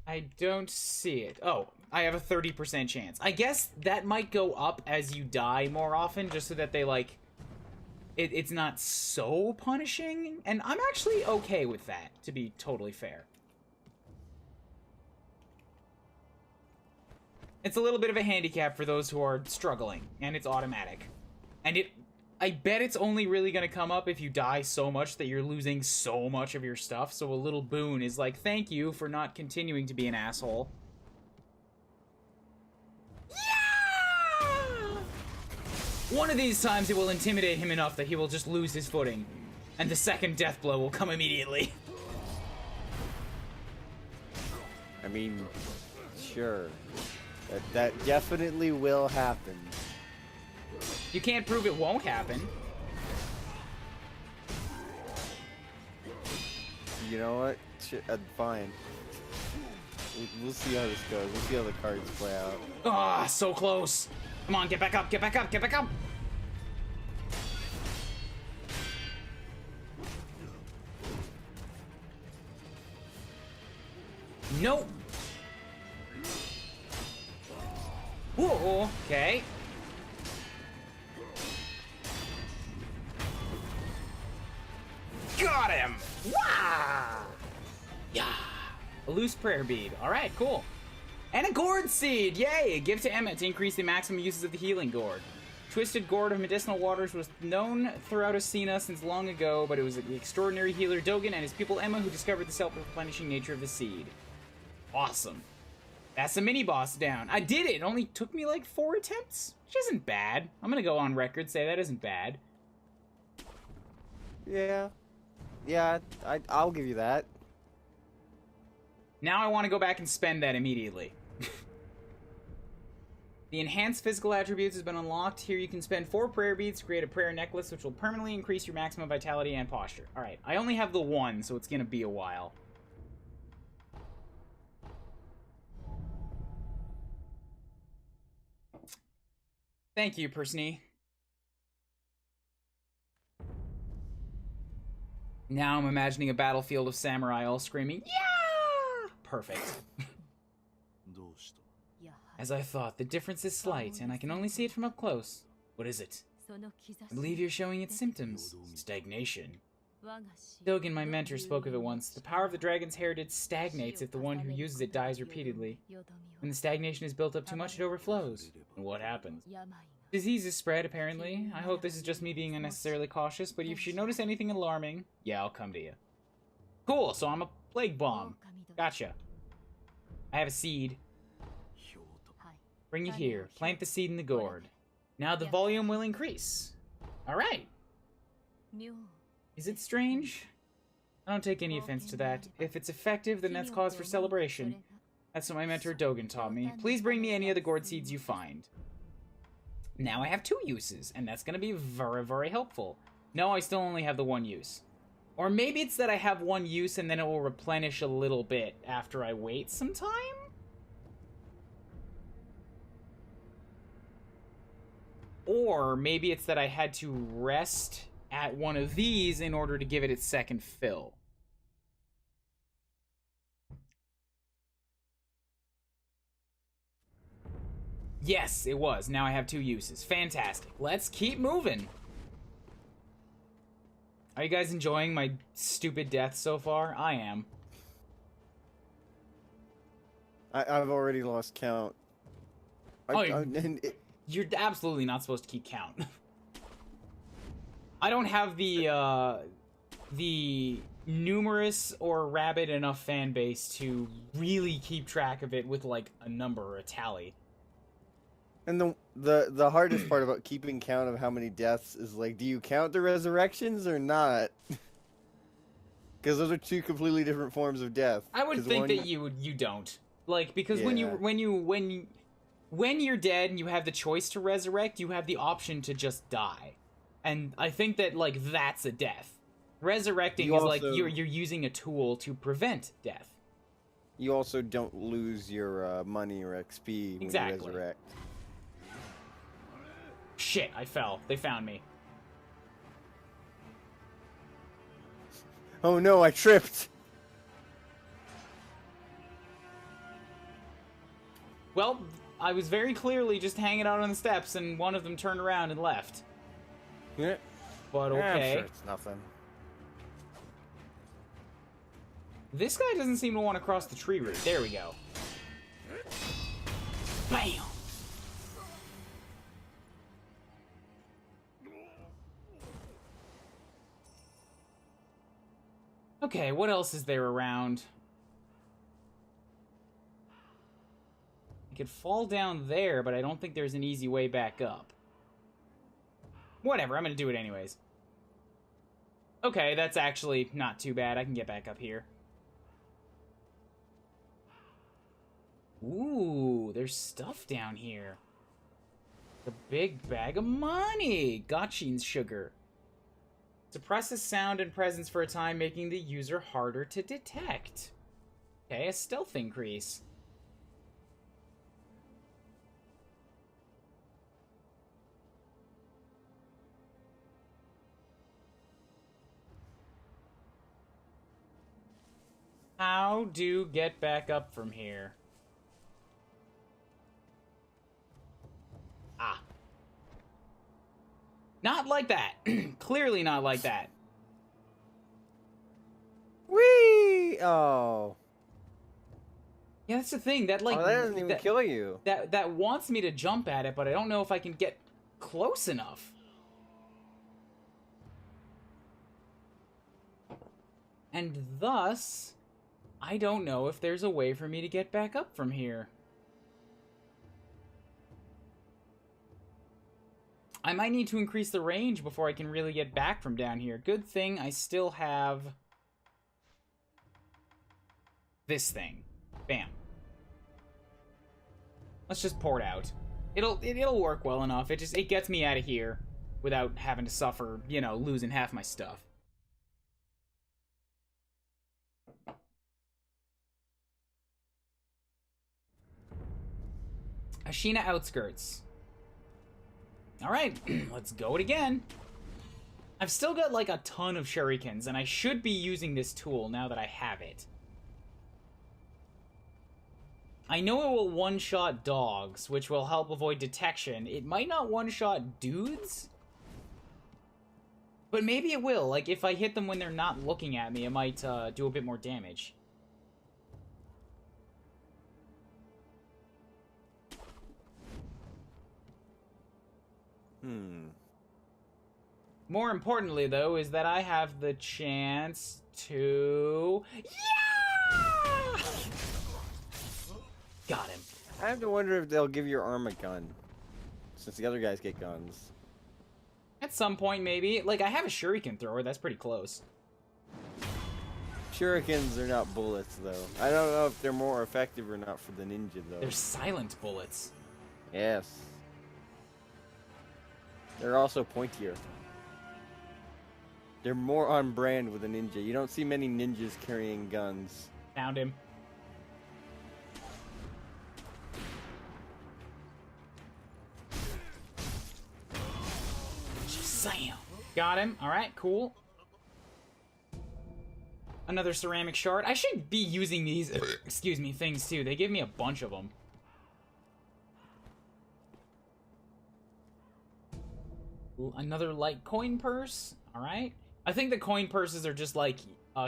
I don't see it. Oh, I have a 30% chance. I guess that might go up as you die more often, just so that they, like... It's not so punishing, and I'm actually okay with that, to be totally fair. It's a little bit of a handicap for those who are struggling, and it's automatic. And I bet it's only really gonna come up if you die so much that you're losing so much of your stuff, so a little boon is like, thank you for not continuing to be an asshole. One of these times it will intimidate him enough that he will just lose his footing, and the second death blow will come immediately. I mean, sure. That definitely will happen. You can't prove it won't happen. You know what? Fine. We'll see how this goes. We'll see how the cards play out. Ah, so close. Come on, get back up, get back up, get back up! Nope! Whoa, okay. Got him! Wah! Yeah. A loose prayer bead. Alright, cool. And a gourd seed! Yay! Give to Emma to increase the maximum uses of the healing gourd. Twisted gourd of medicinal waters was known throughout Ascena since long ago, but it was the extraordinary healer Dogen and his pupil Emma who discovered the self-replenishing nature of the seed. Awesome. That's the mini-boss down. I did it! It only took me like 4 attempts, which isn't bad. I'm gonna go on record, say that isn't bad. Yeah. Yeah, I'll give you that. Now I want to go back and spend that immediately. The enhanced physical attributes has been unlocked. Here you can spend 4 prayer beads to create a prayer necklace, which will permanently increase your maximum vitality and posture. Alright, I only have the 1, so it's gonna be a while. Thank you, Persney. Now I'm imagining a battlefield of samurai all screaming, yeah! Perfect. As I thought, the difference is slight, and I can only see it from up close. What is it? I believe you're showing its symptoms. Stagnation. Dogen, my mentor, spoke of it once. The power of the dragon's heritage stagnates if the one who uses it dies repeatedly. When the stagnation is built up too much, it overflows. And what happens? Diseases spread, apparently. I hope this is just me being unnecessarily cautious, but if you should notice anything alarming, yeah, I'll come to you. Cool, so I'm a plague bomb. Gotcha. I have a seed. Bring it here. Plant the seed in the gourd. Now the volume will increase. Alright. Is it strange? I don't take any offense to that. If it's effective, then that's cause for celebration. That's what my mentor Dogen taught me. Please bring me any of the gourd seeds you find. Now I have 2 uses, and that's gonna be very, very helpful. No, I still only have the 1 use. Or maybe it's that I have 1 use and then it will replenish a little bit after I wait some time? Or maybe it's that I had to rest at one of these in order to give it its second fill. Yes, it was. Now I have 2 uses. Fantastic. Let's keep moving. Are you guys enjoying my stupid death so far? I am. I've already lost count. You're absolutely not supposed to keep count. I don't have the numerous or rabid enough fan base to really keep track of it with, like, a number or a tally. And the hardest part about keeping count of how many deaths is like, do you count the resurrections or not? Because those are two completely different forms of death. I would think that you don't. Like, because when you're dead and you have the choice to resurrect, you have the option to just die. And I think that, like, that's a death. Resurrecting is like you're using a tool to prevent death. You also don't lose your money or XP when you resurrect. Shit, I fell. They found me. Oh no, I tripped! Well, I was very clearly just hanging out on the steps, and one of them turned around and left. Yeah. But okay. I'm sure it's nothing. This guy doesn't seem to want to cross the tree root. There we go. Bam! Okay, what else is there around? I could fall down there, but I don't think there's an easy way back up. Whatever, I'm gonna do it anyways. Okay, that's actually not too bad. I can get back up here. Ooh, there's stuff down here. A big bag of money! Gotchin's sugar. Suppresses sound and presence for a time, making the user harder to detect. Okay, a stealth increase. How do get back up from here? Ah. Not like that. Clearly not like that. Whee! Oh. Yeah, that's the thing. That, like, that doesn't even kill you. That wants me to jump at it, but I don't know if I can get close enough. And thus, I don't know if there's a way for me to get back up from here. I might need to increase the range before I can really get back from down here. Good thing I still have this thing. Bam. Let's just pour it out. It'll work well enough. It gets me out of here without having to suffer, you know, losing half my stuff. Ashina Outskirts. Alright, let's go it again. I've still got like a ton of shurikens, and I should be using this tool now that I have it. I know it will one-shot dogs, which will help avoid detection. It might not one-shot dudes, but maybe it will. Like, if I hit them when they're not looking at me, it might do a bit more damage. More importantly, though, is that I have the chance to... Yeah! Got him. I have to wonder if they'll give your arm a gun, since the other guys get guns. At some point, maybe. Like, I have a shuriken thrower. That's pretty close. Shurikens are not bullets, though. I don't know if they're more effective or not for the ninja, though. They're silent bullets. Yes. They're also pointier. They're more on brand with a ninja. You don't see many ninjas carrying guns. Found him. Shazam! Got him. Alright, cool. Another ceramic shard. I should be using these, excuse me, things too. They give me a bunch of them. Another light coin purse. Alright. I think the coin purses are just like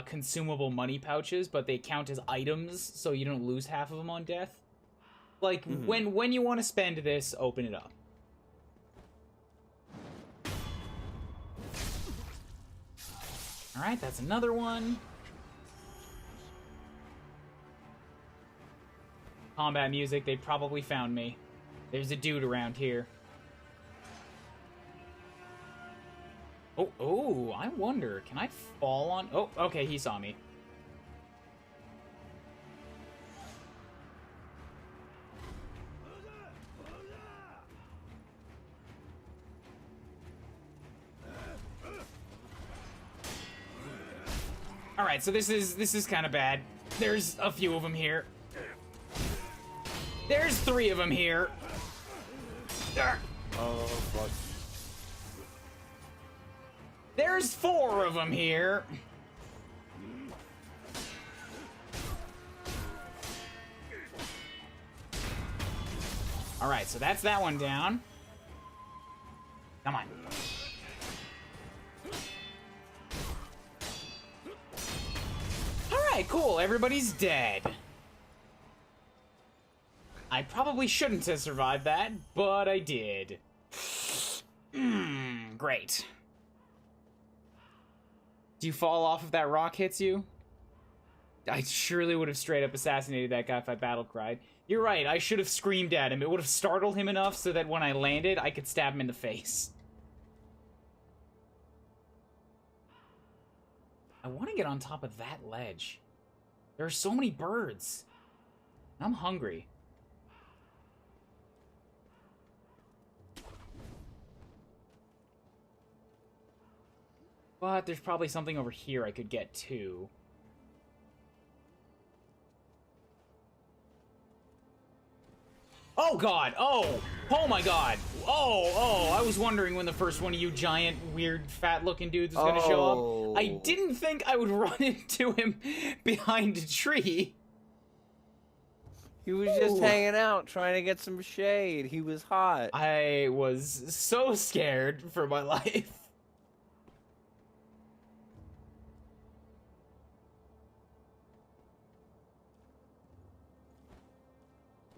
consumable money pouches, but they count as items, so you don't lose half of them on death. Like, when you want to spend this, open it up. Alright, that's another one. Combat music, they probably found me. There's a dude around here. Oh, I wonder, can I fall on... Oh, okay, he saw me. Alright, so this is kind of bad. There's a few of them here. There's 3 of them here. Oh, fuck. There's 4 of them here. Alright, so that's that one down. Come on. Alright, cool. Everybody's dead. I probably shouldn't have survived that, but I did. Great. Do you fall off if that rock hits you? I surely would have straight up assassinated that guy if I battle cried. You're right, I should have screamed at him. It would have startled him enough so that when I landed, I could stab him in the face. I want to get on top of that ledge. There are so many birds. I'm hungry. But there's probably something over here I could get to. Oh god! Oh! Oh my god! Oh! I was wondering when the first one of you giant, weird, fat-looking dudes was gonna show up. I didn't think I would run into him behind a tree. He was just hanging out, trying to get some shade. He was hot. I was so scared for my life.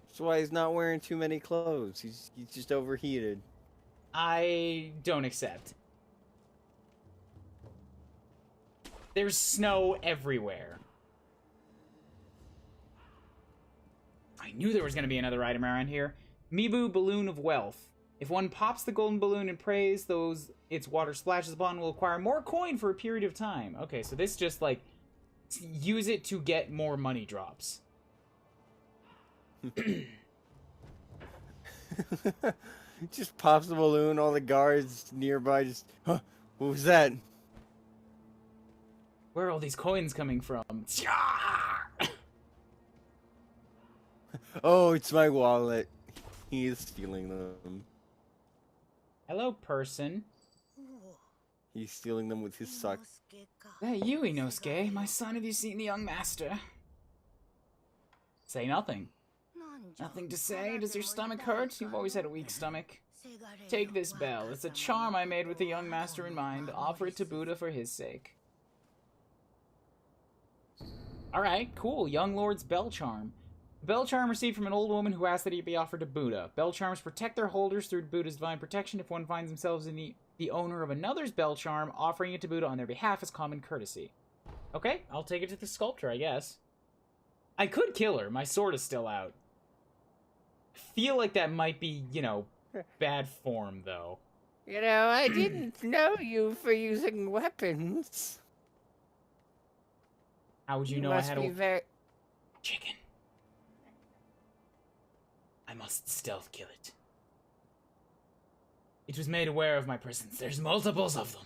That's why he's not wearing too many clothes. He's just overheated. I don't accept. There's snow everywhere. I knew there was going to be another item around here. Mibu Balloon of Wealth. If one pops the golden balloon and prays those its water splashes upon, will acquire more coin for a period of time. Okay, so this just, like, use it to get more money drops. Just pops the balloon, all the guards nearby just, huh, what was that? Where are all these coins coming from? Oh, it's my wallet. He is stealing them. Hello, person. He's stealing them with his sock. Hey, you, Inosuke. My son, have you seen the young master? Say nothing. Nothing to say? Does your stomach hurt? You've always had a weak stomach. Take this bell. It's a charm I made with the young master in mind. Offer it to Buddha for his sake. Alright, cool. Young Lord's bell charm. Bell charm received from an old woman who asked that it be offered to Buddha. Bell charms protect their holders through Buddha's divine protection. If one finds themselves in the owner of another's bell charm, offering it to Buddha on their behalf is common courtesy. Okay, I'll take it to the sculptor, I guess. I could kill her. My sword is still out. Feel like that might be, you know, bad form, though. You know, I didn't know you for using weapons. How would you know I had a... Chicken. I must stealth kill it. It was made aware of my presence. There's multiples of them.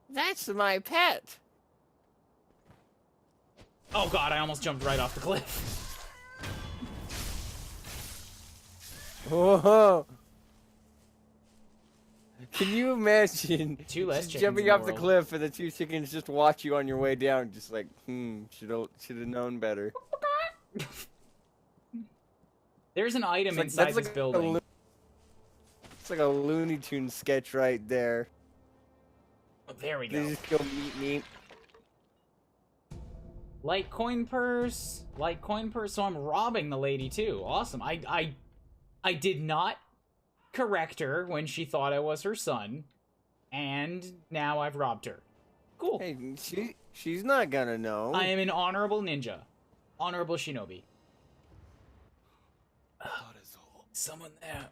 That's my pet. Oh god, I almost jumped right off the cliff. Whoa. Can you imagine Two less just chickens jumping in the off the world. cliff and the 2 chickens just watch you on your way down, just like, should have known better. There's an item inside this building. It's like a Looney Tunes sketch right there. Oh, there we go. They just go meet me. Light coin purse. Light coin purse. So I'm robbing the lady too. Awesome. I did not correct her when she thought I was her son, and now I've robbed her. Cool. Hey, she's not gonna know. I am an honorable ninja. Honorable shinobi. someone there?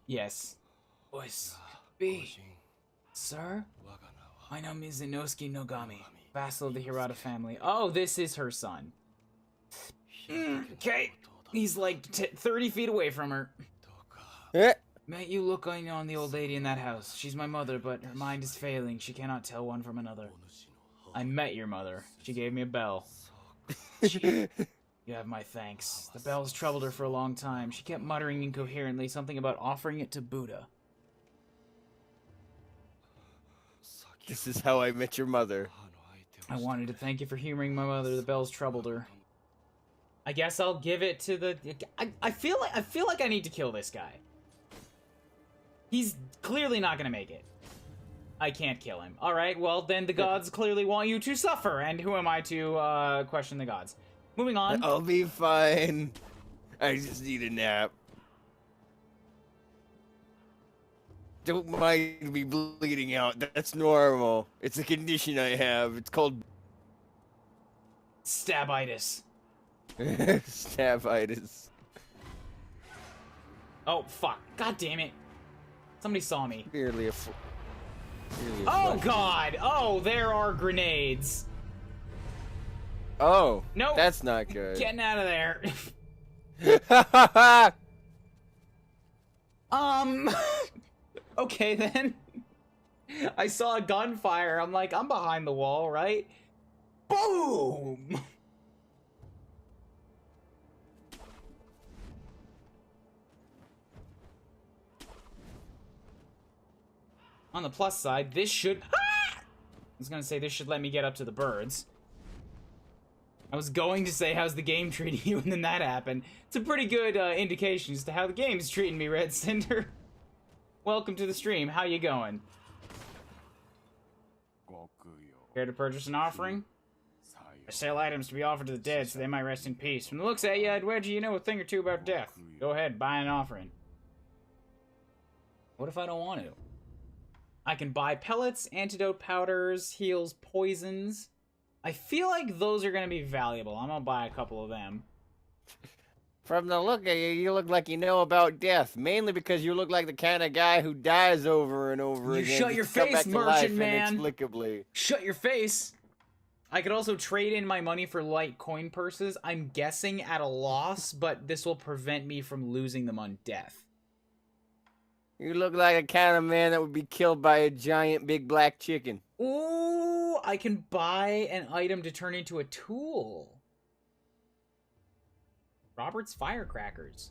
Yes. Voice. Be. Sir? My name is Inosuke Nogami, vassal of the Hirata family. Oh, this is her son. Okay. He's like 30 feet away from her. Met you look on the old lady in that house. She's my mother, but her mind is failing. She cannot tell one from another. I met your mother. She gave me a bell. You have my thanks. The bells troubled her for a long time. She kept muttering incoherently something about offering it to Buddha. This is how I met your mother. I wanted to thank you for humoring my mother. The bells troubled her. I guess I'll give it to the... I feel like I need to kill this guy. He's clearly not gonna make it. I can't kill him. Alright, well, then the gods clearly want you to suffer, and who am I to, question the gods? Moving on. I'll be fine. I just need a nap. Don't mind me bleeding out. That's normal. It's a condition I have. It's called... Stabitis. Stabitis. Oh, fuck. God damn it. Somebody saw me. Merely a Oh, God! Oh, there are grenades. Oh. Nope. That's not good. Getting out of there. Okay, then. I saw a gunfire. I'm like, I'm behind the wall, right? Boom! On the plus side, this should... I was gonna say this should let me get up to the birds. I was going to say, how's the game treating you, and then that happened. It's a pretty good indication as to how the game's treating me, Red Cinder. Welcome to the stream. How you going? Care to purchase an offering? I sell items to be offered to the dead so they might rest in peace. From the looks at you, I'd wager you know a thing or two about death. Go ahead, buy an offering. What if I don't want to? I can buy pellets, antidote powders, heals poisons. I feel like those are going to be valuable. I'm going to buy a couple of them. From the look at you, you look like you know about death. Mainly because you look like the kind of guy who dies over and over again. You shut your face, merchant man. Inexplicably. Shut your face. I could also trade in my money for light coin purses. I'm guessing at a loss, but this will prevent me from losing them on death. You look like a kind of man that would be killed by a giant big black chicken. Ooh, I can buy an item to turn into a tool. Robert's firecrackers.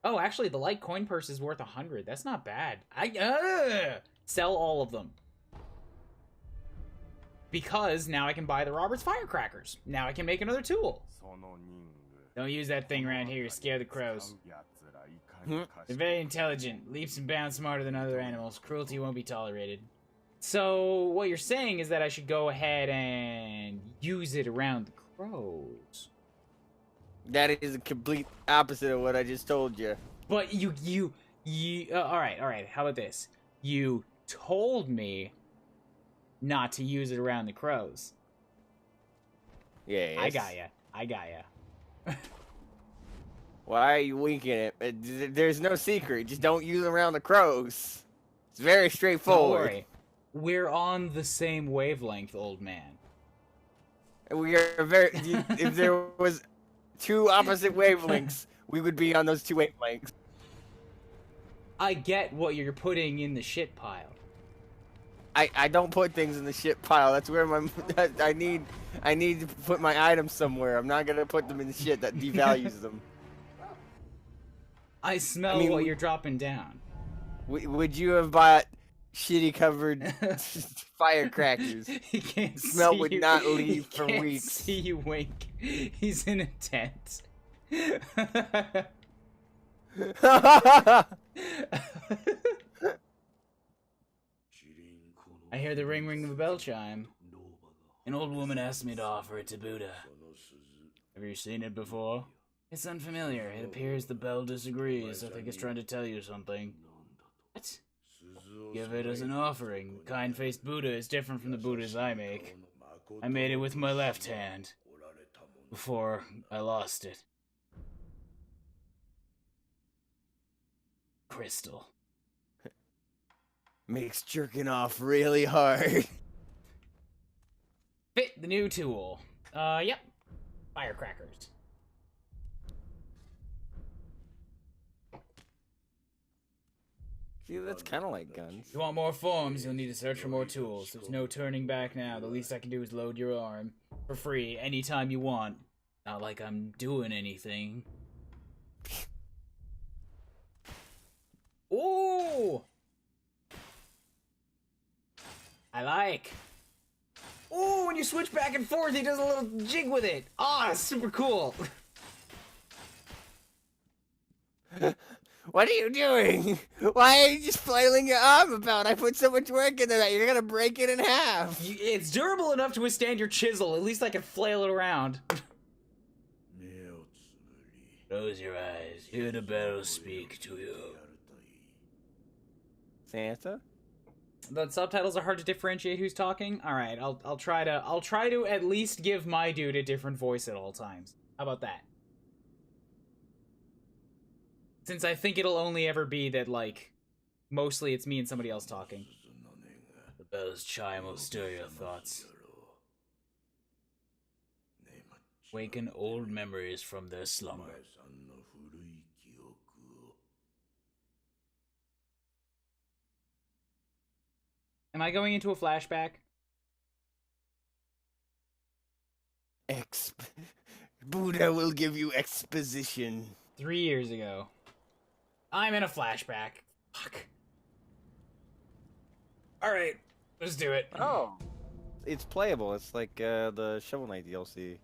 Oh, actually, the light coin purse is worth 100. That's not bad. Sell all of them. Because now I can buy the Robert's firecrackers. Now I can make another tool. Don't use that thing around here. Scare the crows. They're very intelligent. Leaps and bounds smarter than other animals. Cruelty won't be tolerated. So, what you're saying is that I should go ahead and use it around the crows. That is a complete opposite of what I just told you. But alright, how about this? You told me not to use it around the crows. Yeah. I got ya. Why are you winking it? There's no secret. Just don't use it around the crows. It's very straightforward. Don't worry. We're on the same wavelength, old man. We are very... if there was two opposite wavelengths, we would be on those two wavelengths. I get what you're putting in the shit pile. I don't put things in the shit pile. That's where my... I need to put my items somewhere. I'm not going to put them in the shit. That devalues them. I smell what you're dropping down. Would you have bought shitty covered firecrackers? He can't the smell see would you. not leave He for can't weeks. See you wink. He's in a tent. I hear the ring of a bell chime. An old woman asked me to offer it to Buddha. Have you seen it before? It's unfamiliar. It appears the bell disagrees. I think it's trying to tell you something. What? Give it as an offering. The kind-faced Buddha is different from the Buddhas I make. I made it with my left hand. before I lost it. Crystal. Makes jerking off really hard. Fit the new tool. Yep. Firecrackers. See, that's kind of like guns. If you want more forms, you'll need to search for more tools. There's no turning back now. The least I can do is load your arm. For free, anytime you want. Not like I'm doing anything. Ooh! I like. Ooh, when you switch back and forth, he does a little jig with it. Ah, it's super cool. What are you doing? Why are you just flailing your arm about? I put so much work into that. You're gonna break it in half. It's durable enough to withstand your chisel. At least I can flail it around. Close your eyes. Hear the bells speak to you. Santa? The subtitles are hard to differentiate who's talking. All right, I'll try to at least give my dude a different voice at all times. How about that? Since I think it'll only ever be that, like, mostly it's me and somebody else talking. The bell's chime will stir your thoughts. Waken old memories from their slumber. Am I going into a flashback? Buddha will give you exposition. 3 years ago. I'm in a flashback. Fuck. Alright, let's do it. Oh. It's playable. It's like the Shovel Knight DLC.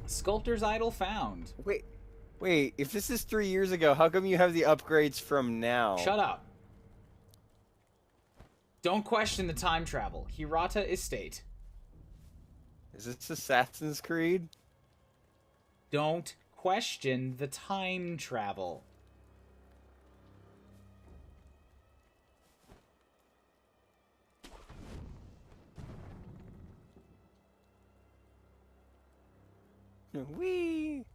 Sculptor's Idol found. Wait, if this is 3 years ago, how come you have the upgrades from now? Shut up. Don't question the time travel. Hirata Estate. Is this Assassin's Creed? Don't question the time travel. Whee!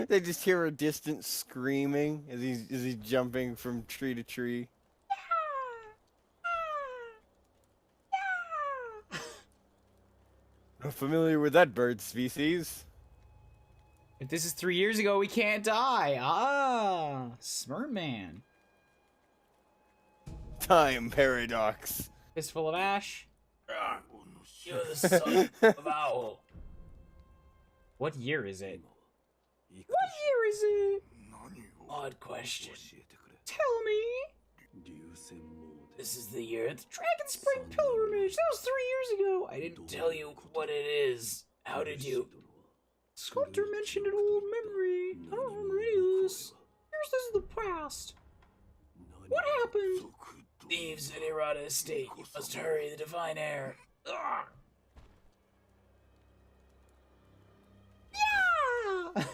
They just hear a distant screaming as he's jumping from tree to tree. I'm familiar with that bird species. If this is 3 years ago, we can't die. Ah, smart man. Time paradox. Fistful of ash. You're the son of Owl. What year is it? What year is it? Odd question. Tell me. This is the year of the Dragon Spring Pilgrimage. That was 3 years ago. I didn't tell you what it is. How did you? Sculptor mentioned an old memory. I don't remember any of this. Here's this is the past. What happened? Thieves at Hirata Estate. You must hurry the divine heir. Ugh. Yeah!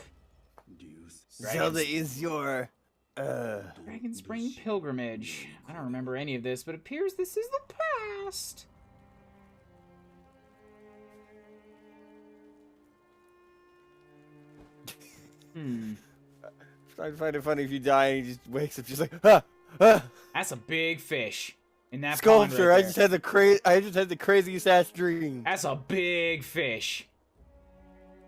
Zelda is your Dragon Spring Pilgrimage. I don't remember any of this, but it appears this is the past. I find it funny if you die and he just wakes up just like, ah, ah. That's a big fish in that Sculptor, pond right I there. just had the craziest ass dream. That's a big fish.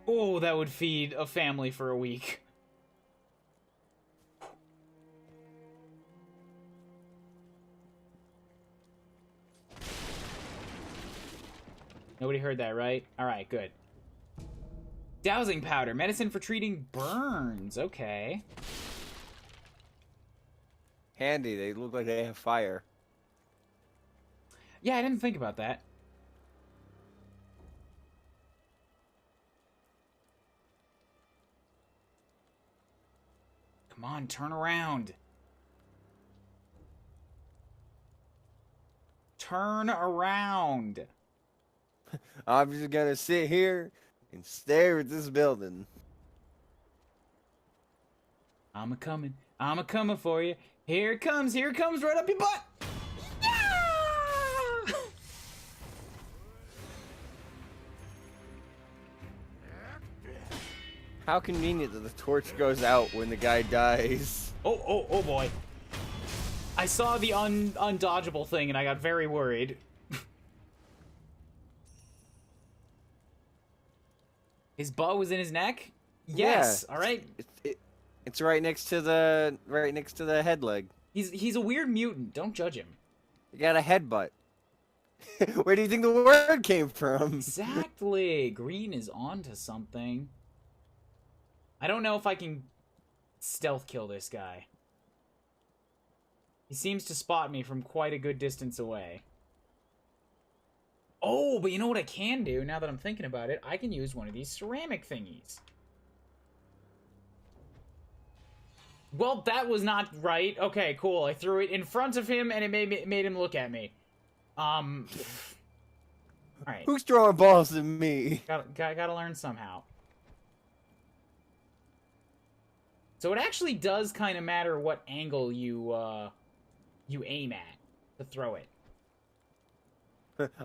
Oh, that would feed a family for a week. Nobody heard that, right? Alright, good. Dowsing powder. Medicine for treating burns. Okay. Handy, they look like they have fire. Yeah, I didn't think about that. Come on, turn around. Turn around. I'm just gonna sit here and stare at this building. I'm a coming for you. Here it comes right up your butt! Yeah! How convenient that the torch goes out when the guy dies. Oh boy. I saw the undodgeable thing and I got very worried. His butt was in his neck? Yes. Yeah, All right. It's right next to the head leg. He's a weird mutant. Don't judge him. You got a headbutt. Where do you think the word came from? Exactly. Green is onto something. I don't know if I can stealth kill this guy. He seems to spot me from quite a good distance away. Oh, but you know what I can do, now that I'm thinking about it? I can use one of these ceramic thingies. Well, that was not right. Okay, cool. I threw it in front of him, and it made him look at me. Alright. Who's throwing balls at me? Gotta learn somehow. So it actually does kind of matter what angle you aim at to throw it.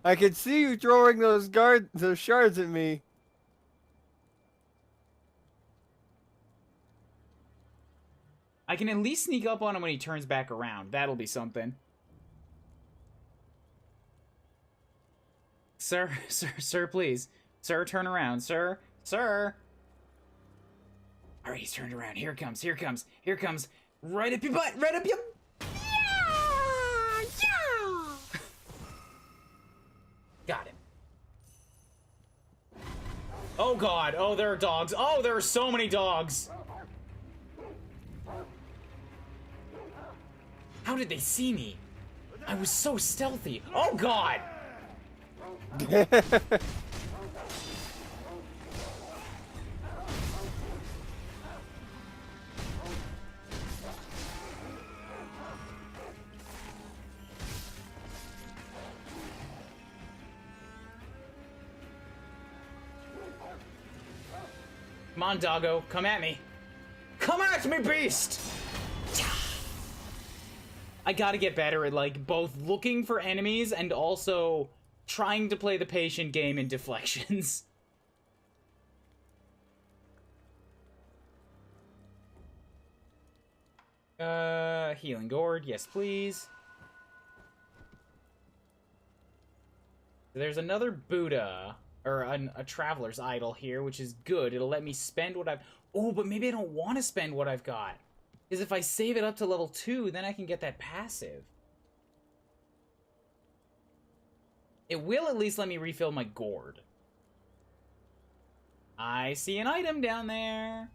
I can see you throwing those shards at me. I can at least sneak up on him when he turns back around. That'll be something. Sir, please. Sir, turn around. Sir. Alright, he's turned around. Here it comes. Right up your butt. Yeah! Got him. Oh god. Oh, there are dogs. Oh, there are so many dogs. How did they see me? I was so stealthy. Oh god. Come on, doggo. Come at me. Come at me, beast! I gotta get better at, like, both looking for enemies and also trying to play the patient game in deflections. Healing gourd. Yes, please. There's another Buddha, or a traveler's idol here, which is good. It'll let me spend what I've... Oh, but maybe I don't want to spend what I've got. Because if I save it up to level 2, then I can get that passive. It will at least let me refill my gourd. I see an item down there.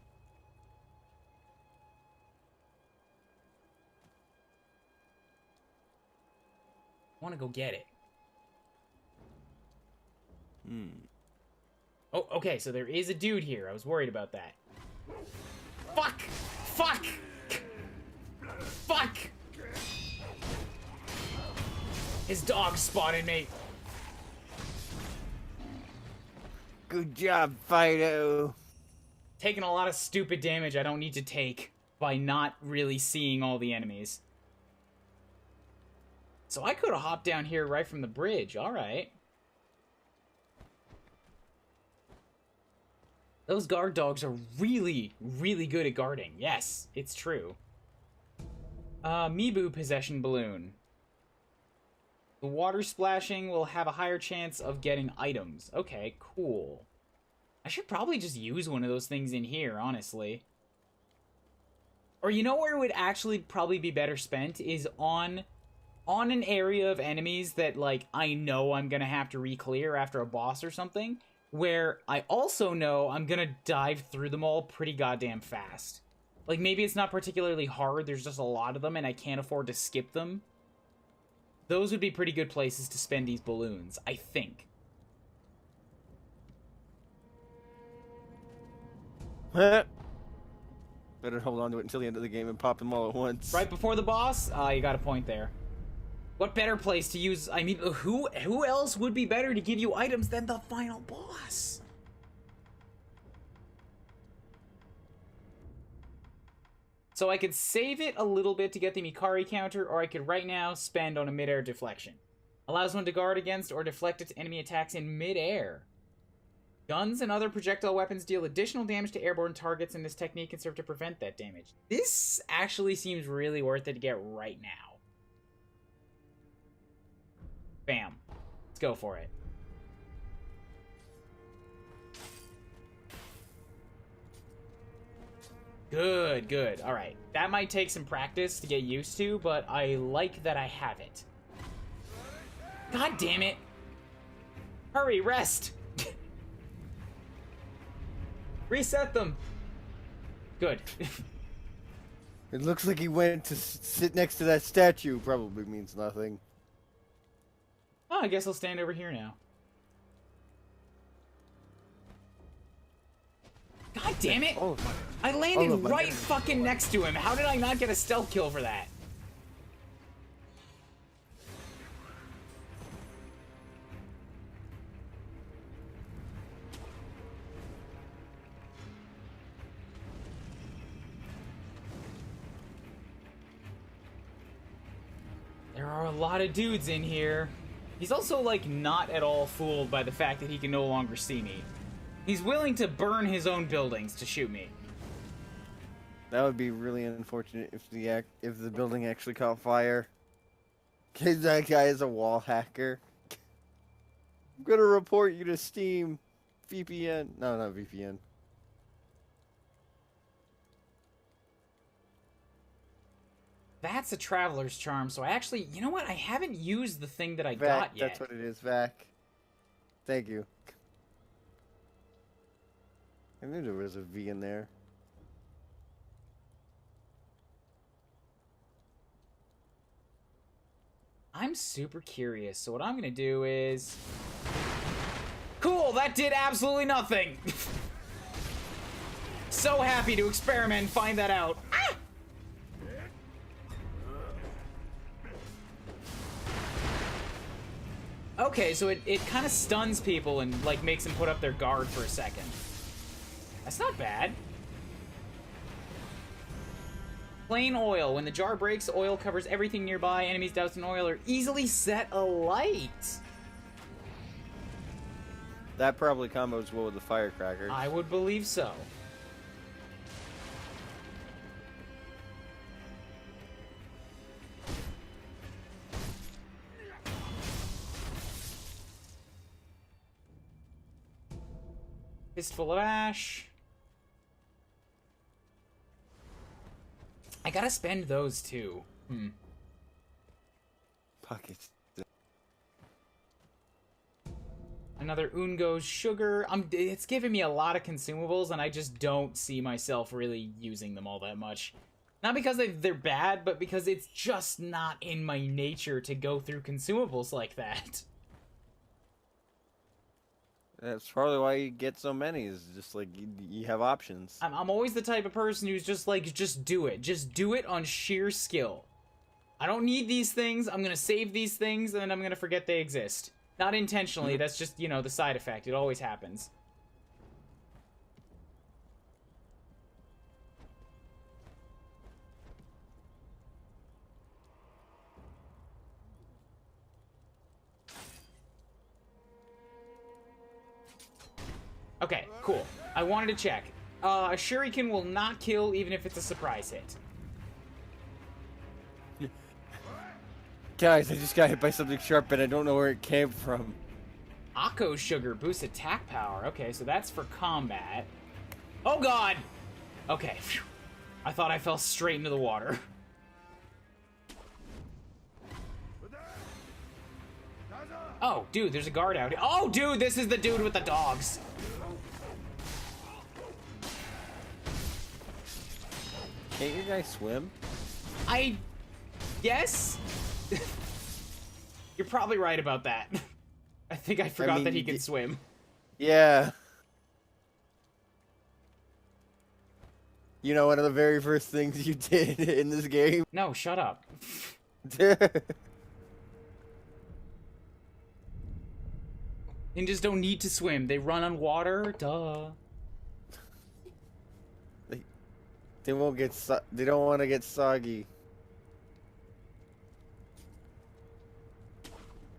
I want to go get it. Oh, okay, so there is a dude here. I was worried about that. Fuck! Fuck! Fuck! His dog spotted me. Good job, Fido. Taking a lot of stupid damage I don't need to take by not really seeing all the enemies. So I could have hopped down here right from the bridge. Alright. Those guard dogs are really, really good at guarding. Yes, it's true. Mibu possession balloon. The water splashing will have a higher chance of getting items. Okay, cool. I should probably just use one of those things in here, honestly. Or you know where it would actually probably be better spent is on an area of enemies that, like, I know I'm gonna have to re-clear after a boss or something, where I also know I'm gonna dive through them all pretty goddamn fast. Like, maybe it's not particularly hard, there's just a lot of them and I can't afford to skip them. Those would be pretty good places to spend these balloons, I think. Better hold on to it until the end of the game and pop them all at once. Right before the boss? You got a point there. What better place to use... I mean, who else would be better to give you items than the final boss? So I could save it a little bit to get the Mikari counter, or I could right now spend on a midair deflection. Allows one to guard against or deflect its enemy attacks in midair. Guns and other projectile weapons deal additional damage to airborne targets, and this technique can serve to prevent that damage. This actually seems really worth it to get right now. Bam. Let's go for it. Good, good. Alright. That might take some practice to get used to, but I like that I have it. God damn it! Hurry, rest! Reset them! Good. It looks like he went to sit next to that statue. Probably means nothing. Oh, I guess I'll stand over here now. God damn it! Oh, I landed right fucking next to him. How did I not get a stealth kill for that? There are a lot of dudes in here. He's also, like, not at all fooled by the fact that he can no longer see me. He's willing to burn his own buildings to shoot me. that would be really unfortunate if the building actually caught fire. Cause that guy is a wall hacker. I'm gonna report you to Steam. VPN. No, not VPN. That's a traveler's charm, so I actually... You know what? I haven't used the thing that I Vac, got yet. that's what it is, Vac. Thank you. I knew there was a V in there. I'm super curious, so what I'm gonna do is... Cool, that did absolutely nothing! So happy to experiment and find that out. Ah! Okay, so it kind of stuns people and, like, makes them put up their guard for a second. That's not bad. Plain oil. When the jar breaks, oil covers everything nearby. Enemies doused in oil are easily set alight. That probably combos well with the firecrackers. I would believe so. Fistful of ash. I gotta spend those too. Pockets. Another Ungo's sugar. It's giving me a lot of consumables, and I just don't see myself really using them all that much. Not because they're bad, but because it's just not in my nature to go through consumables like that. That's probably why you get so many, is just like you have options. I'm always the type of person who's just like, just do it. Just do it on sheer skill. I don't need these things. I'm gonna save these things, and then I'm gonna forget they exist. Not intentionally, that's just, you know, the side effect. It always happens. Okay, cool. I wanted to check. A shuriken will not kill even if it's a surprise hit. Guys, I just got hit by something sharp, and I don't know where it came from. Akko sugar boosts attack power. Okay, so that's for combat. Oh god! Okay, phew. I thought I fell straight into the water. Oh, dude, there's a guard out here. Oh, dude, this is the dude with the dogs. Can't you guys swim? Yes? You're probably right about that. I think I forgot that he can swim. Yeah. You know, one of the very first things you did in this game? No, shut up. Ninjas don't need to swim. They run on water. Duh. They won't get. They don't want to get soggy.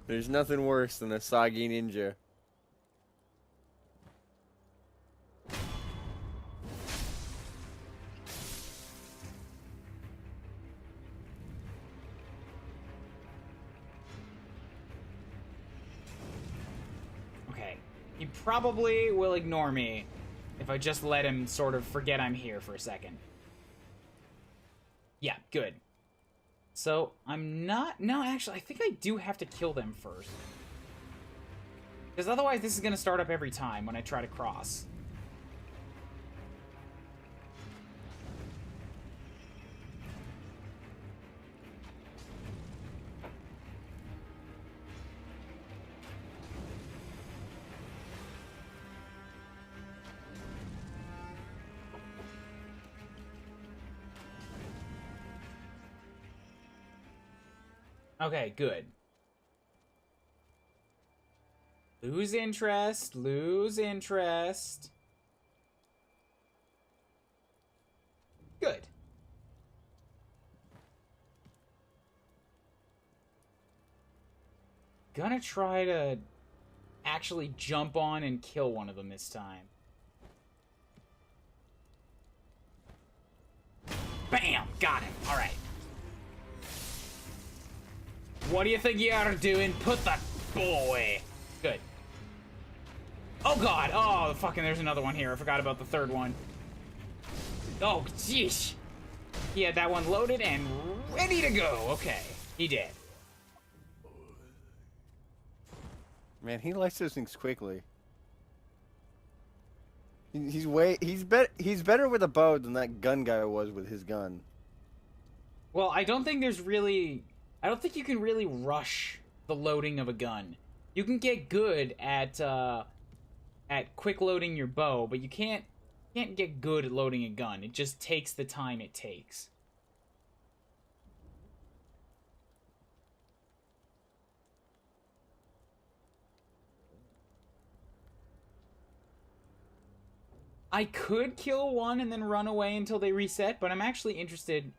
There's nothing worse than a soggy ninja. Okay. He probably will ignore me if I just let him sort of forget I'm here for a second. Yeah, good. So, I'm not... No, actually, I think I do have to kill them first. Because otherwise this is going to start up every time when I try to cross. Okay, good. Lose interest, lose interest. Good. Gonna try to actually jump on and kill one of them this time. Bam! Got him. Alright. What do you think you are doing? Put that bull away. Good. Oh god! Oh, fucking there's another one here. I forgot about the third one. Oh, jeez. He had that one loaded and ready to go. Okay. He did. Man, he likes those things quickly. He's better with a bow than that gun guy was with his gun. Well, I don't think you can really rush the loading of a gun. You can get good at quick loading your bow, but you can't get good at loading a gun. It just takes the time it takes. I could kill one and then run away until they reset, but I'm actually interested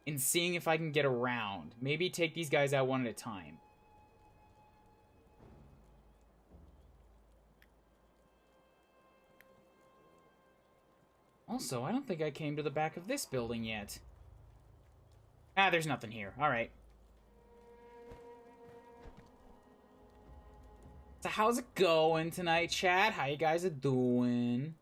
in seeing if I can get around. Maybe take these guys out one at a time. Also, I don't think I came to the back of this building yet. Ah, there's nothing here. Alright. So how's it going tonight, chat? How you guys are doing?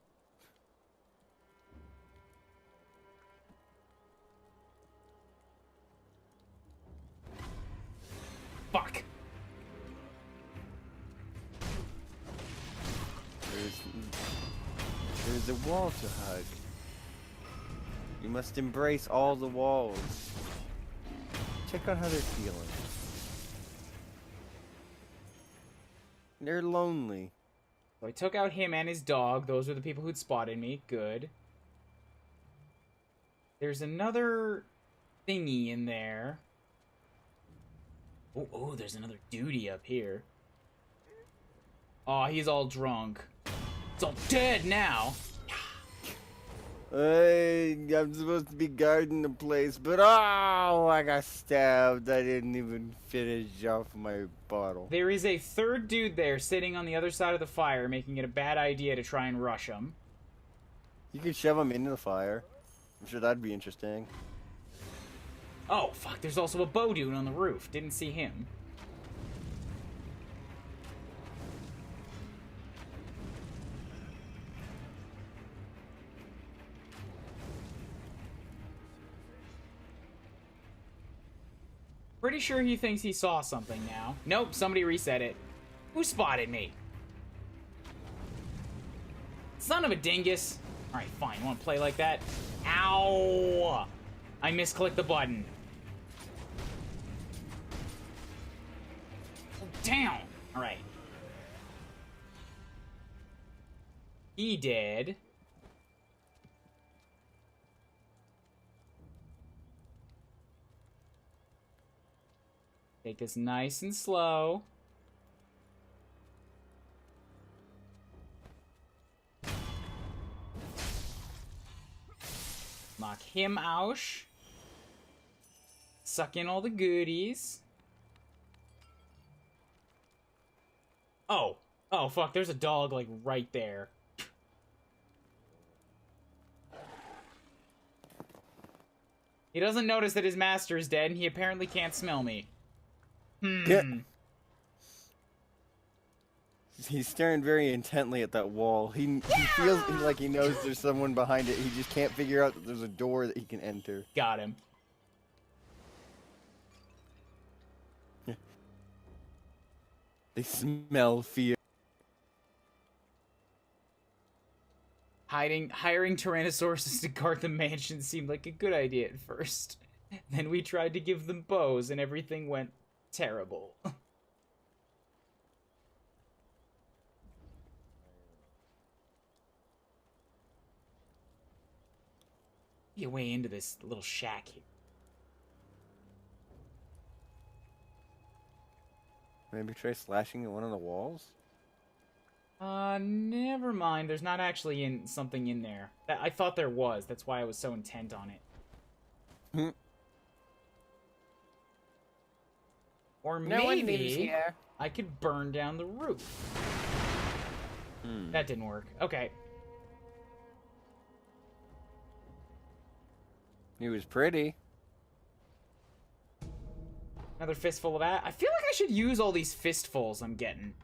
Fuck. There's a wall to hug. You must embrace all the walls. Check out how they're feeling. They're lonely. So I took out him and his dog. Those were the people who'd spotted me. Good. There's another thingy in there. Oh, there's another duty up here. Oh, he's all drunk. It's all dead now. Hey, I'm supposed to be guarding the place, but oh, I got stabbed. I didn't even finish off my bottle. There is a third dude there sitting on the other side of the fire, making it a bad idea to try and rush him. You could shove him into the fire. I'm sure that'd be interesting. Oh, fuck, there's also a bow dude on the roof. Didn't see him. Pretty sure he thinks he saw something now. Nope, somebody reset it. Who spotted me? Son of a dingus. Alright, fine. You want to play like that? Ow! I misclicked the button. Oh, down! Alright. He did. Take this nice and slow. Knock him out. Suck in all the goodies. Oh. Oh, fuck. There's a dog, like, right there. He doesn't notice that his master is dead, and he apparently can't smell me. Yeah. He's staring very intently at that wall. He feels like he knows there's someone behind it. He just can't figure out that there's a door that he can enter. Got him. They smell fear. Hiring Tyrannosauruses to guard the mansion seemed like a good idea at first. Then we tried to give them bows, and everything went terrible. Be a way into this little shack here. Maybe try slashing at one of the walls? Never mind. There's not actually something in there. I thought there was. That's why I was so intent on it. Or maybe I could burn down the roof. That didn't work. Okay. He was pretty. Another fistful of that. I feel like I should use all these fistfuls I'm getting.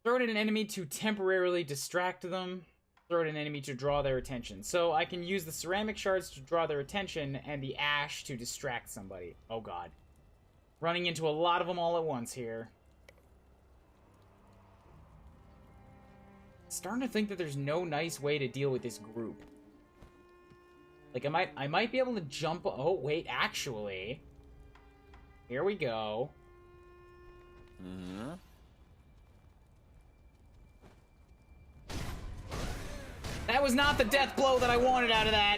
Throw it at an enemy to temporarily distract them. Throw it at an enemy to draw their attention. So I can use the ceramic shards to draw their attention and the ash to distract somebody. Oh god. Running into a lot of them all at once here. Starting to think that there's no nice way to deal with this group. Like, I might be able to jump... Oh, wait, actually. Here we go. That was not the death blow that I wanted out of that.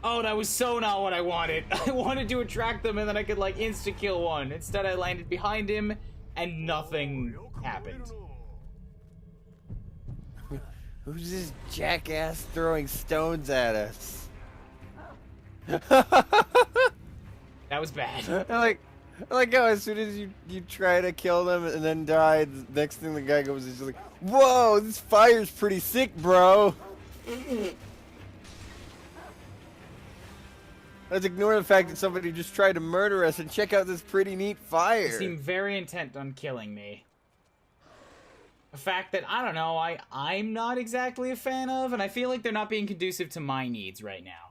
Oh, that was so not what I wanted. I wanted to attract them and then I could, like, insta-kill one. Instead, I landed behind him and nothing happened. Who's this jackass throwing stones at us? That was bad. I like how as soon as you try to kill them and then die, the next thing the guy goes is just like, whoa, this fire's pretty sick, bro. Let's ignore the fact that somebody just tried to murder us and check out this pretty neat fire. They seem very intent on killing me. A fact that, I don't know, I'm not exactly a fan of, and I feel like they're not being conducive to my needs right now.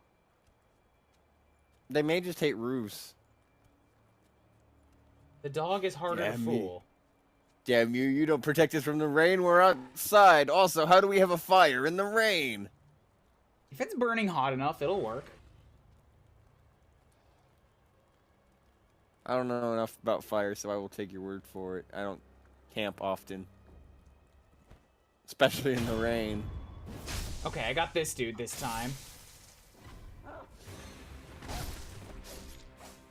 They may just hate roofs. The dog is harder to fool. Damn you, you don't protect us from the rain, we're outside. Also, how do we have a fire in the rain? If it's burning hot enough, it'll work. I don't know enough about fire, so I will take your word for it. I don't camp often. Especially in the rain. Okay, I got this dude this time.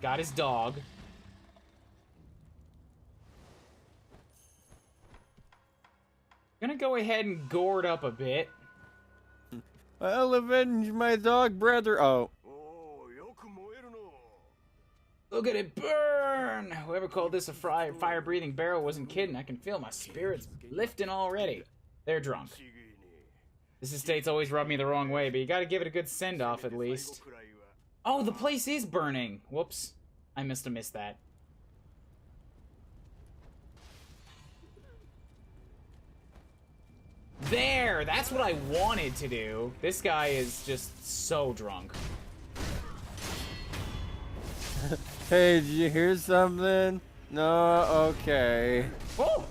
Got his dog. Gonna go ahead and gourd up a bit. I'll avenge my dog brother. Oh. Look at it burn! Whoever called this a fire-breathing barrel wasn't kidding. I can feel my spirits lifting already. They're drunk. This estate's always rubbed me the wrong way, but you gotta give it a good send-off at least. Oh, the place is burning! Whoops. I must have missed that. There! That's what I wanted to do. This guy is just so drunk. Hey, did you hear something? No? Okay. Oh!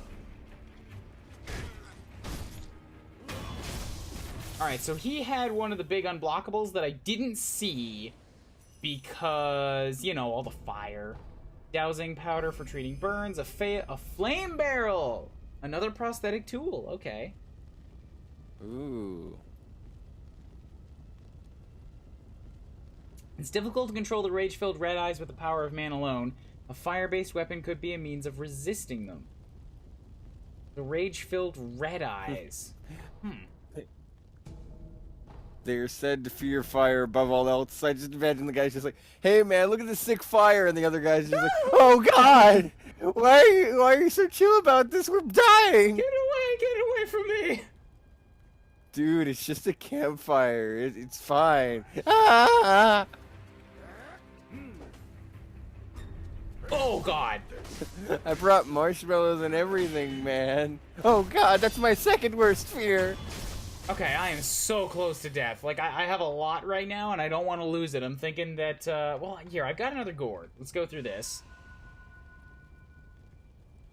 Alright, so he had one of the big unblockables that I didn't see because, you know, all the fire. Dowsing powder for treating burns, a flame barrel! Another prosthetic tool, okay. Ooh. It's difficult to control the rage-filled red eyes with the power of man alone. A fire-based weapon could be a means of resisting them. The rage-filled red eyes. They're said to fear fire above all else. I just imagine the guy's just like, "Hey man, look at this sick fire," and the other guy's just like, "Oh God, why are you so chill about this? We're dying." Get away from me! Dude, it's just a campfire. It's fine. Ah! Oh God! I brought marshmallows and everything, man. Oh God, that's my second worst fear. Okay, I am so close to death. Like, I have a lot right now, and I don't want to lose it. I'm thinking that, well, here, I've got another gourd. Let's go through this.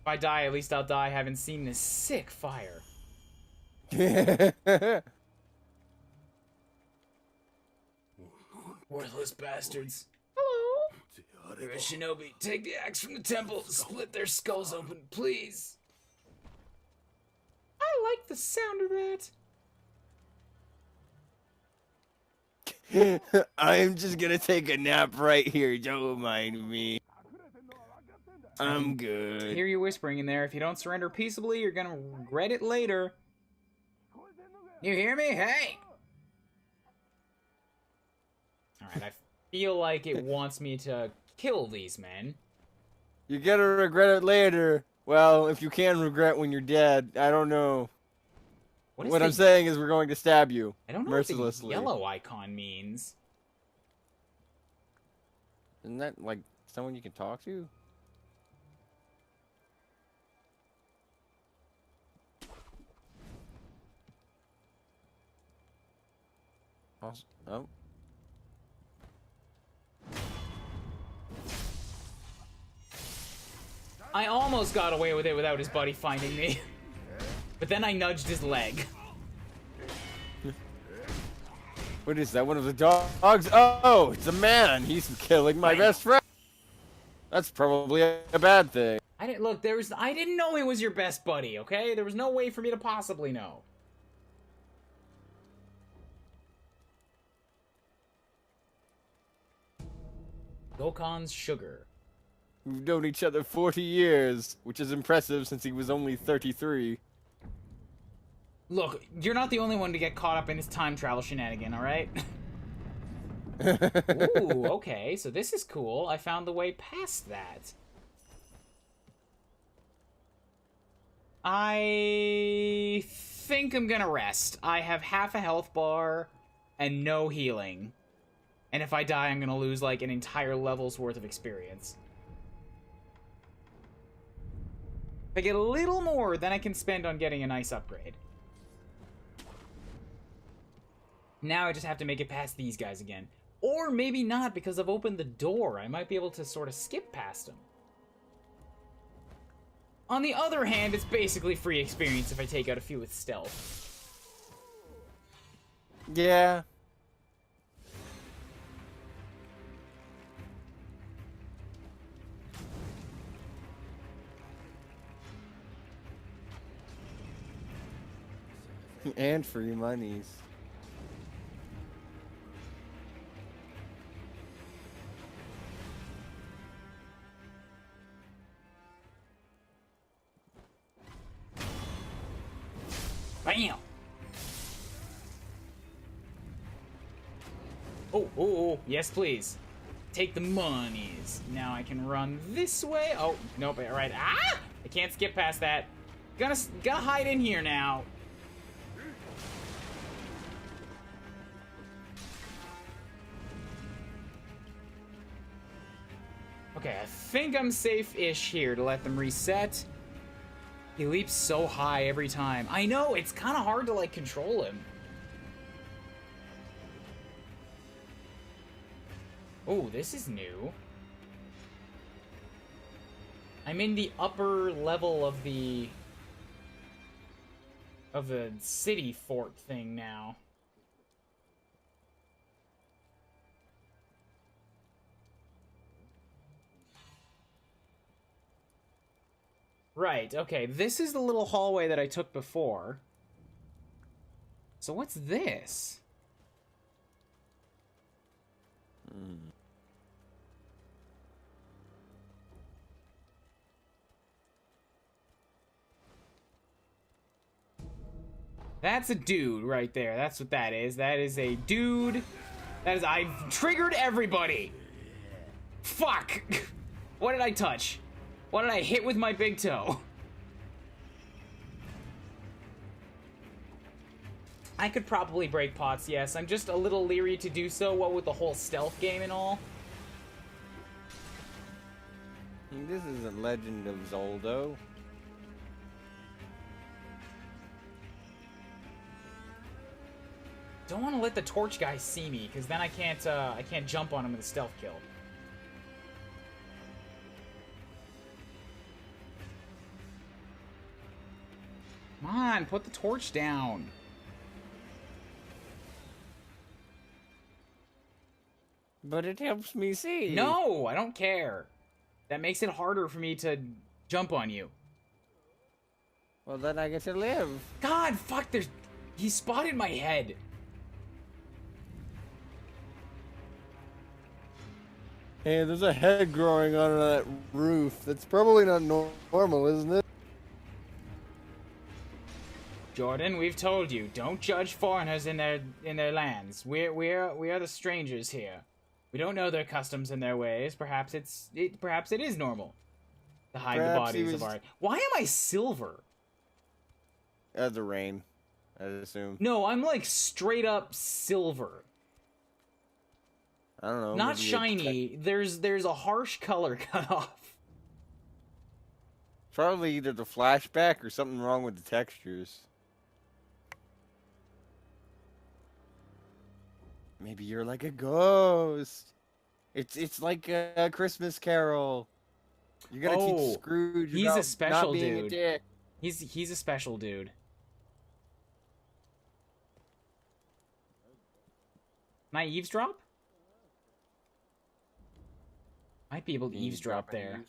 If I die, at least I'll die having seen this sick fire. Worthless bastards. Hello? You're a shinobi. Take the axe from the temple. Split their skulls open, please. I like the sound of that. I'm just gonna take a nap right here. Don't mind me. I'm good. I hear you whispering in there. If you don't surrender peaceably, you're gonna regret it later. You hear me? Hey! Alright, I feel like it wants me to kill these men. You're gonna regret it later. Well, if you can regret when you're dead, I don't know. What I'm saying is we're going to stab you. I don't know mercilessly. what the yellow icon means. Isn't that like someone you can talk to? Oh. I almost got away with it without his buddy finding me. But then I nudged his leg. What is that? One of the dogs? Oh, it's a man. He's killing my best friend. That's probably a bad thing. I didn't know he was your best buddy, okay? There was no way for me to possibly know. Gokon's sugar. We've known each other 40 years, which is impressive since he was only 33. Look, you're not the only one to get caught up in his time travel shenanigan, alright? Ooh, okay, so this is cool. I found the way past that. I think I'm gonna rest. I have half a health bar and no healing. And if I die, I'm gonna lose like an entire level's worth of experience. If I get a little more, then I can spend on getting a nice upgrade. Now I just have to make it past these guys again. Or maybe not, because I've opened the door. I might be able to sort of skip past them. On the other hand, it's basically free experience if I take out a few with stealth. Yeah. And free monies. Bam! Oh, yes please. Take the monies. Now I can run this way. Oh, nope, alright. Ah! I can't skip past that. Gotta hide in here now. Okay, I think I'm safe-ish here to let them reset. He leaps so high every time. I know, it's kind of hard to, like, control him. Oh, this is new. I'm in the upper level of the city fort thing now. Right, okay, this is the little hallway that I took before. So what's this? That's a dude right there. That's what that is. That is a dude. That is... I've triggered everybody. Fuck. What did I touch? What did I hit with my big toe? I could probably break pots, yes. I'm just a little leery to do so, what with the whole stealth game and all. This isn't Legend of Zoldo. Don't want to let the torch guy see me, because then I can't jump on him with a stealth kill. Come on, put the torch down. But it helps me see. No, I don't care. That makes it harder for me to jump on you. Well, then I get to live. God, fuck, he spotted my head. Hey, there's a head growing on that roof. That's probably not normal, isn't it? Jordan, we've told you, don't judge foreigners in their lands. We are the strangers here. We don't know their customs and their ways. Perhaps it is normal to hide the bodies of our... Why am I silver? The rain, I assume. No, I'm like straight up silver. I don't know. Not shiny. There's a harsh color cut off. Probably either the flashback or something wrong with the textures. Maybe you're like a ghost. It's like a Christmas Carol. You're gonna teach Scrooge he's about a special not being dude. a dick. He's a special dude. Can I eavesdrop? Might be able to eavesdrop there.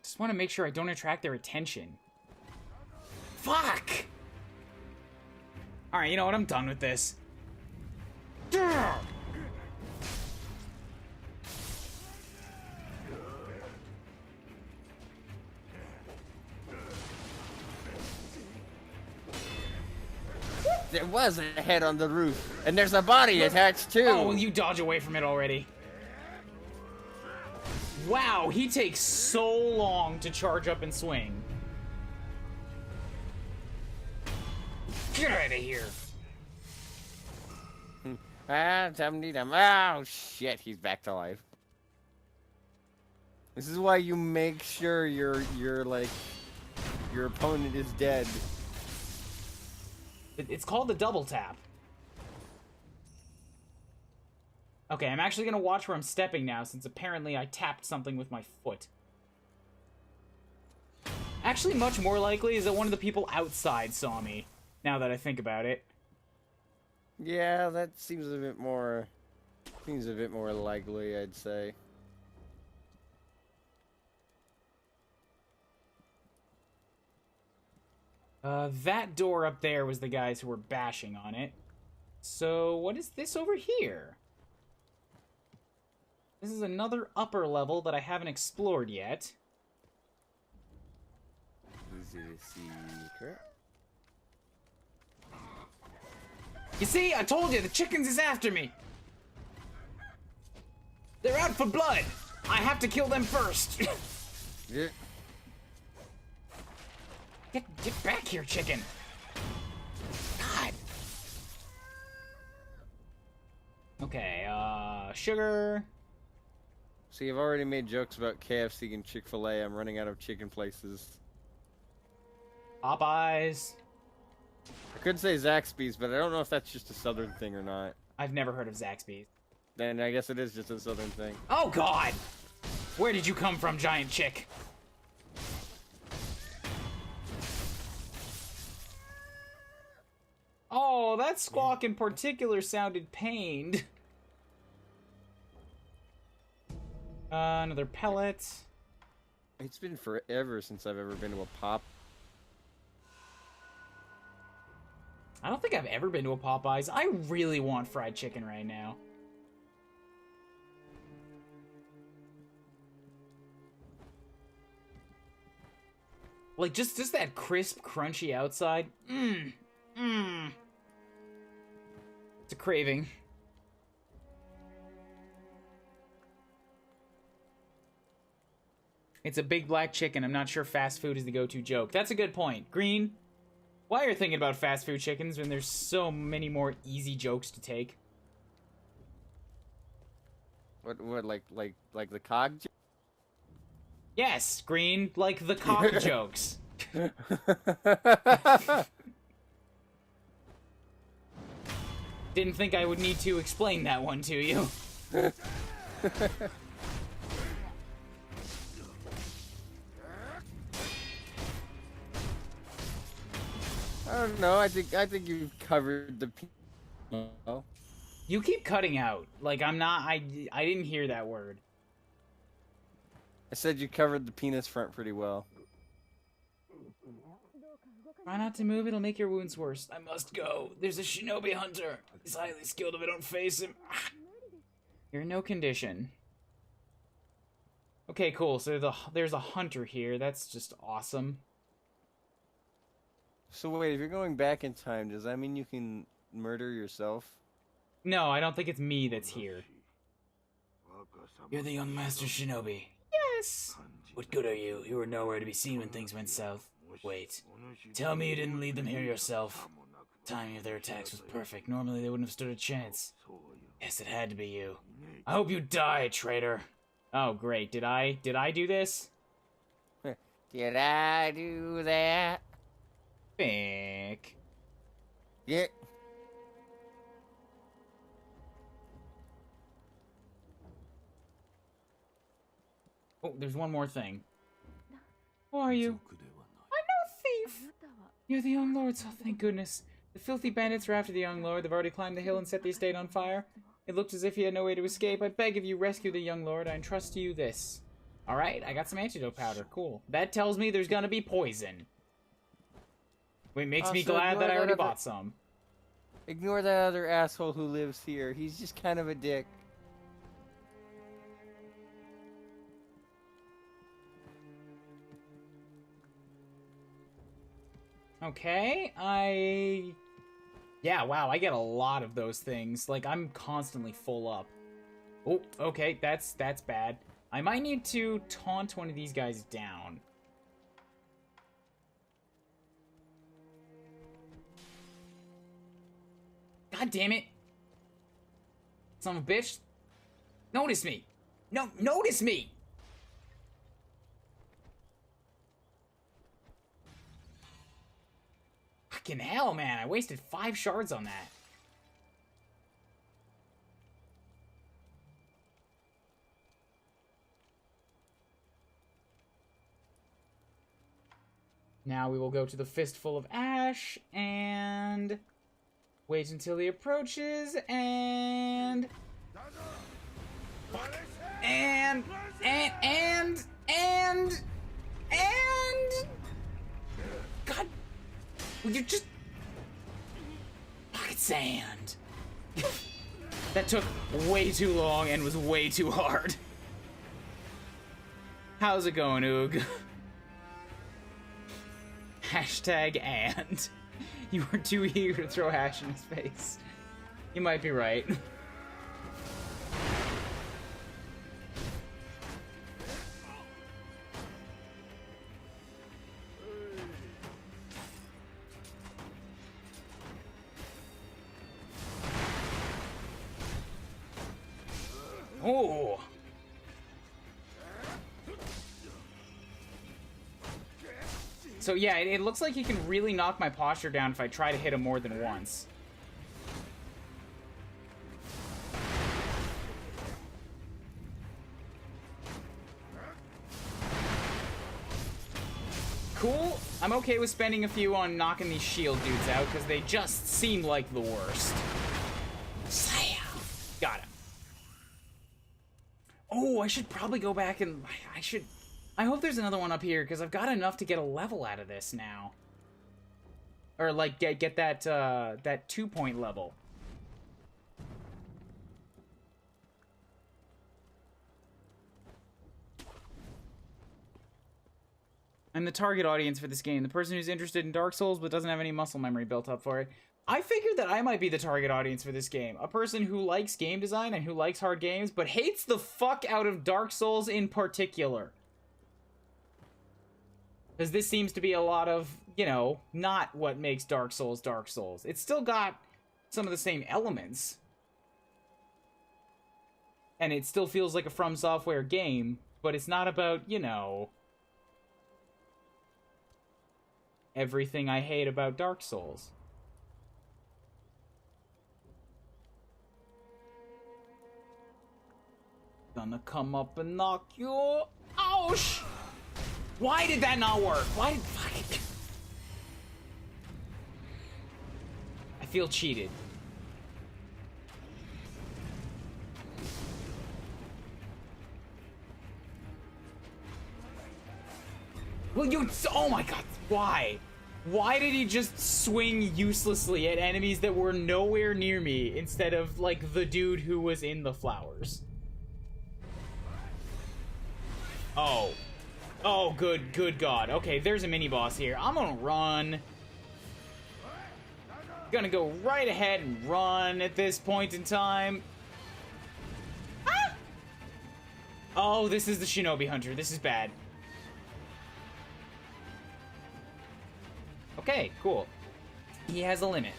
Just want to make sure I don't attract their attention. Fuck! Alright, you know what? I'm done with this. There was a head on the roof, and there's a body attached too. Oh, will you dodge away from it already? Wow, he takes so long to charge up and swing. Get out of here. Oh shit, he's back to life. This is why you make sure your opponent is dead. It's called the double tap. Okay, I'm actually gonna watch where I'm stepping now, since apparently I tapped something with my foot. Actually, much more likely is that one of the people outside saw me, now that I think about it. Yeah, that seems a bit more likely, I'd say. That door up there was the guys who were bashing on it. So, what is this over here? This is another upper level that I haven't explored yet. Is it a secret? You see, I told you, the chickens is after me! They're out for blood! I have to kill them first! Yeah. Get back here, chicken! God! Okay, sugar... See, I've already made jokes about KFC and Chick-fil-A. I'm running out of chicken places. Popeyes... I could say Zaxby's, but I don't know if that's just a southern thing or not. I've never heard of Zaxby's. Then I guess it is just a southern thing. Oh, God! Where did you come from, giant chick? Oh, that squawk in particular sounded pained. Another pellet. It's been forever since I've ever been to a pop. I don't think I've ever been to a Popeyes. I really want fried chicken right now. Like, just that crisp, crunchy outside. It's a craving. It's a big black chicken. I'm not sure fast food is the go-to joke. That's a good point. Green, why are you thinking about fast food chickens when there's so many more easy jokes to take? What, like the cog? Yes, Green, like the cock jokes. Didn't think I would need to explain that one to you. I don't know. I think you've covered the. Oh. You keep cutting out. Like, I'm not. I didn't hear that word. I said you covered the penis front pretty well. Try not to move. It'll make your wounds worse. I must go. There's a shinobi hunter. He's highly skilled. If I don't face him, you're in no condition. Okay, cool. So there's a hunter here. That's just awesome. So wait, if you're going back in time, does that mean you can murder yourself? No, I don't think it's me that's here. You're the young master shinobi. Yes! What good are you? You were nowhere to be seen when things went south. Wait. Tell me you didn't lead them here yourself. The timing of their attacks was perfect. Normally they wouldn't have stood a chance. Yes, it had to be you. I hope you die, traitor. Oh, great. Did I do this? Did I do that? Bick. Yeah. Oh, there's one more thing. Who are you? I'm no thief! You're the young lord, so thank goodness. The filthy bandits are after the young lord. They've already climbed the hill and set the estate on fire. It looked as if he had no way to escape. I beg of you, rescue the young lord. I entrust to you this. Alright, I got some antidote powder. Cool. That tells me there's gonna be poison. It makes me glad that I already bought some. Ignore that other asshole who lives here. He's just kind of a dick. Okay, yeah, wow, I get a lot of those things. Like, I'm constantly full up. Oh, okay, that's bad. I might need to taunt one of these guys down. God damn it. Son of a bitch. Notice me. No, notice me. Fucking hell, man. I wasted 5 shards on that. Now we will go to the Fistful of Ash and wait until he approaches and and God, will you just pocket sand? That took way too long and was way too hard. How's it going, Oog? Hashtag and. You were too eager to throw hash in his face. You might be right. Oh. So yeah, it looks like he can really knock my posture down if I try to hit him more than once. Cool. I'm okay with spending a few on knocking these shield dudes out because they just seem like the worst. Slam. Got him. Oh, I should probably go back and... I hope there's another one up here, because I've got enough to get a level out of this now. or like get that that 2-point level. I'm the target audience for this game, the person who's interested in Dark Souls but doesn't have any muscle memory built up for it. I figured that I might be the target audience for this game, a person who likes game design and who likes hard games but hates the fuck out of Dark Souls in particular. Because this seems to be a lot of, you know, not what makes Dark Souls Dark Souls. It's still got some of the same elements. And it still feels like a From Software game, but it's not about, you know, everything I hate about Dark Souls. Gonna come up and knock you. Ouch! Why did that not work? Why did... Fuck. I feel cheated. Well, you... Oh my god, why? Why did he just swing uselessly at enemies that were nowhere near me instead of, like, the dude who was in the flowers? Oh. Oh, good god. Okay, there's a mini-boss here. I'm gonna run. Gonna go right ahead and run at this point in time. Ah! Oh, this is the Shinobi Hunter. This is bad. Okay, cool. He has a limit.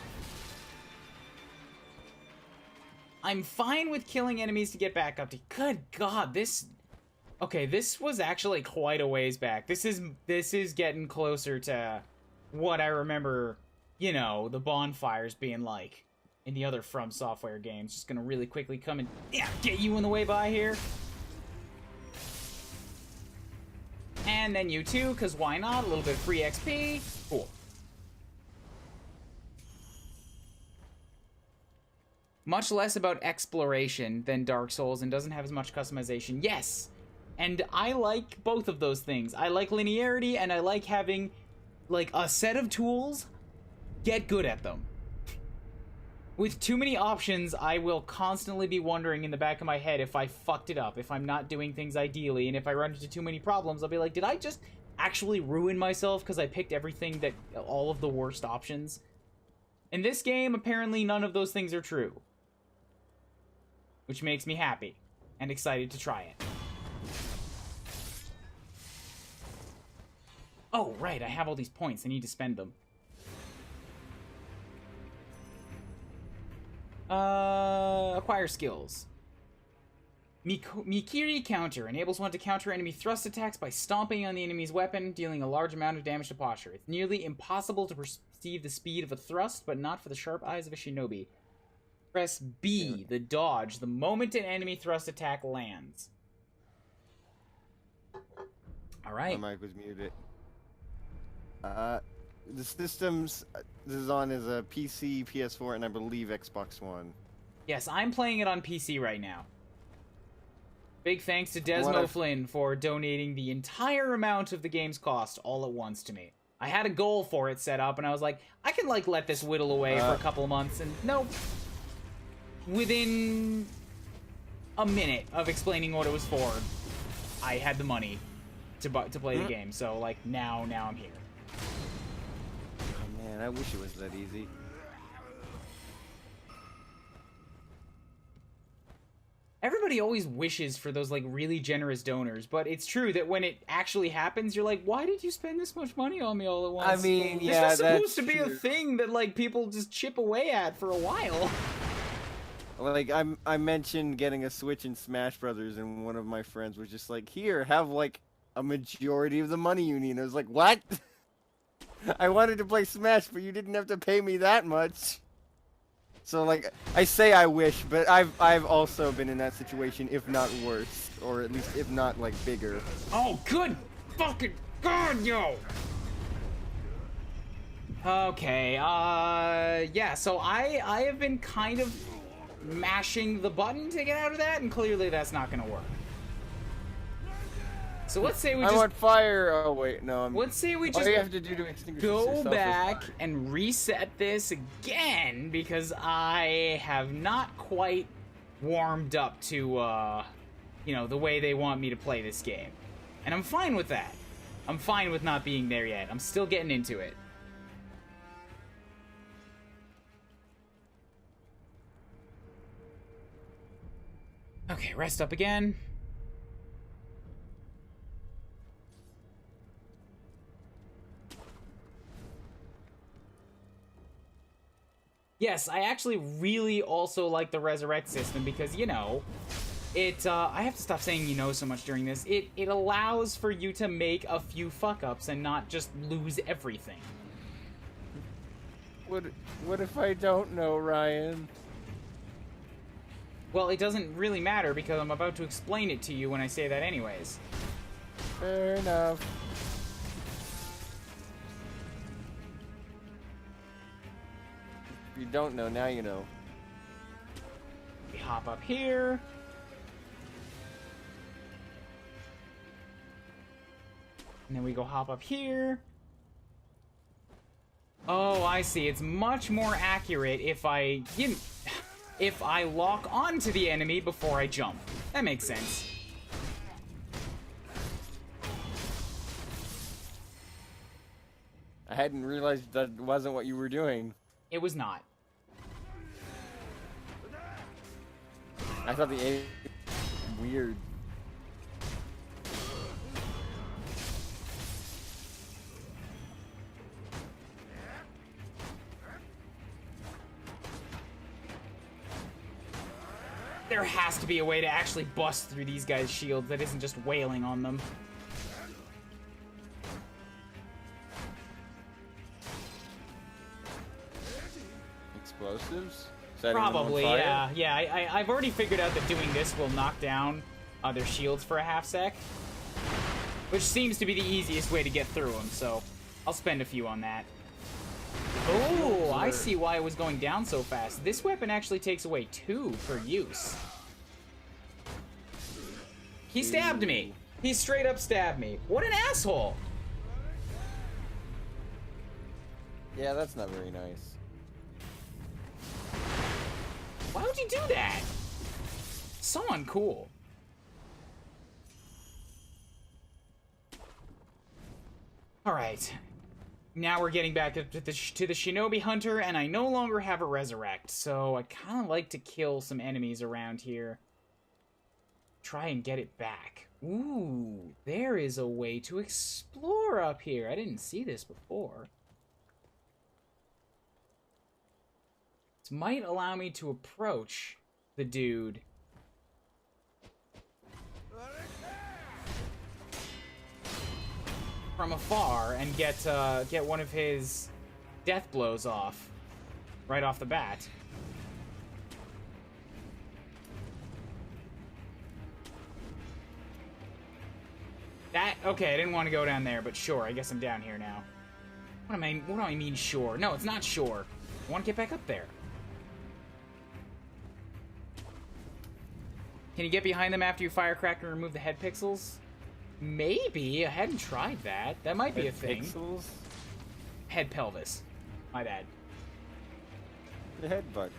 I'm fine with killing enemies to get back up to... Good god, this... Okay, this was actually quite a ways back. This is getting closer to what I remember, you know, the bonfires being like in the other From Software games. Just gonna really quickly come and get you in the way by here. And then you too, because why not? A little bit of free XP. Cool. Much less about exploration than Dark Souls and doesn't have as much customization. Yes! And I like both of those things. I like linearity, and I like having, like, a set of tools. Get good at them. With too many options, I will constantly be wondering in the back of my head if I fucked it up, if I'm not doing things ideally, and if I run into too many problems, I'll be like, did I just actually ruin myself because I picked everything that, all of the worst options? In this game, apparently none of those things are true. Which makes me happy, and excited to try it. Oh, right, I have all these points. I need to spend them. Acquire skills. Mikiri Counter enables one to counter enemy thrust attacks by stomping on the enemy's weapon, dealing a large amount of damage to posture. It's nearly impossible to perceive the speed of a thrust, but not for the sharp eyes of a shinobi. Press B, the dodge, the moment an enemy thrust attack lands. Alright. My mic was muted. The systems this is on is a PC, PS4, and I believe Xbox One. Yes, I'm playing it on PC right now. Big thanks to Desmo Flynn for donating the entire amount of the game's cost all at once to me. I had a goal for it set up, and I was like, I can, like, let this whittle away for a couple of months, and nope. Within a minute of explaining what it was for, I had the money to play the game. So, like, now I'm here. Oh, man, I wish it was that easy. Everybody always wishes for those, like, really generous donors, but it's true that when it actually happens, you're like, why did you spend this much money on me all at once? I mean, yeah, this was supposed to be a thing that, like, people just chip away at for a while. Like, I mentioned getting a Switch in Smash Brothers, and one of my friends was just like, here, have, like, a majority of the money you need. And I was like, what? I wanted to play Smash, but you didn't have to pay me that much. So, like, I say I wish, but I've also been in that situation, if not worse. Or at least, if not, like, bigger. Oh, good fucking god, yo! Okay, yeah, so I have been kind of mashing the button to get out of that, and clearly that's not gonna work. So let's say we I just want fire. Oh wait, no. let's say we What just do you have to do to extinguish go yourself is back fire. and reset this again because I have not quite warmed up to you know, the way they want me to play this game. And I'm fine with that. I'm fine with not being there yet. I'm still getting into it. Okay, rest up again. Yes, I actually really also like the resurrect system because, you know, it, I have to stop saying you know so much during this. It allows for you to make a few fuck-ups and not just lose everything. What if I don't know, Ryan? Well, it doesn't really matter because I'm about to explain it to you when I say that anyways. Fair enough. If you don't know, now you know. We hop up here. And then we go hop up here. Oh, I see. It's much more accurate if I lock onto the enemy before I jump. That makes sense. I hadn't realized that wasn't what you were doing. It was not. I thought the aim weird. There has to be a way to actually bust through these guys' shields that isn't just wailing on them. Explosives? Setting them on Probably, fire? yeah. Yeah, I've already figured out that doing this will knock down their shields for a half sec. Which seems to be the easiest way to get through them, so I'll spend a few on that. Oh, I see why it was going down so fast. This weapon actually takes away 2 per use. He stabbed me. He straight up stabbed me. What an asshole. Yeah, that's not very nice. Why would you do that? So uncool. Alright. Now we're getting back to the Shinobi Hunter, and I no longer have a Resurrect, so I kind of like to kill some enemies around here. Try and get it back. Ooh, there is a way to explore up here. I didn't see this before. This might allow me to approach the dude. From afar and get one of his death blows off right off the bat. Okay, I didn't want to go down there, but sure, I guess I'm down here now. What do I mean sure? No, it's not sure. I want to get back up there. Can you get behind them after you firecrack and remove the head pixels? Maybe. I hadn't tried that. That might be a thing. Pixels? Head pelvis. My bad. The headbutt.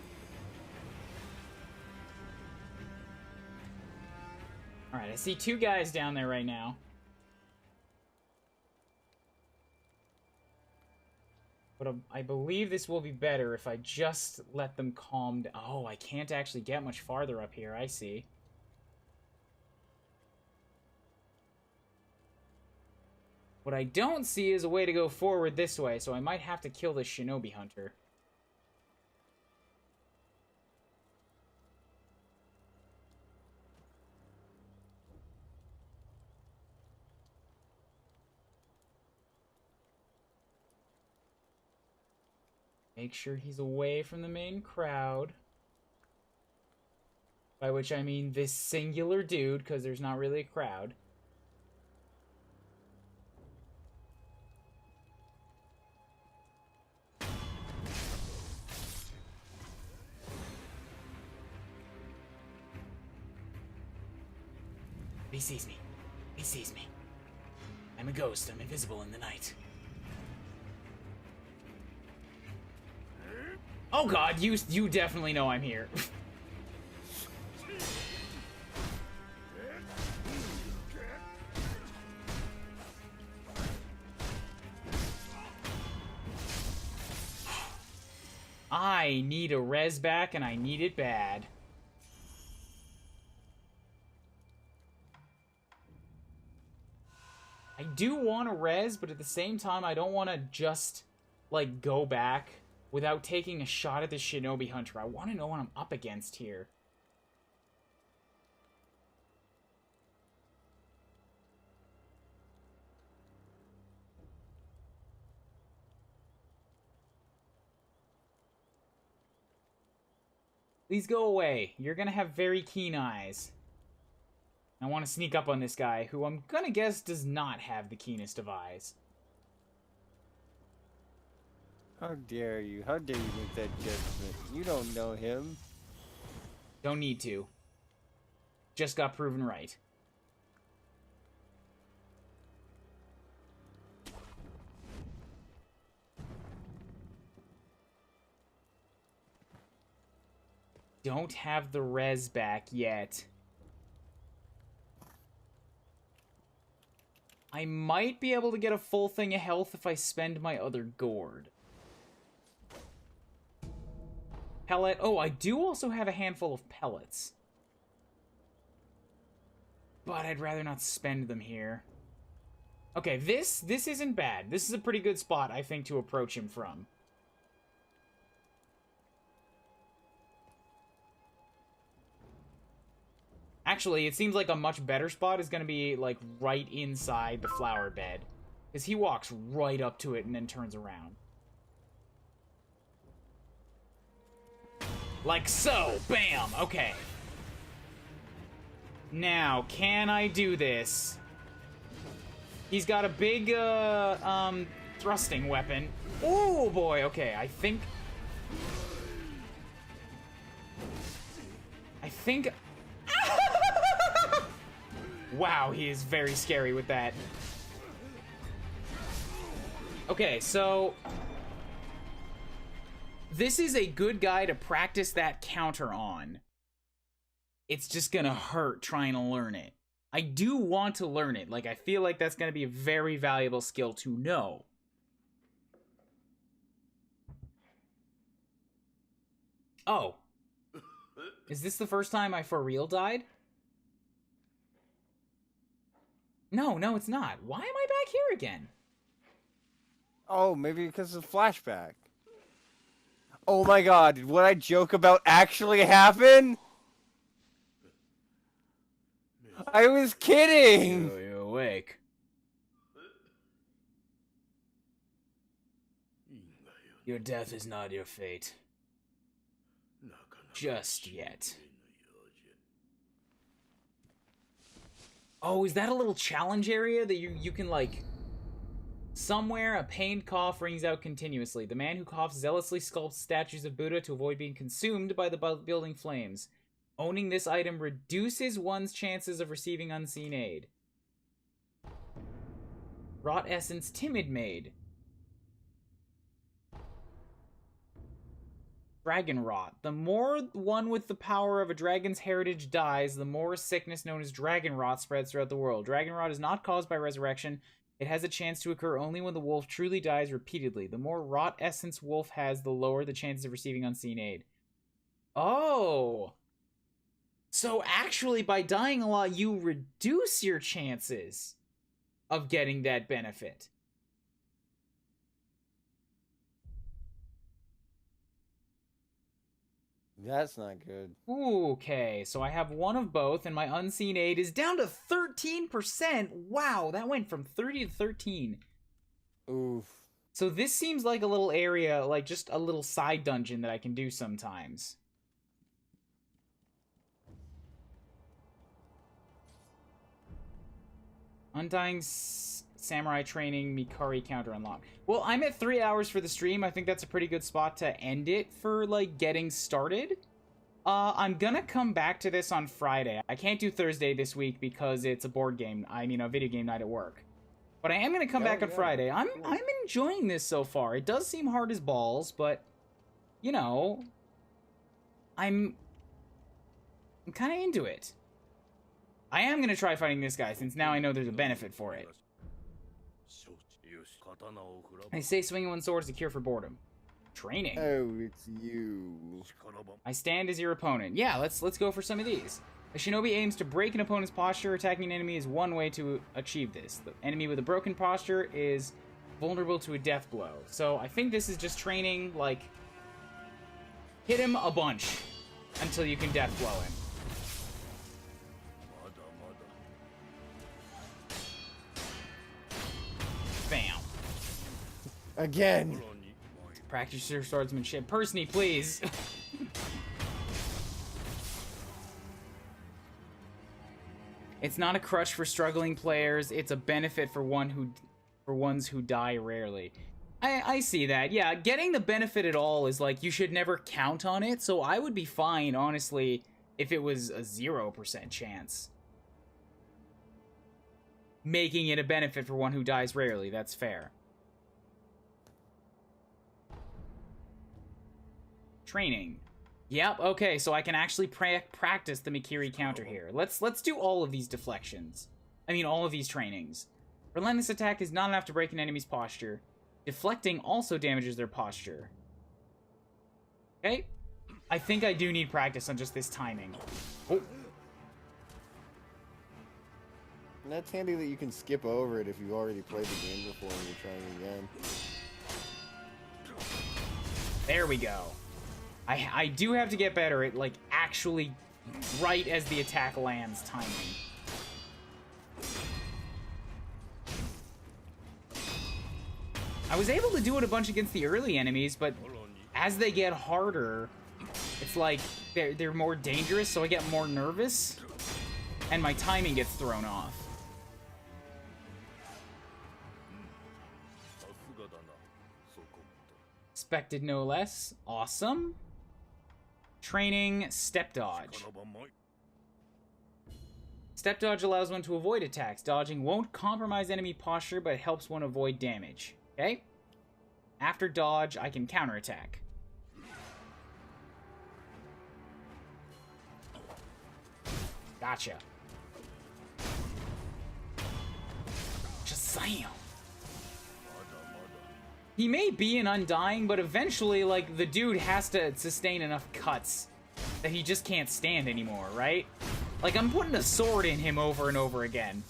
Alright, I see 2 guys down there right now. But I believe this will be better if I just let them calm down. Oh, I can't actually get much farther up here. I see. What I don't see is a way to go forward this way, so I might have to kill this Shinobi Hunter. Make sure he's away from the main crowd. By which I mean this singular dude, because there's not really a crowd. He sees me. He sees me. I'm a ghost. I'm invisible in the night. Oh god, you definitely know I'm here. I need a res back, and I need it bad. I do want a res, but at the same time, I don't want to just, like, go back without taking a shot at the Shinobi Hunter. I want to know what I'm up against here. Please go away. You're gonna have very keen eyes. I want to sneak up on this guy, who I'm gonna guess does not have the keenest of eyes. How dare you? How dare you make that judgment? You don't know him. Don't need to. Just got proven right. Don't have the res back yet. I might be able to get a full thing of health if I spend my other gourd. Pellet. Oh, I do also have a handful of pellets. But I'd rather not spend them here. Okay, this isn't bad. This is a pretty good spot, I think, to approach him from. Actually, it seems like a much better spot is going to be, like, right inside the flower bed. Because he walks right up to it and then turns around. Like so! Bam! Okay. Now, can I do this? He's got a big, thrusting weapon. Oh, boy! Okay, I think... Wow, he is very scary with that. Okay, so... this is a good guy to practice that counter on. It's just gonna hurt trying to learn it. I do want to learn it. Like, I feel like that's gonna be a very valuable skill to know. Oh. Is this the first time I for real died? No, it's not. Why am I back here again? Oh, maybe because of flashback. Oh my god, did what I joke about actually happen? I was kidding! You're awake. Your death is not your fate. Just yet. Oh, is that a little challenge area that you can, like... Somewhere, a pained cough rings out continuously. The man who coughs zealously sculpts statues of Buddha to avoid being consumed by the building flames. Owning this item reduces one's chances of receiving unseen aid. Wrought Essence Timid Maid. Dragon Rot. The more one with the power of a dragon's heritage dies, the more a sickness known as Dragon Rot spreads throughout the world. Dragon Rot is not caused by resurrection. It has a chance to occur only when the wolf truly dies repeatedly. The more Rot Essence wolf has, the lower the chances of receiving unseen aid. Oh! So actually, by dying a lot, you reduce your chances of getting that benefit. That's not good. Okay, so I have one of both, and my unseen aid is down to 13%. Wow, that went from 30 to 13. Oof. So this seems like a little area, like just a little side dungeon that I can do sometimes. Undying Samurai Training Mikari counter unlocked. Well, I'm at 3 hours for the stream. I think that's a pretty good spot to end it for, like, getting started. I'm gonna come back to this on Friday. I can't do Thursday this week because it's a board game. I mean, a video game night at work. But I am gonna come back on yeah. Friday. I'm enjoying this so far. It does seem hard as balls, but you know, I'm kind of into it. I am gonna try fighting this guy since now I know there's a benefit for it. I say swinging one sword is a cure for boredom. Training. Oh, it's you. I stand as your opponent. Yeah, let's go for some of these. A shinobi aims to break an opponent's posture. Attacking an enemy is one way to achieve this. The enemy with a broken posture is vulnerable to a death blow. So I think this is just training, like, hit him a bunch until you can death blow him. Bam. Again. Practice your swordsmanship. Persony, please. It's not a crutch for struggling players. It's a benefit for ones who die rarely. I see that. Yeah, getting the benefit at all is like you should never count on it. So I would be fine, honestly, if it was a 0% chance. Making it a benefit for one who dies rarely. That's fair. Training. Yep, okay, so I can actually practice the Mikiri counter here. Let's do all of these deflections. I mean, all of these trainings. Relentless attack is not enough to break an enemy's posture. Deflecting also damages their posture. Okay. I think I do need practice on just this timing. Oh. And that's handy that you can skip over it if you've already played the game before and you're trying again. There we go. I do have to get better at, like, actually right as the attack lands timing. I was able to do it a bunch against the early enemies, but as they get harder, it's like they're more dangerous, so I get more nervous, and my timing gets thrown off. Expected no less. Awesome. Training step dodge. Step dodge allows one to avoid attacks. Dodging won't compromise enemy posture, but helps one avoid damage. Okay? After dodge, I can counterattack. Gotcha. Shazam! He may be an Undying, but eventually, like, the dude has to sustain enough cuts that he just can't stand anymore, right? Like, I'm putting a sword in him over and over again.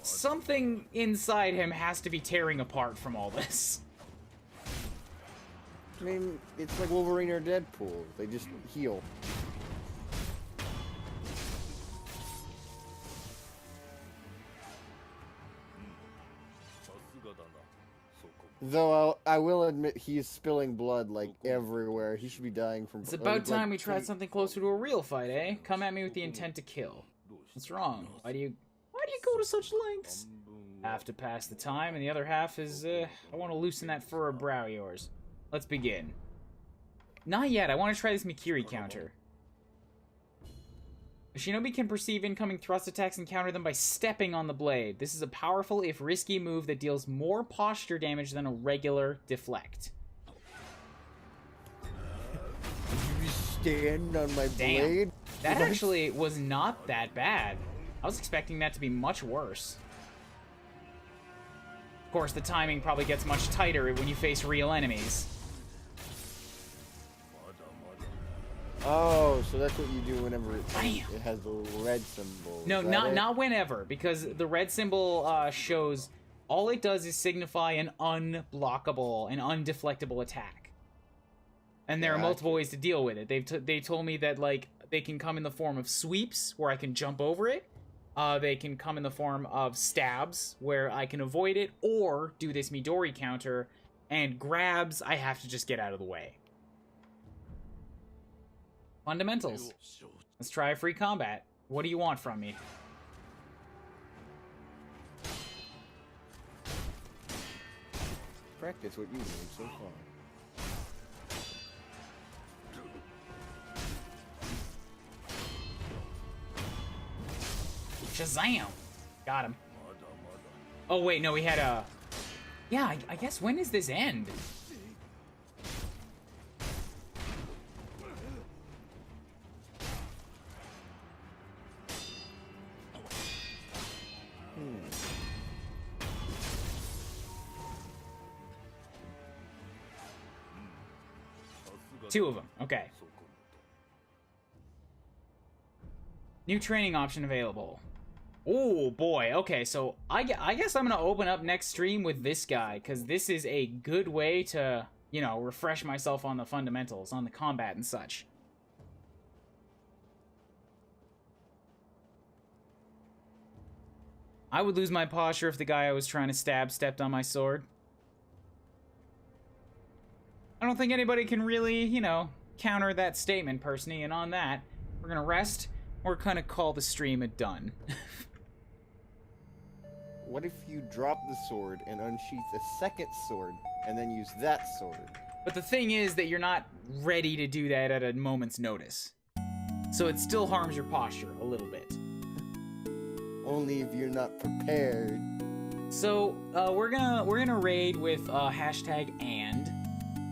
Something inside him has to be tearing apart from all this. I mean, it's like Wolverine or Deadpool. They just heal. Though I will admit he's spilling blood like everywhere. He should be dying from. It's about time we tried something closer to a real fight, eh? Come at me with the intent to kill. What's wrong? Why do you go to such lengths? Half to pass the time, and the other half is I want to loosen that furrowed brow of yours. Let's begin. Not yet. I want to try this Mikiri counter. A shinobi can perceive incoming thrust attacks and counter them by stepping on the blade. This is a powerful, if risky, move that deals more posture damage than a regular deflect. You stand on my blade? That actually was not that bad. I was expecting that to be much worse. Of course, the timing probably gets much tighter when you face real enemies. Oh, so that's what you do whenever it has the red symbol. No, not whenever, because the red symbol shows all it does is signify an unblockable, an undeflectable attack. And there are multiple ways to deal with it. They told me that, like, they can come in the form of sweeps where I can jump over it. They can come in the form of stabs where I can avoid it, or do this Midori counter, and grabs I have to just get out of the way. Fundamentals. Let's try a free combat. What do you want from me? Practice what you need so far. Shazam! Got him. Oh, wait, no, we had a... Yeah, I guess when does this end? Two of them. Okay. New training option available. Oh, boy. Okay, so I guess I'm going to open up next stream with this guy, because this is a good way to, you know, refresh myself on the fundamentals, on the combat and such. I would lose my posture if the guy I was trying to stab stepped on my sword. I don't think anybody can really, you know, counter that statement, Persney, and on that, we're gonna rest, we're gonna call the stream a done. What if you drop the sword and unsheath a second sword, and then use that sword? But the thing is that you're not ready to do that at a moment's notice. So it still harms your posture a little bit. Only if you're not prepared. So, we're gonna raid with, hashtag and.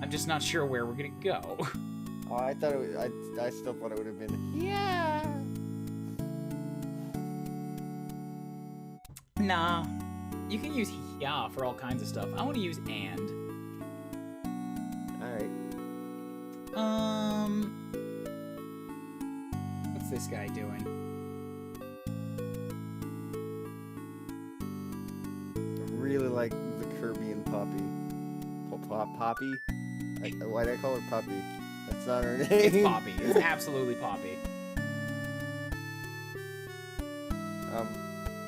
I'm just not sure where we're gonna go. Oh, I thought it was, I still thought it would have been, yeah. Nah. You can use yeah for all kinds of stuff. I want to use and. Alright. What's this guy doing? I really like the Kirby and Poppy. Poppy? Why'd I call her Poppy? That's not her name. It's Poppy. It's absolutely Poppy.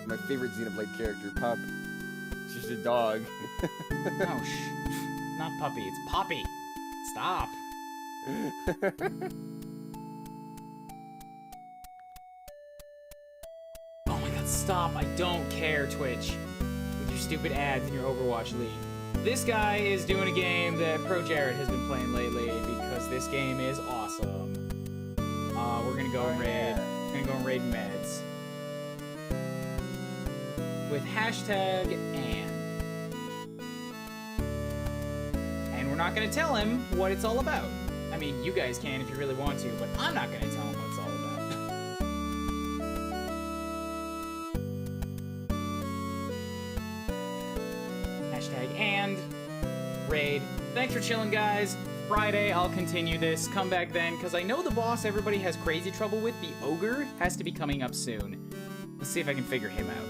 My favorite Xenoblade character, Pop. She's a dog. Oh, not Puppy. It's Poppy. Stop. Oh my god, stop. I don't care, Twitch. With your stupid ads in your Overwatch League. This guy is doing a game that Pro Jared has been playing lately because this game is awesome. We're gonna go and raid. We're gonna go and raid meds. With hashtag and. And we're not gonna tell him what it's all about. I mean, you guys can if you really want to, but I'm not gonna tell him what it's all about. Hashtag and raid. Thanks for chilling, guys. Friday, I'll continue this. Come back then, because I know the boss everybody has crazy trouble with, the ogre, has to be coming up soon. Let's see if I can figure him out.